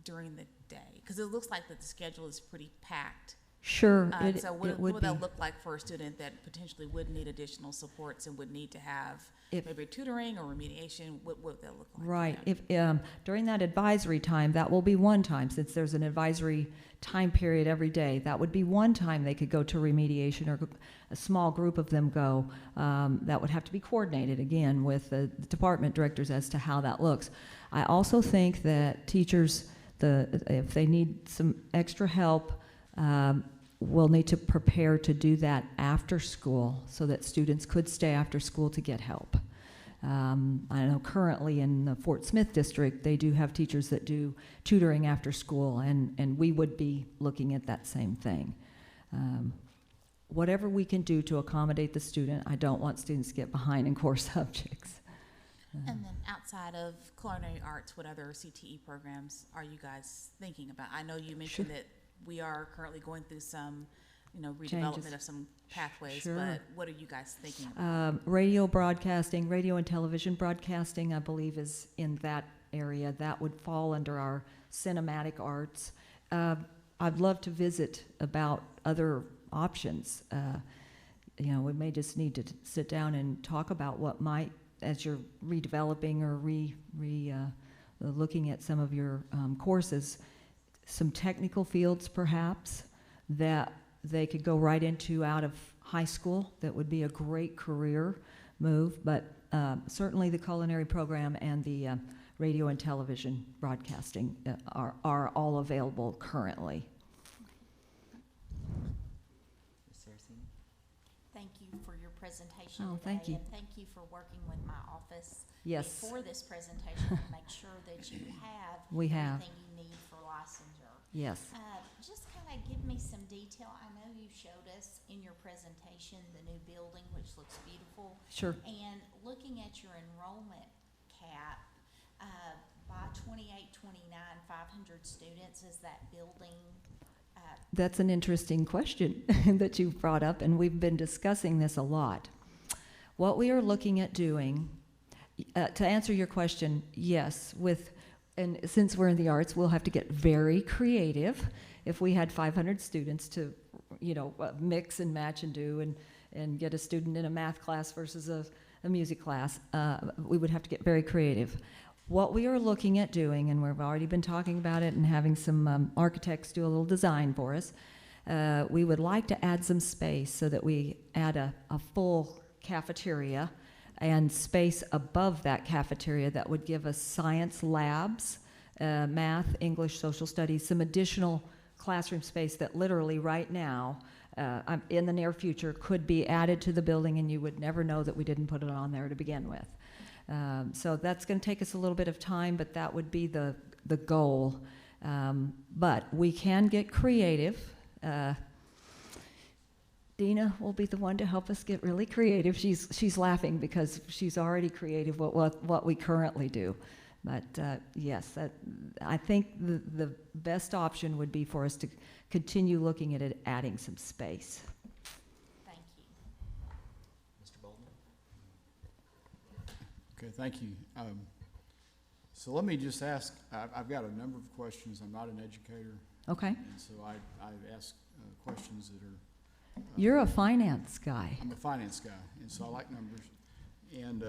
during the day? Because it looks like that the schedule is pretty packed. Sure, So what would that look like for a student that potentially would need additional supports and would need to have maybe tutoring or remediation? What would that look like? Right. If during that advisory time, that will be one time, since there's an advisory time period every day. That would be one time they could go to remediation, or a small group of them go. That would have to be coordinated again with the department directors as to how that looks. I also think that teachers, if they need some extra help, will need to prepare to do that after school, so that students could stay after school to get help. I know currently in the Fort Smith district, they do have teachers that do tutoring after school, and we would be looking at that same thing. Whatever we can do to accommodate the student. I don't want students to get behind in core subjects. And then outside of culinary arts, what other CTE programs are you guys thinking about? I know you mentioned that we are currently going through some, redevelopment Changes. of some pathways, Sure. but what are you guys thinking about? Radio broadcasting, radio and television broadcasting, I believe, is in that area. That would fall under our cinematic arts. I'd love to visit about other options. We may just need to sit down and talk about what might, as you're redeveloping or looking at some of your courses, some technical fields perhaps that they could go right into out of high school. That would be a great career move, but certainly the culinary program and the radio and television broadcasting are all available currently. Thank you for your presentation Oh, today. thank you. And thank you for working with my office Yes. before this presentation to make sure that you have We have. everything you need for licensure. Yes. Just kind of give me some detail. I know you showed us in your presentation the new building, which looks beautiful. Sure. And looking at your enrollment cap, by 28, 29, 500 students, is that building? That's an interesting question that you've brought up, and we've been discussing this a lot. What we are looking at doing, to answer your question, yes, and since we're in the arts, we'll have to get very creative. If we had 500 students to, mix and match and do, and get a student in a math class versus a music class, we would have to get very creative. What we are looking at doing, and we've already been talking about it and having some architects do a little design for us, we would like to add some space so that we add a full cafeteria and space above that cafeteria that would give us science labs, math, English, social studies, some additional classroom space that literally right now, in the near future, could be added to the building, and you would never know that we didn't put it on there to begin with. So that's going to take us a little bit of time, but that would be the goal. But we can get creative. Dina will be the one to help us get really creative. She's laughing because she's already creative what we currently do. But yes, I think the best option would be for us to continue looking at it, adding some space. Thank you. Mr. Bolden? Okay, thank you. So let me just ask, I've got a number of questions. I'm not an educator, Okay. and so I ask questions that are. You're a finance guy. I'm a finance guy, and so I like numbers. And,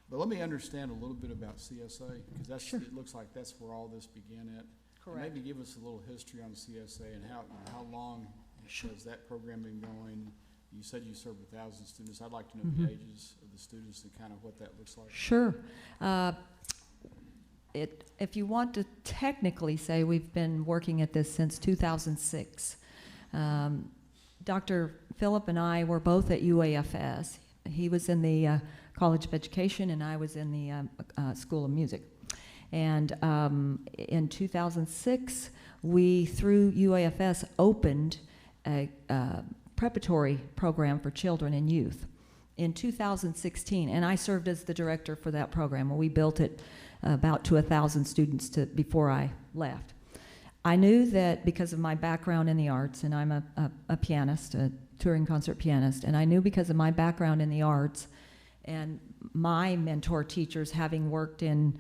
but let me understand a little bit about CSA, because that's, Sure. it looks like that's where all this began at. And maybe give us a little history on CSA and how long has that program been going? You said you served 1,000 students. I'd like to know the ages of the students and kind of what that looks like. Sure. If you want to technically say, we've been working at this since 2006. Dr. Phillip and I were both at UAFS. He was in the College of Education, and I was in the School of Music. And in 2006, we, through UAFS, opened a preparatory program for children and youth. In 2016, and I served as the director for that program, and we built it about to 1,000 students before I left. I knew that because of my background in the arts, and I'm a pianist, a touring concert pianist, and I knew because of my background in the arts and my mentor teachers having worked in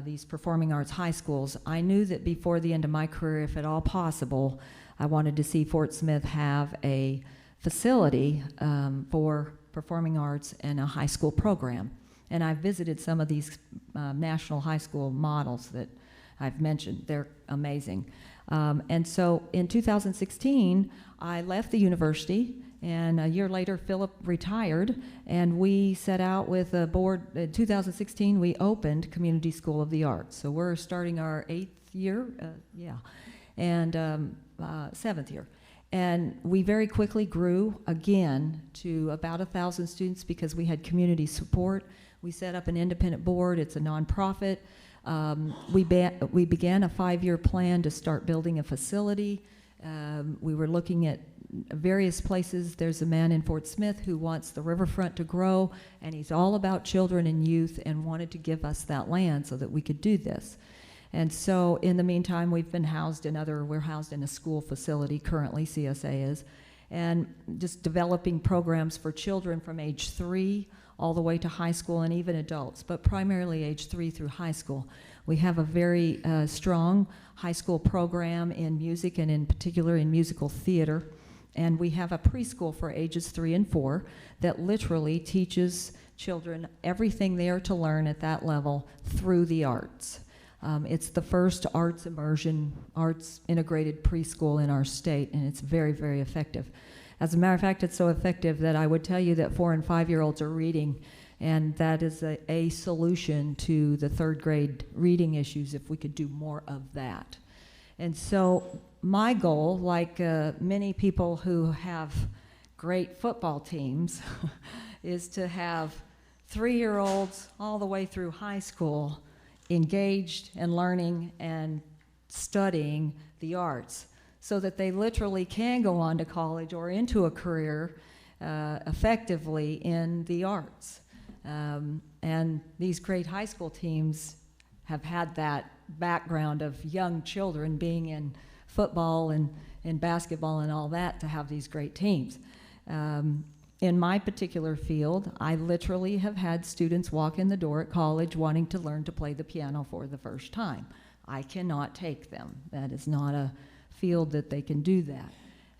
these performing arts high schools, I knew that before the end of my career, if at all possible, I wanted to see Fort Smith have a facility for performing arts and a high school program. And I've visited some of these national high school models that I've mentioned. They're amazing. And so in 2016, I left the university, and a year later, Philip retired, and we set out with a board. In 2016, we opened Community School of the Arts. So we're starting our 8th year, and 7th year. And we very quickly grew again to about 1,000 students because we had community support. We set up an independent board. It's a nonprofit. We began a 5-year plan to start building a facility. We were looking at various places. There's a man in Fort Smith who wants the riverfront to grow, and he's all about children and youth and wanted to give us that land so that we could do this. And so in the meantime, we're housed in a school facility currently, CSA is, and just developing programs for children from age 3 all the way to high school and even adults, but primarily age 3 through high school. We have a very strong high school program in music, and in particular in musical theater. And we have a preschool for ages 3 and 4 that literally teaches children everything they are to learn at that level through the arts. It's the first arts immersion, arts integrated preschool in our state, and it's very, very effective. As a matter of fact, it's so effective that I would tell you that 4- and 5-year-olds are reading, and that is a solution to the 3rd grade reading issues if we could do more of that. And so my goal, like many people who have great football teams, is to have 3-year-olds all the way through high school engaged and learning and studying the arts so that they literally can go on to college or into a career effectively in the arts. And these great high school teams have had that background of young children being in football and in basketball and all that to have these great teams. In my particular field, I literally have had students walk in the door at college wanting to learn to play the piano for the first time. I cannot take them. That is not a field that they can do that.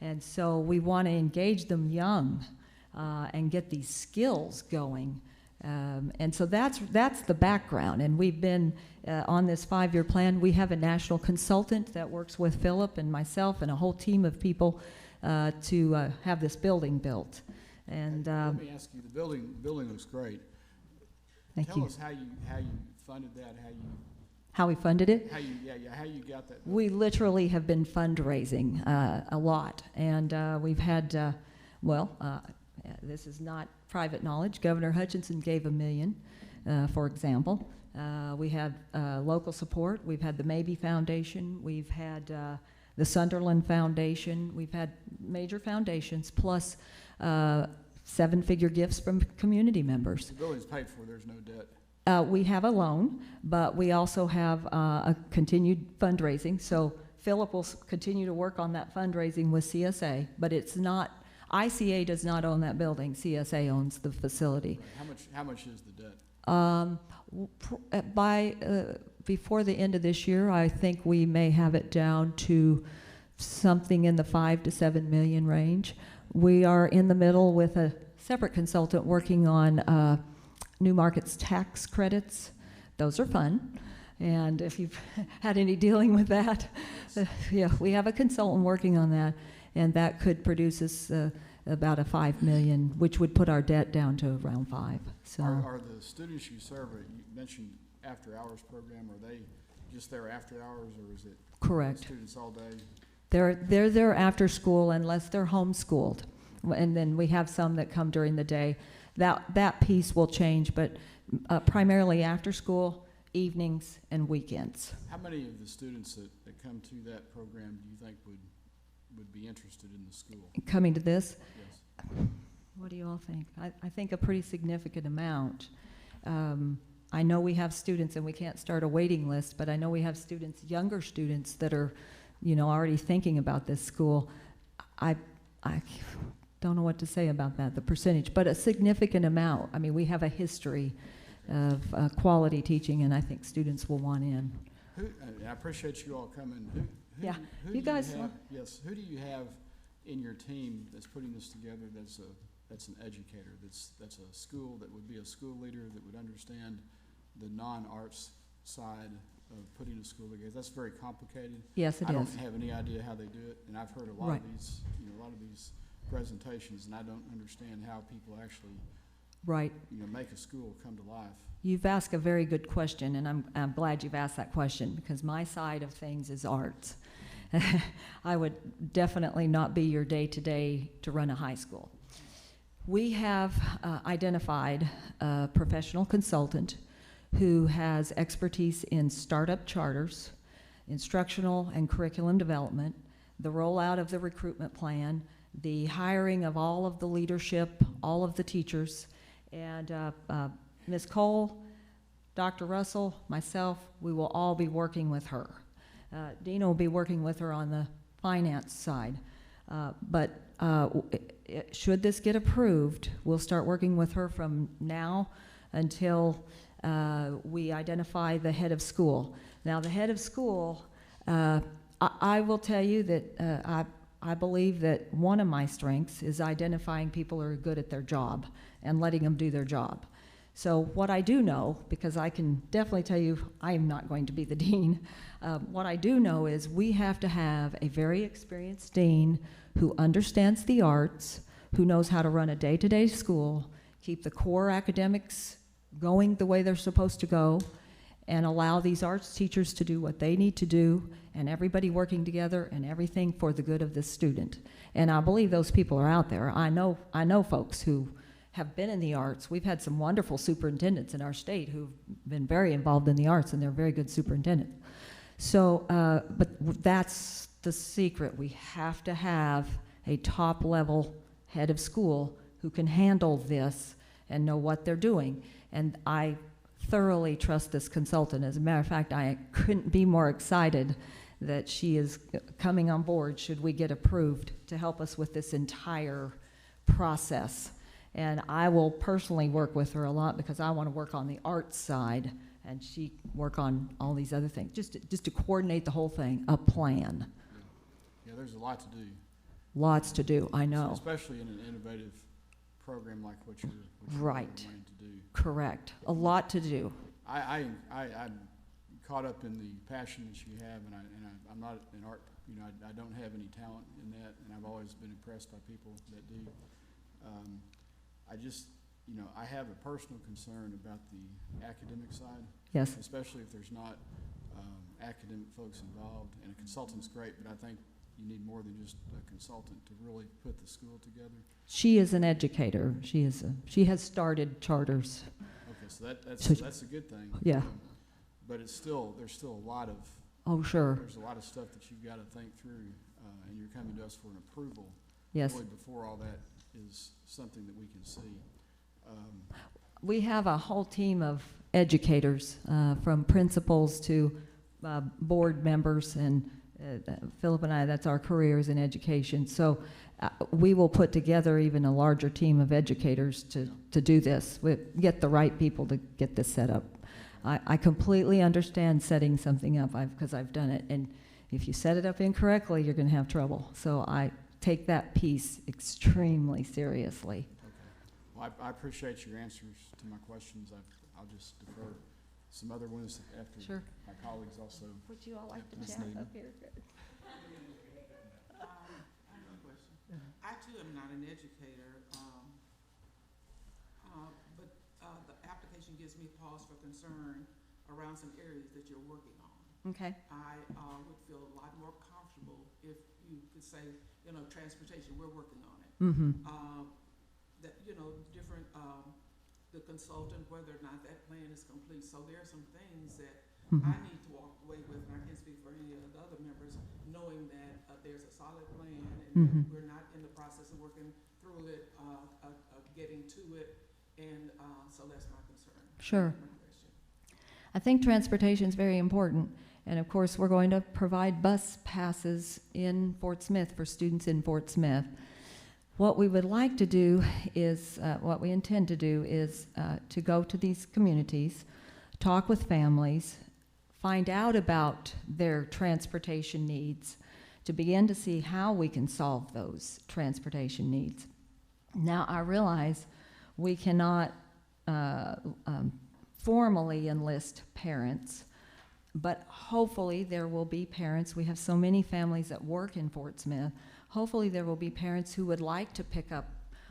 And so we want to engage them young and get these skills going. And so that's the background. And we've been on this 5-year plan. We have a national consultant that works with Philip and myself and a whole team of people to have this building built. And let me ask you, the building looks great. Tell us how you funded that, how we funded it? how you got that. We literally have been fundraising a lot, and we've had, this is not private knowledge. Governor Hutchinson gave $1 million, for example. We had local support. We've had the Maybe Foundation. We've had the Sunderland Foundation. We've had major foundations, plus 7-figure gifts from community members. The building's paid for, there's no debt. We have a loan, but we also have a continued fundraising. So Philip will continue to work on that fundraising with CSA, but it's not, ICA does not own that building. CSA owns the facility. Right. How much is the debt? Before the end of this year, I think we may have it down to something in the 5 to 7 million range. We are in the middle with a separate consultant working on new markets tax credits. Those are fun. And if you've had any dealing with that, yeah, we have a consultant working on that, and that could produce us about a 5 million, which would put our debt down to around 5. So Are the students you serve, you mentioned after-hours program, are they just there after hours, or is it correct. students all day? They're there after school unless they're homeschooled, and then we have some that come during the day. That piece will change, but primarily after school, evenings, and weekends. How many of the students that come to that program do you think would be interested in the school? Coming to this, Yes. what do you all think? I think a pretty significant amount. I know we have students, and we can't start a waiting list, but I know we have students, younger students, that are, already thinking about this school. I don't know what to say about that, the percentage, but a significant amount. I mean, we have a history of quality teaching, and I think students will want in. I appreciate you all coming. Yeah, who you do guys. have, yes. Who do you have in your team that's putting this together? That's an educator. That's a school that would be a school leader that would understand the non-arts side of putting a school together. That's very complicated. Yes, it I is. don't have any idea how they do it, and I've heard a lot Right. of these, a lot of these presentations, and I don't understand how people actually, Right. make a school come to life. You've asked a very good question, and I'm glad you've asked that question, because my side of things is arts. I would definitely not be your day-to-day to run a high school. We have identified a professional consultant who has expertise in startup charters, instructional and curriculum development, the rollout of the recruitment plan, the hiring of all of the leadership, all of the teachers, and Ms. Cole, Dr. Russell, myself, we will all be working with her. Dina will be working with her on the finance side. Should this get approved, we'll start working with her from now until we identify the head of school. Now, the head of school, I will tell you that I believe that one of my strengths is identifying people who are good at their job and letting them do their job. So what I do know, because I can definitely tell you I am not going to be the dean, what I do know is we have to have a very experienced dean who understands the arts, who knows how to run a day-to-day school, keep the core academics going the way they're supposed to go, and allow these arts teachers to do what they need to do, and everybody working together and everything for the good of the student. And I believe those people are out there. I know folks who have been in the arts. We've had some wonderful superintendents in our state who've been very involved in the arts, and they're very good superintendents. So, but that's the secret. We have to have a top-level head of school who can handle this and know what they're doing. And I thoroughly trust this consultant. As a matter of fact, I couldn't be more excited that she is coming on board should we get approved to help us with this entire process. And I will personally work with her a lot because I want to work on the arts side and she work on all these other things, just to coordinate the whole thing, a plan. Yeah, there's a lot to do. Lots to do, I know. Especially in an innovative program like what you're Right. wanting to do. Correct. A lot to do. I'm caught up in the passion that you have, and I'm not an art, I don't have any talent in that, and I've always been impressed by people that do. I have a personal concern about the academic side. Yes. Especially if there's not academic folks involved, and a consultant's great, but I think you need more than just a consultant to really put the school together. She is an educator. She has started charters. Okay, so that's a good thing. Yeah. But there's still a lot of. Oh, sure. There's a lot of stuff that you've got to think through, and you're coming to us for an approval. Yes. Really before all that is something that we can see. We have a whole team of educators, from principals to board members, and Philip and I, that's our careers in education. So we will put together even a larger team of educators to do this. We get the right people to get this set up. I completely understand setting something up because I've done it. And if you set it up incorrectly, you're going to have trouble. So I take that piece extremely seriously. Well, I appreciate your answers to my questions. I'll just defer some other ones after Sure. my colleagues also. Would you all like to Ms. chat Newton. up here? I have a question. I too am not an educator, but the application gives me pause for concern around some areas that you're working on. Okay. I would feel a lot more comfortable if you could say, you know, transportation, we're working on it. Mm-hmm. That, you know, different, the consultant, whether or not that plan is complete. So there are some things that I need to walk away with, and I can't speak for any of the other members, knowing that there's a solid plan and that we're not in the process of working through it, getting to it, and so that's my concern. Sure. My question. I think transportation is very important. And of course, we're going to provide bus passes in Fort Smith for students in Fort Smith. What we would like to do is, what we intend to do is to go to these communities, talk with families, find out about their transportation needs, to begin to see how we can solve those transportation needs. Now, I realize we cannot formally enlist parents, but hopefully there will be parents. We have so many families that work in Fort Smith. Hopefully there will be parents who would like to pick up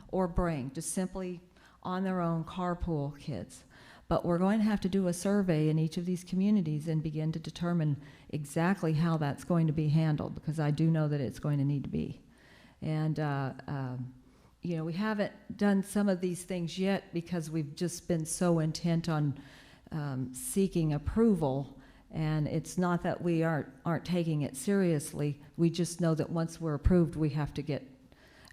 or bring, just simply on their own, carpool kids. But we're going to have to do a survey in each of these communities and begin to determine exactly how that's going to be handled, because I do know that it's going to need to be. And you know, we haven't done some of these things yet because we've just been so intent on seeking approval. And it's not that we aren't taking it seriously. We just know that once we're approved, we have to get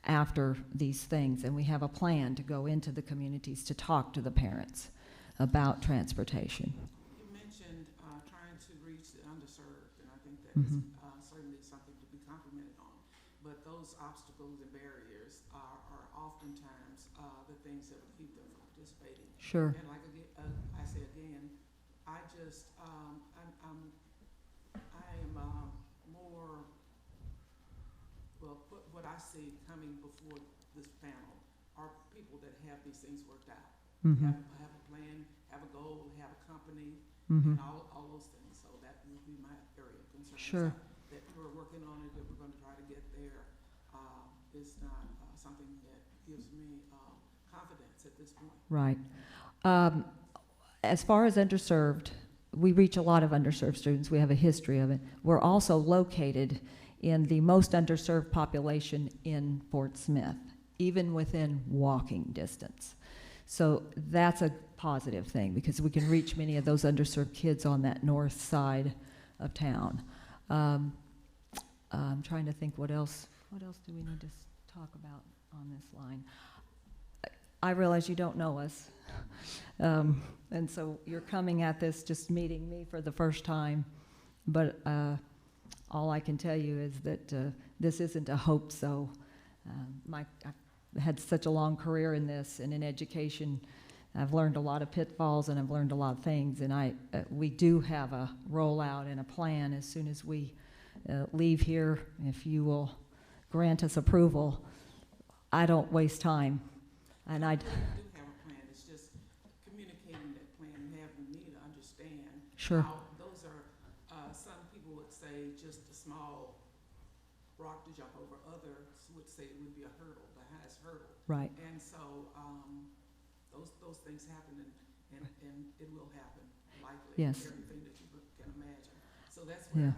after these things. And we have a plan to go into the communities to talk to the parents about transportation. You mentioned trying to reach the underserved, and I think that is certainly something to be complimented on. But those obstacles and barriers are oftentimes the things that will keep them from participating. Sure. And like I say again, I just I am more, well, what I see coming before this panel are people that have these things worked out. Have a plan, have a goal, have a company, and all those things. So that would be my area of concern. Sure. That we're working on it, that we're going to try to get there. Is not something that gives me confidence at this point. Right. As far as underserved, we reach a lot of underserved students. We have a history of it. We're also located in the most underserved population in Fort Smith, even within walking distance. So that's a positive thing because we can reach many of those underserved kids on that north side of town. I'm trying to think what else do we need to talk about on this line? I realize you don't know us. And so you're coming at this just meeting me for the first time. But all I can tell you is that this isn't a hope so. I've had such a long career in this and in education. I've learned a lot of pitfalls and I've learned a lot of things. And we do have a rollout and a plan as soon as we leave here. If you will grant us approval, I don't waste time. And I do have a plan. It's just communicating that plan and having me to understand Sure. how those are, some people would say just a small rock to jump over. Others would say it would be a hurdle, the highest hurdle. Right. And so those things happen and it will happen likely. Yes. Everything that you can imagine. So that's where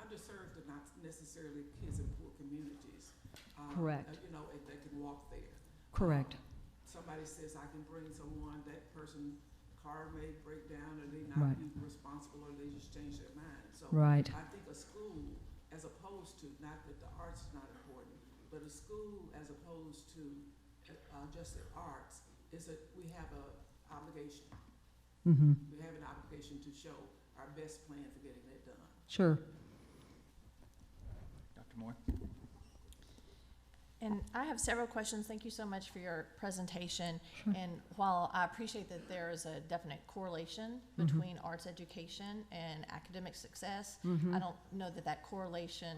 underserved are not necessarily kids in poor communities. Correct. You know, if they can walk there. Correct. Somebody says I can bring someone, that person car may break down or they not be responsible or they just change their mind. So Right. I think a school as opposed to, not that the arts is not important, but a school as opposed to just the arts is we have a obligation. We have an obligation to show our best plan for getting that done. Sure. And I have several questions. Thank you so much for your presentation. And while I appreciate that there is a definite correlation between arts education and academic success, I don't know that that correlation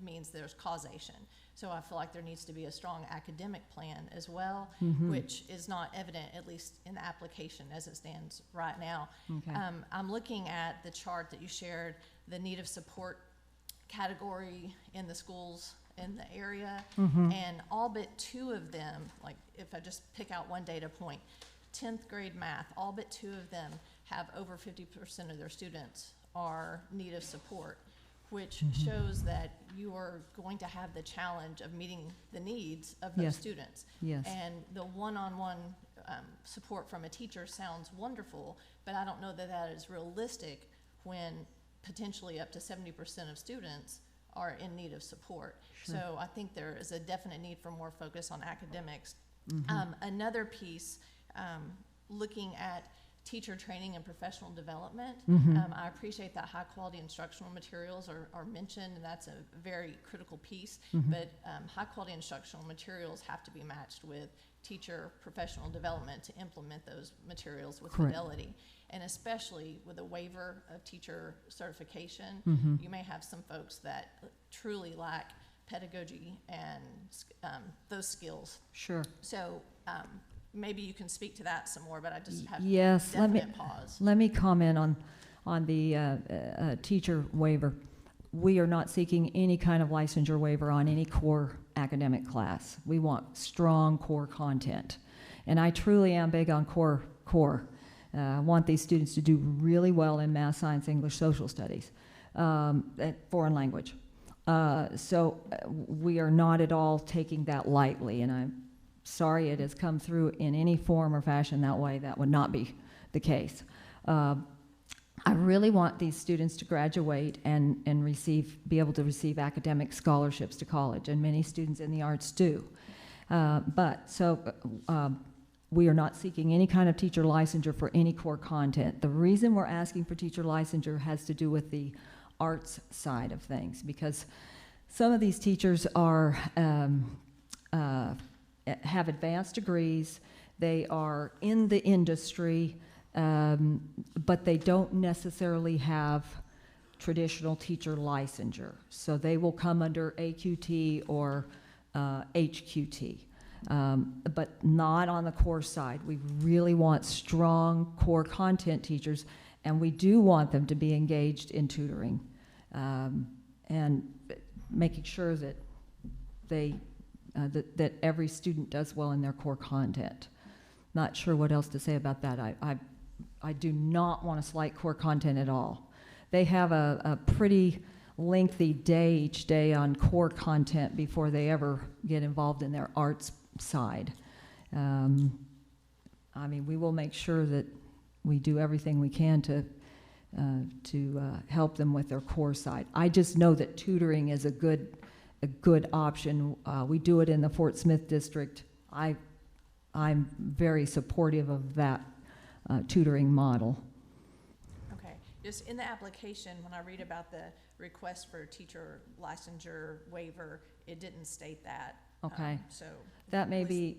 means there's causation. So I feel like there needs to be a strong academic plan as well, which is not evident, at least in the application as it stands right now. Okay. I'm looking at the chart that you shared, the need of support category in the schools in the area, and all but 2 of them, like if I just pick out one data point, 10th grade math, all but 2 of them have over 50% of their students are need of support, which shows that you are going to have the challenge of meeting the needs of those Yes. students. Yes. And the one-on-one support from a teacher sounds wonderful, but I don't know that that is realistic when potentially up to 70% of students are in need of support. Sure. So I think there is a definite need for more focus on academics. Another piece, looking at teacher training and professional development. I appreciate that high quality instructional materials are mentioned, and that's a very critical piece, but high quality instructional materials have to be matched with teacher professional development to implement those materials with Correct. fidelity. And especially with a waiver of teacher certification, you may have some folks that truly lack pedagogy and those skills. Sure. So maybe you can speak to that some more, but I just have Yes, let me, definite pause. let me comment on the teacher waiver. We are not seeking any kind of licensure waiver on any core academic class. We want strong core content. And I truly am big on core. I want these students to do really well in math, science, English, social studies, foreign language. So we are not at all taking that lightly, and I'm sorry it has come through in any form or fashion that way. That would not be the case. I really want these students to graduate and be able to receive academic scholarships to college, and many students in the arts do. We are not seeking any kind of teacher licensure for any core content. The reason we're asking for teacher licensure has to do with the arts side of things, because some of these teachers are have advanced degrees, they are in the industry, but they don't necessarily have traditional teacher licensure. So they will come under AQT or HQT. But not on the core side. We really want strong core content teachers, and we do want them to be engaged in tutoring and making sure that that every student does well in their core content. Not sure what else to say about that. I do not want to slight core content at all. They have a pretty lengthy day each day on core content before they ever get involved in their arts side. I mean, we will make sure that we do everything we can to help them with their core side. I just know that tutoring is a good option. We do it in the Fort Smith district. I'm very supportive of that tutoring model. Okay, just in the application, when I read about the request for teacher licensure waiver, it didn't state that. Okay. So That may be,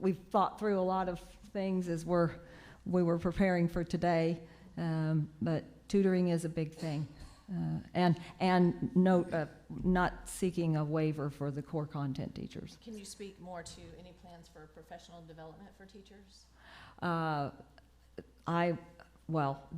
we've thought through a lot of things as we were preparing for today, but tutoring is a big thing. And note, not seeking a waiver for the core content teachers. Can you speak more to any plans for professional development for teachers?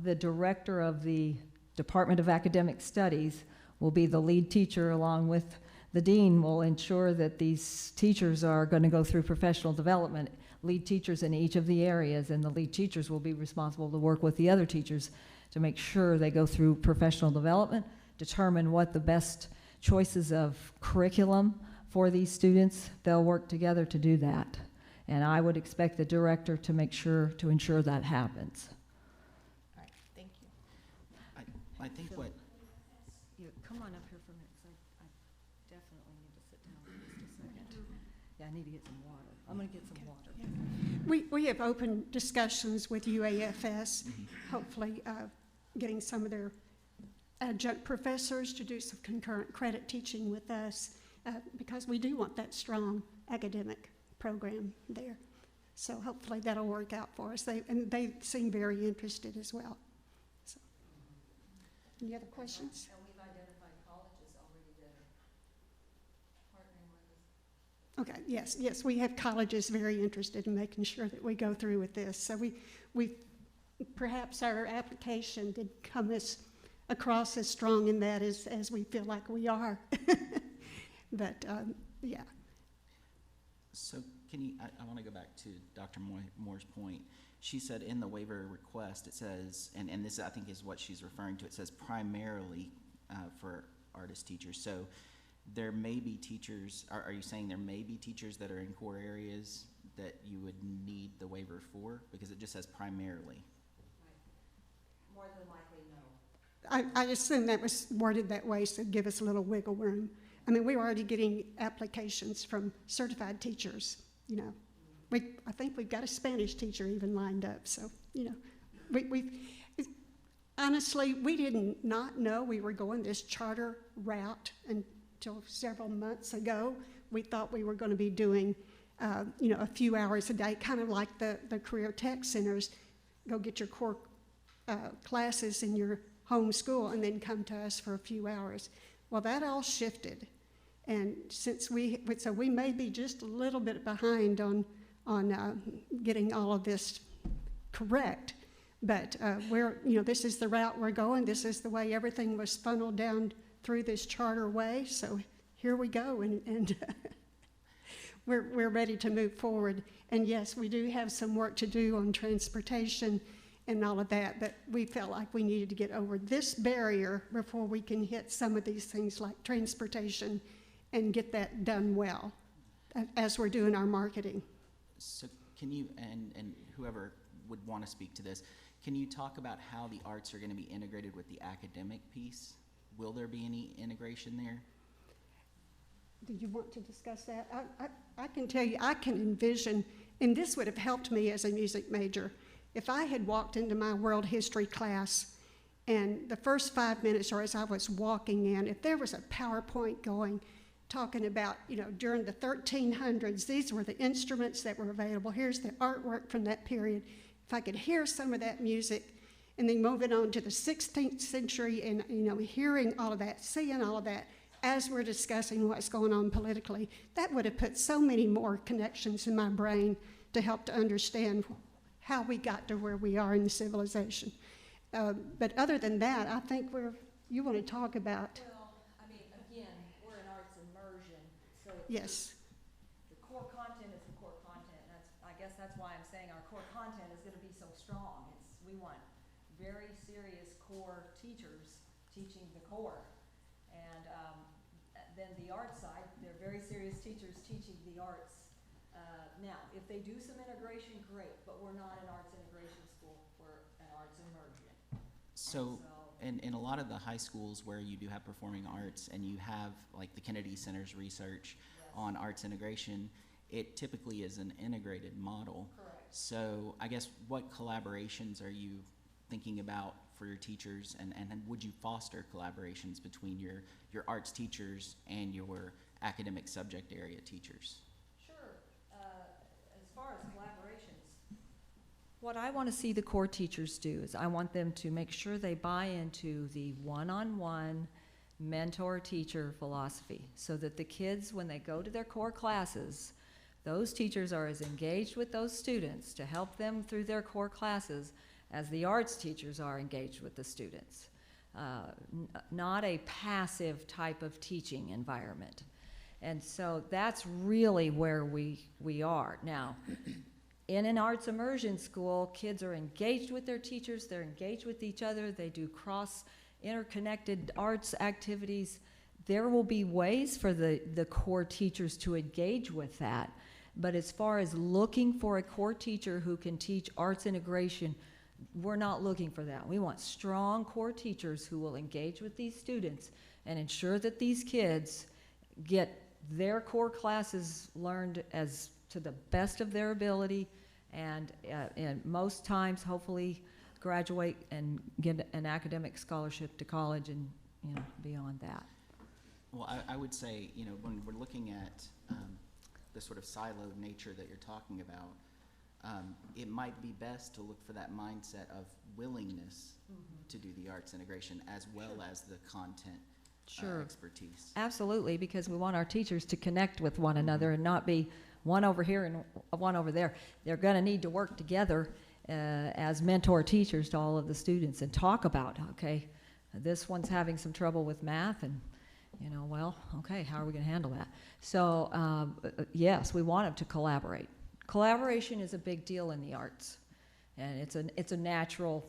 The director of the Department of Academic Studies will be the lead teacher, along with the dean will ensure that these teachers are going to go through professional development, lead teachers in each of the areas, and the lead teachers will be responsible to work with the other teachers to make sure they go through professional development, determine what the best choices of curriculum for these students. They'll work together to do that. And I would expect the director to ensure that happens. All right, thank you. I think what, Come on up here for a minute, because I definitely need to sit down for just a second. Yeah, I need to get some water. I'm going to get some water. We have open discussions with UAFS, hopefully getting some of their adjunct professors to do some concurrent credit teaching with us. because we do want that strong academic program there. So hopefully that'll work out for us. And they seem very interested as well. So, any other questions? And we've identified colleges already that are partnering with us. Okay, yes, we have colleges very interested in making sure that we go through with this. So we perhaps our application did come across as strong in that as we feel like we are. But, yeah. So can you, I want to go back to Dr. Moore's point. She said in the waiver request, it says, and this I think is what she's referring to, it says primarily for artist teachers. So there may be teachers, are you saying there may be teachers that are in core areas that you would need the waiver for? Because it just says primarily. More than likely, no. I assume that was worded that way, so give us a little wiggle room. I mean, we're already getting applications from certified teachers, you know. I think we've got a Spanish teacher even lined up, so, you know. Honestly, we did not know we were going this charter route until several months ago. We thought we were going to be doing, you know, a few hours a day, kind of like the career tech centers. Go get your core classes in your home school and then come to us for a few hours. Well, that all shifted. And since we may be just a little bit behind on getting all of this correct, but this is the route we're going. This is the way everything was funneled down through this charter way. So here we go, and we're ready to move forward. And yes, we do have some work to do on transportation and all of that, but we felt like we needed to get over this barrier before we can hit some of these things like transportation and get that done well as we're doing our marketing. So can you, and whoever would want to speak to this, can you talk about how the arts are going to be integrated with the academic piece? Will there be any integration there? Do you want to discuss that? I can tell you, I can envision, and this would have helped me as a music major. If I had walked into my world history class and the first 5 minutes, or as I was walking in, if there was a PowerPoint going, talking about, you know, during the 1300s, these were the instruments that were available. Here's the artwork from that period. If I could hear some of that music, and then moving on to the 16th century and, you know, hearing all of that, seeing all of that as we're discussing what's going on politically, that would have put so many more connections in my brain to help to understand how we got to where we are in the civilization. But other than that, I think you want to talk about. Well, I mean, again, we're in arts immersion, so Yes. the core content is the core content. I guess that's why I'm saying our core content is going to be so strong. We want very serious core teachers teaching the core. And then the art side, they're very serious teachers teaching the arts. Now, if they do some integration, great, but we're not an arts integration school, we're an arts immersion. So in a lot of the high schools where you do have performing arts and you have like the Kennedy Center's research on arts integration, it typically is an integrated model. Correct. So I guess what collaborations are you thinking about for your teachers, and would you foster collaborations between your arts teachers and your academic subject area teachers? Sure. As far as collaborations, what I want to see the core teachers do is I want them to make sure they buy into the one-on-one mentor-teacher philosophy so that the kids, when they go to their core classes, those teachers are as engaged with those students to help them through their core classes as the arts teachers are engaged with the students. Not a passive type of teaching environment. And so that's really where we are. Now, in an arts immersion school, kids are engaged with their teachers, they're engaged with each other, they do interconnected arts activities. There will be ways for the core teachers to engage with that. But as far as looking for a core teacher who can teach arts integration, we're not looking for that. We want strong core teachers who will engage with these students and ensure that these kids get their core classes learned as to the best of their ability, and most times hopefully graduate and get an academic scholarship to college and beyond that. Well, I would say, you know, when we're looking at the sort of siloed nature that you're talking about, it might be best to look for that mindset of willingness to do the arts integration as well as the content Sure. expertise. Absolutely, because we want our teachers to connect with one another and not be one over here and one over there. They're going to need to work together as mentor teachers to all of the students and talk about, okay, this one's having some trouble with math, and, you know, well, okay, how are we going to handle that? So, yes, we want them to collaborate. Collaboration is a big deal in the arts, and it's a natural,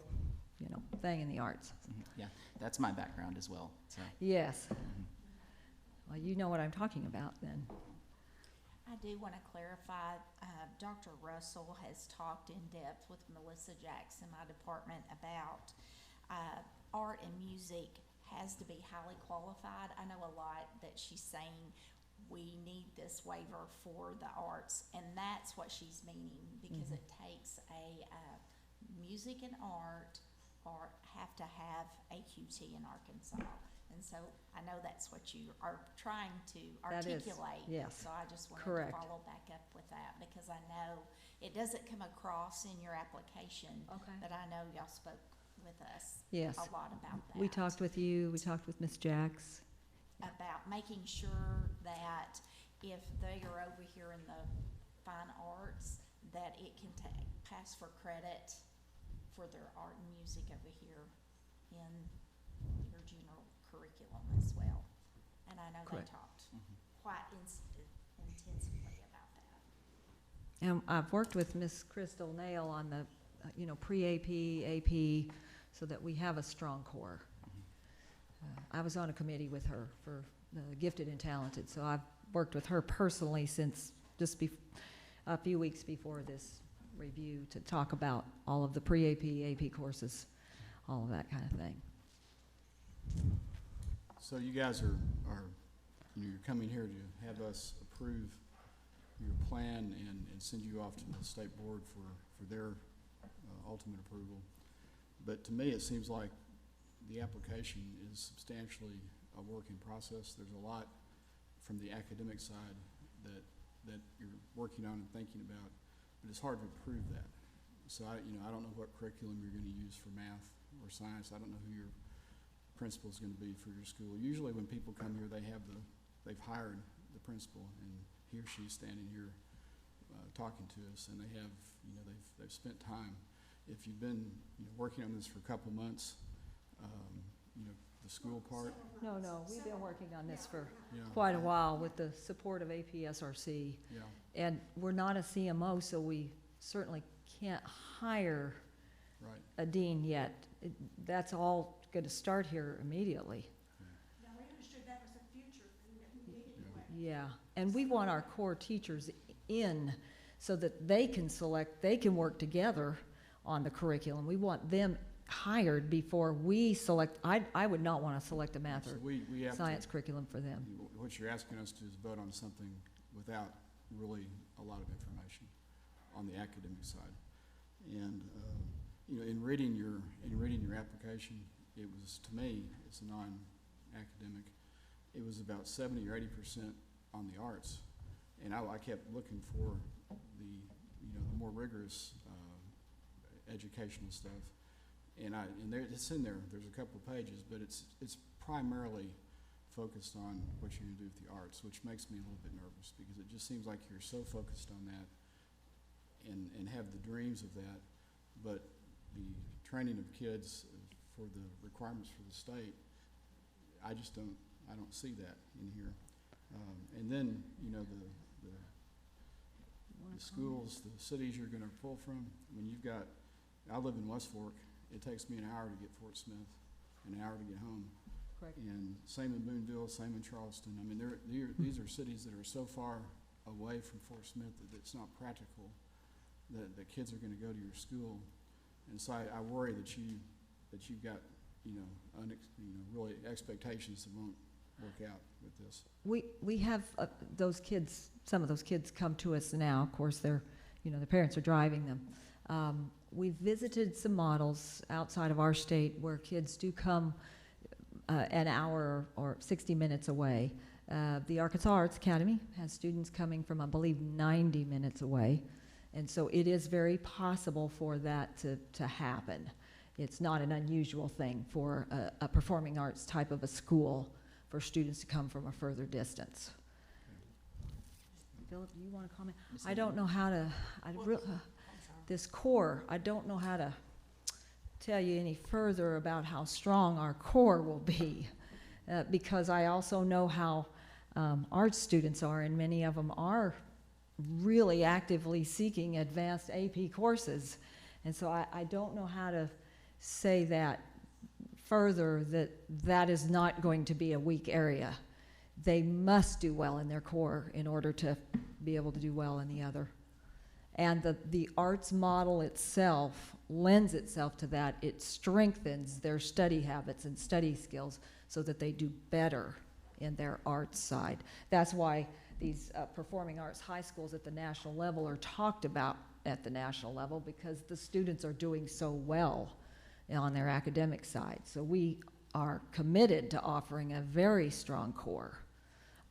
you know, thing in the arts. Yeah, that's my background as well. So. Yes. Well, you know what I'm talking about then. I do want to clarify, Dr. Russell has talked in depth with Melissa Jackson, my department, about art and music has to be highly qualified. I know a lot that she's saying we need this waiver for the arts, and that's what she's meaning, because it takes a music and art have to have a QT in Arkansas. And so I know that's what you are trying to That is, articulate. yes. So I just wanted Correct. to follow back up with that, because I know it doesn't come across in your application, Okay. but I know y'all spoke with us Yes. a lot about that. We talked with you, we talked with Miss Jax. About making sure that if they are over here in the fine arts, that it can pass for credit for their art and music over here in your general curriculum as well. And I know Correct. they talked quite intensively about that. And I've worked with Miss Crystal Nail on the, you know, pre-AP, AP, so that we have a strong core. I was on a committee with her for the gifted and talented, so I've worked with her personally since just a few weeks before this review to talk about all of the pre-AP, AP courses, all of that kind of thing. So you guys are you're coming here to have us approve your plan and send you off to the state board for their ultimate approval. But to me, it seems like the application is substantially a working process. There's a lot from the academic side that you're working on and thinking about, but it's hard to approve that. So I don't know what curriculum you're going to use for math or science. I don't know who your principal is going to be for your school. Usually when people come here, they've hired the principal, and he or she's standing here talking to us, and they've spent time. If you've been working on this for a couple months, the school part. No, we've been working on this for Yeah. quite a while with the support of APSRC. Yeah. And we're not a CMO, so we certainly can't hire Right. a dean yet. That's all going to start here immediately. Now, we understood that was a future thing that we needed to have. Yeah, and we want our core teachers in so that they can work together on the curriculum. We want them hired before we select. I would not want to select a math So or we have science curriculum for them. what you're asking us to do is vote on something without really a lot of information on the academic side. And in reading your application, it was, to me, it's non-academic. It was about 70 or 80% on the arts, and I kept looking for the more rigorous educational stuff. And it's in there. There's a couple of pages, but it's primarily focused on what you're going to do with the arts, which makes me a little bit nervous, because it just seems like you're so focused on that and have the dreams of that, but the training of kids for the requirements for the state, I don't see that in here. And then the schools, the cities you're going to pull from. I mean, I live in West Fork. It takes me an hour to get Fort Smith, and an hour to get home. Correct. And same in Boonville, same in Charleston. I mean, these are cities that are so far away from Fort Smith that it's not practical that the kids are going to go to your school. And so I worry that you've got really expectations that won't work out with this. We have some of those kids come to us now. Of course, their parents are driving them. We've visited some models outside of our state where kids do come an hour or 60 minutes away. The Arkansas Arts Academy has students coming from, I believe, 90 minutes away. And so it is very possible for that to happen. It's not an unusual thing for a performing arts type of a school for students to come from a further distance. Philip, do you want to comment? I don't know how to, this core, I don't know how to tell you any further about how strong our core will be, because I also know how arts students are, and many of them are really actively seeking advanced AP courses. And so I don't know how to say that further, that is not going to be a weak area. They must do well in their core in order to be able to do well in the other. And the arts model itself lends itself to that. It strengthens their study habits and study skills so that they do better in their arts side. That's why these performing arts high schools at the national level are talked about at the national level, because the students are doing so well on their academic side. So we are committed to offering a very strong core.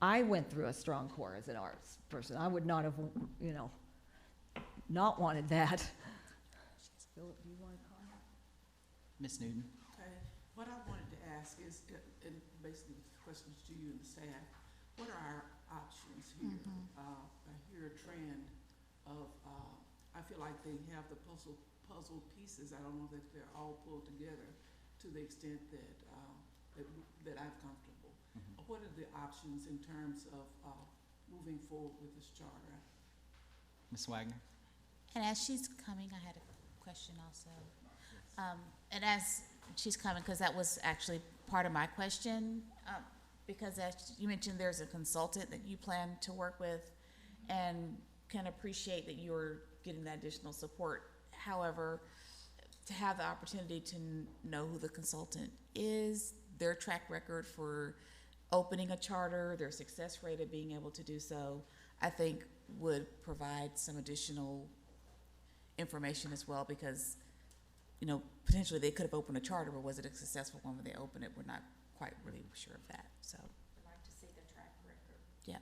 I went through a strong core as an arts person. I would not have, not wanted that. Philip, do you want to comment? Ms. Newton? Okay, what I wanted to ask is, and basically the questions to you and the staff, what are our options here? I hear a trend of, I feel like they have the puzzle pieces. I don't know that they're all pulled together to the extent that that I'm comfortable. What are the options in terms of moving forward with this charter? Ms. Wagner? And as she's coming, I had a question also. And as she's coming, because that was actually part of my question, because as you mentioned, there's a consultant that you plan to work with, and can appreciate that you're getting that additional support. However, to have the opportunity to know who the consultant is, their track record for opening a charter, their success rate of being able to do so, I think would provide some additional information as well, because, potentially they could have opened a charter, but was it a successful one when they opened it? We're not quite really sure of that, so. I'd like to see the track record. Yeah.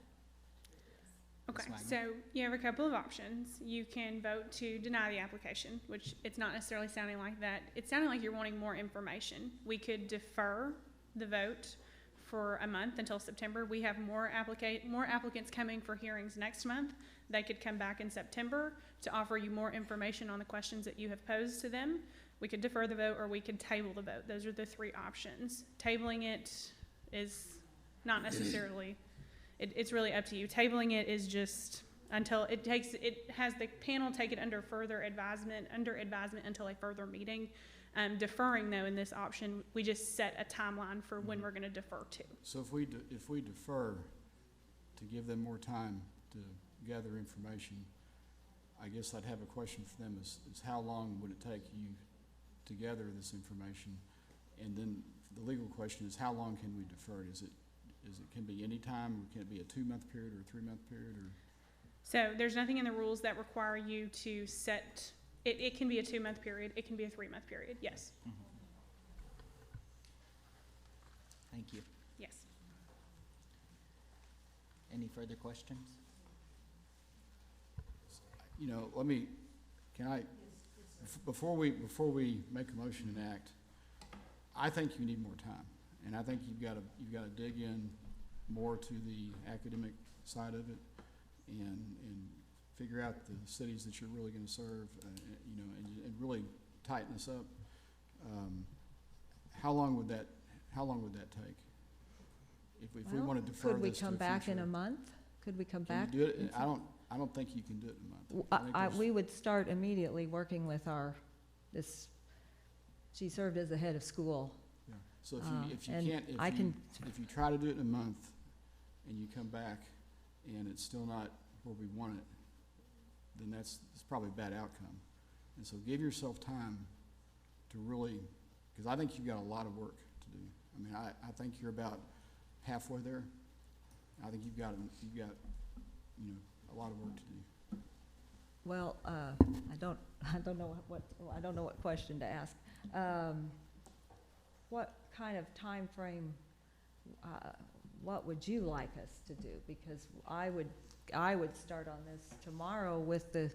Okay, Ms. so you have a couple of options. You can vote to deny the application, which it's not necessarily sounding like that. It's sounding like you're wanting more information. We could defer the vote for a month until September. We have more applicants coming for hearings next month. They could come back in September to offer you more information on the questions that you have posed to them. We could defer the vote, or we could table the vote. Those are the three options. Tabling it is not necessarily, it's really up to you. Tabling it is just until it has the panel take it under advisement until a further meeting. Deferring, though, in this option, we just set a timeline for when we're going to defer to. So if we defer to give them more time to gather information, I guess I'd have a question for them is how long would it take you to gather this information? And then the legal question is, how long can we defer it? Can it be any time, or can it be a 2-month period or a 3-month period, or? So there's nothing in the rules that require you to set, it can be a 2-month period, it can be a 3-month period, yes. Thank you. Yes. Any further questions? Before we make a motion and act, I think you need more time. And I think you've got to dig in more to the academic side of it and figure out the cities that you're really going to serve, and really tighten this up. How long would that take? If we want to defer could we this to come the back in future? a month? Could we come Can back? you do it? I don't think you can do it in a month. I think there's- We would start immediately working with she served as the head of school. Yeah. So if and you try to do it in a month and you come back and it's still not where we want it, then it's probably a bad outcome. And so give yourself time to really, because I think you've got a lot of work to do. I mean, I think you're about halfway there. I think you've got a lot of work to do. Well, I don't know what question to ask. what kind of time frame? What would you like us to do? Because I would start on this tomorrow with the,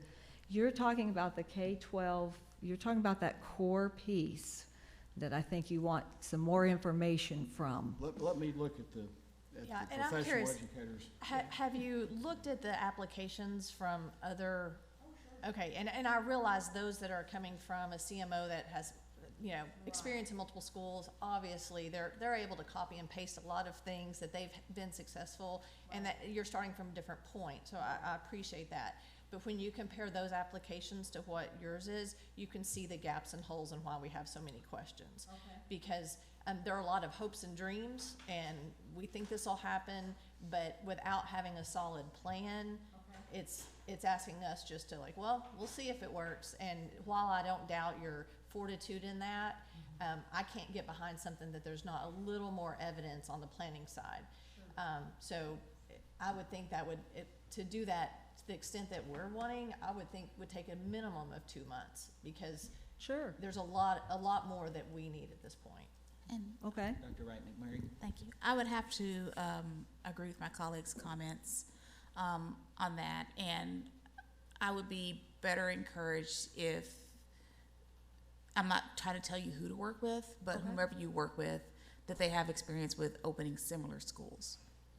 you're talking about the K-12, you're talking about that core piece that I think you want some more information from. Let me look at the Yeah, and I'm professional curious, educators. have you looked at the applications from other? Okay, and I realize those that are coming from a CMO that has, you know, experience in multiple schools, obviously, they're able to copy and paste a lot of things that they've been successful, and that you're starting from a different point, so I appreciate that. But when you compare those applications to what yours is, you can see the gaps and holes and why we have so many questions. Okay. Because there are a lot of hopes and dreams, and we think this will happen, but without having a solid plan, it's asking us just to like, well, we'll see if it works. And while I don't doubt your fortitude in that, I can't get behind something that there's not a little more evidence on the planning side. So I would think that to do that to the extent that we're wanting, I would think would take a minimum of 2 months, because Sure. there's a lot more that we need at this point. And Okay. Dr. Wright McMurray? thank you. I would have to agree with my colleagues' comments on that, and I would be better encouraged if, I'm not trying to tell you who to work with, but Okay. whomever you work with, that they have experience with opening similar schools.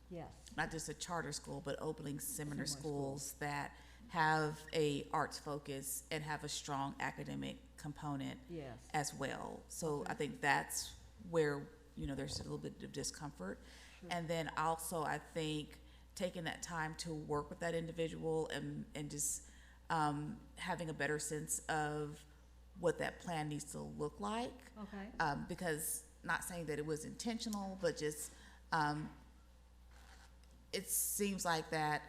Yes. Not just a charter school, but opening similar Similar schools that have a arts focus and have a strong academic component Yes. as well. So Okay. I think that's where, you know, there's a little bit of discomfort. Sure. And then also, I think taking that time to work with that individual and just having a better sense of what that plan needs to look like. Okay. Because, not saying that it was intentional, but just, it seems like that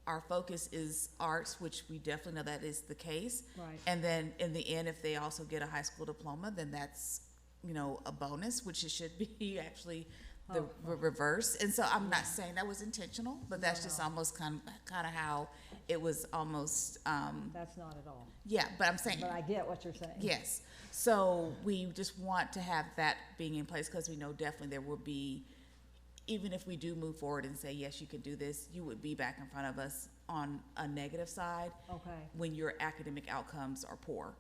our focus is arts, which we definitely know that is the case. Right. And then in the end, if they also get a high school diploma, then that's, you know, a bonus, which it should be actually the reverse. And so I'm not saying that was intentional, but that's just almost kind of how it was almost, That's not at all. yeah, but I'm saying. But I get what you're saying. Yes, so we just want to have that being in place, because we know definitely there will be, even if we do move forward and say, yes, you can do this, you would be back in front of us on a negative side Okay. when your academic outcomes are poor.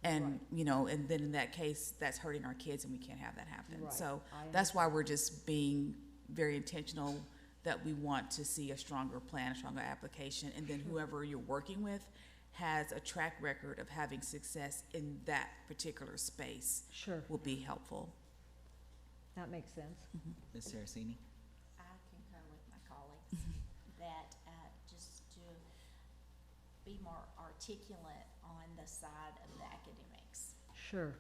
And, Right. you know, and then in that case, that's hurting our kids, and we can't have that happen. Right. So I that's why we're just being very intentional that we want to see a stronger plan, a stronger application, and then whoever you're working with has a track record of having success in that particular space Sure. will be helpful. That makes sense. Ms. Saraceni? I concur with my colleagues that just to be more articulate on the side of the academics. Sure.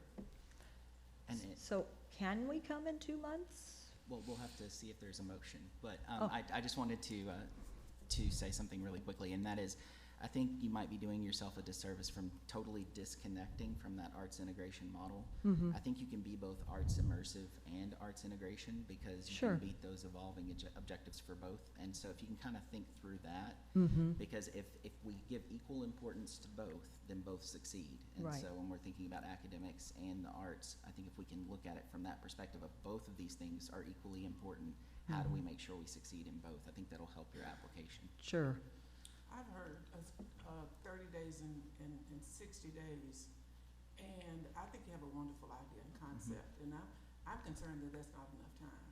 And it, So can we come in 2 months? well, we'll have to see if there's a motion, but Oh. I just wanted to say something really quickly, and that is, I think you might be doing yourself a disservice from totally disconnecting from that arts integration model. Mm-hmm. I think you can be both arts immersive and arts integration, because you Sure. can meet those evolving objectives for both. And so if you can kind of think through that, Mm-hmm. because if we give equal importance to both, then both succeed. And Right. so when we're thinking about academics and the arts, I think if we can look at it from that perspective of both of these things are equally important, how do we make sure we succeed in both? I think that'll help your application. Sure. I've heard 30 days and 60 days, and I think you have a wonderful idea and concept, and I'm concerned that that's not enough time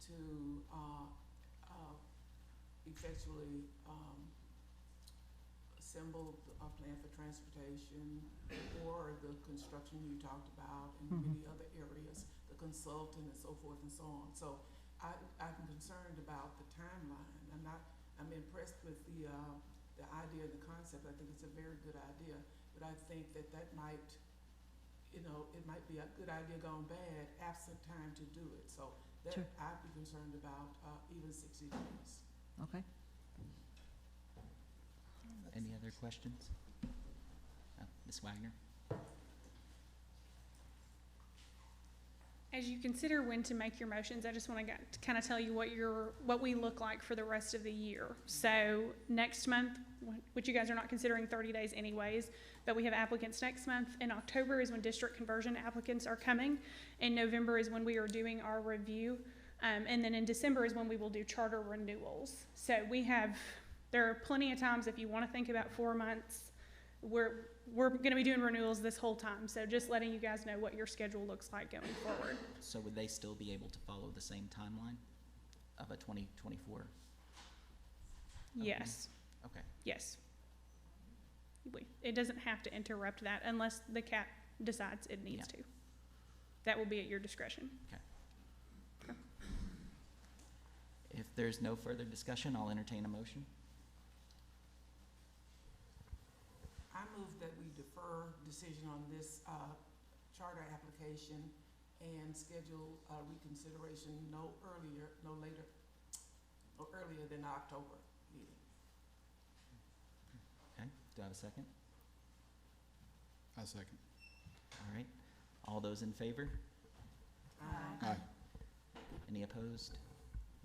to effectually assemble a plan for transportation, or the construction you talked about, and many other areas, the consultant and so forth and so on. So I'm concerned about the timeline. I'm impressed with the idea, the concept. I think it's a very good idea, but I think that might, it might be a good idea gone bad, absent time to do it. So that Sure. I'd be concerned about even 60 days. Okay. Any other questions? Ms. Wagner? As you consider when to make your motions, I just want to kind of tell you what we look like for the rest of the year. So next month, which you guys are not considering 30 days anyways, but we have applicants next month. In October is when district conversion applicants are coming. In November is when we are doing our review. And then in December is when we will do charter renewals. So there are plenty of times if you want to think about 4 months, we're going to be doing renewals this whole time. So just letting you guys know what your schedule looks like going forward. So would they still be able to follow the same timeline of a 2024? Yes. Okay. Yes. It doesn't have to interrupt that unless the CAP decides it needs to. That will be at your discretion. Okay. If there's no further discussion, I'll entertain a motion. I move that we defer decision on this charter application and schedule reconsideration no earlier than the October meeting. Okay, do I have a second? I second. All right, all those in favor? Aye. Any opposed?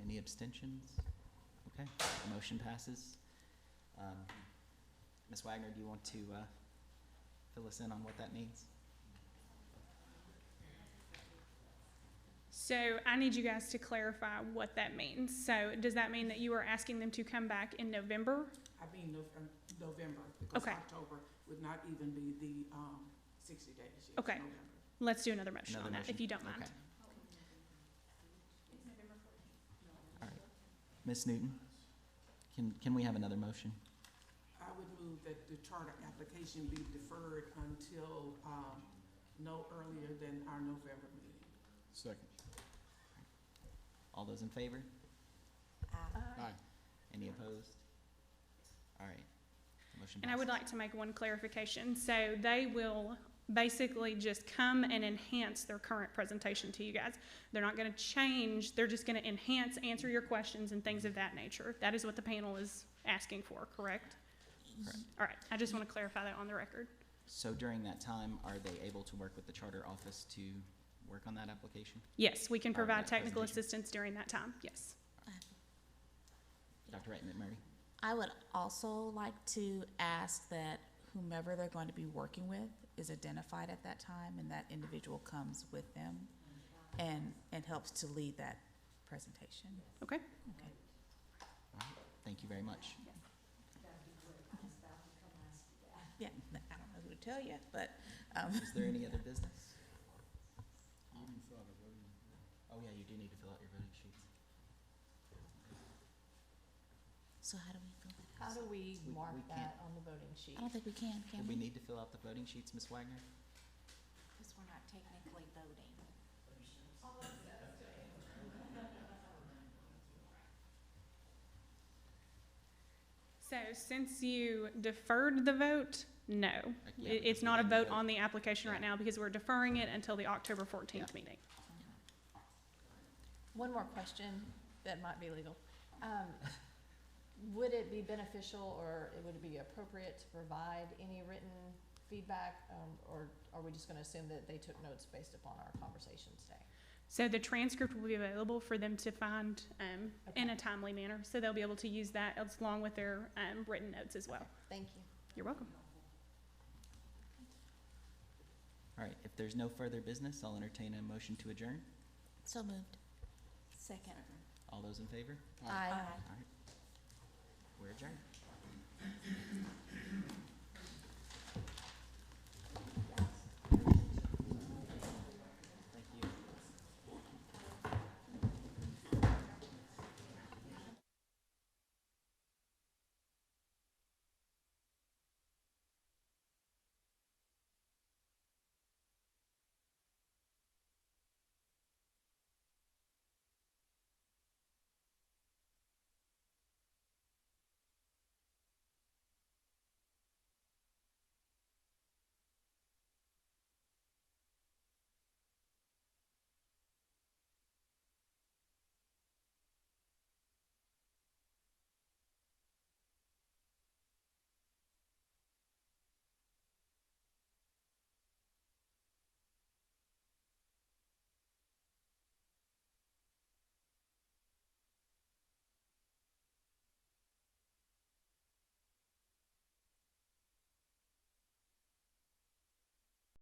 Any abstentions? Okay, the motion passes. Ms. Wagner, do you want to fill us in on what that means? So I need you guys to clarify what that means. So does that mean that you are asking them to come back in November? I mean November, because Okay. October would not even be the 60 days yet. Okay. November. Let's do another motion Another on that, motion? if you don't mind. Okay. All right. Ms. Newton, can we have another motion? I would move that the charter application be deferred until no earlier than our November meeting. Second. All those in favor? Aye. Any opposed? All right, the motion And I would passes. like to make one clarification. So they will basically just come and enhance their current presentation to you guys. They're not going to change, they're just going to enhance, answer your questions and things of that nature. That is what the panel is asking for, correct? Correct. All right, I just want to clarify that on the record. So during that time, are they able to work with the charter office to work on that application? Yes, we can Or provide that technical presentation. assistance during that time, yes. Dr. Wright McMurray? I would also like to ask that whomever they're going to be working with is identified at that time, and that individual comes with them and helps to lead that presentation. Okay? Okay. All right, thank you very much. Yeah, I don't know who to tell you, but, Is there any other business? You can fill out a voting. Oh, yeah, you do need to fill out your voting sheets. so how do we fill that How out? do we We- mark we that can't. on the voting sheet? I don't think we can Do we we? need to fill out the voting sheets, Ms. Wagner? Because we're not technically voting. So since you deferred the vote, no. Yeah, It's because we not a didn't vote vote. on the application right Yeah. now because we're deferring it until the October 14th meeting. One more question that might be legal. Would it be beneficial or would it be appropriate to provide any written feedback? Or are we just gonna assume that they took notes based upon our conversation today? So the transcript will be available for them to find in a Okay. timely manner. So they'll be able to use that along with their written notes as well. Thank you. You're welcome. All right, if there's no further business, I'll entertain a motion to adjourn. So moved. Second. All those in favor? Aye. All right, we're adjourned.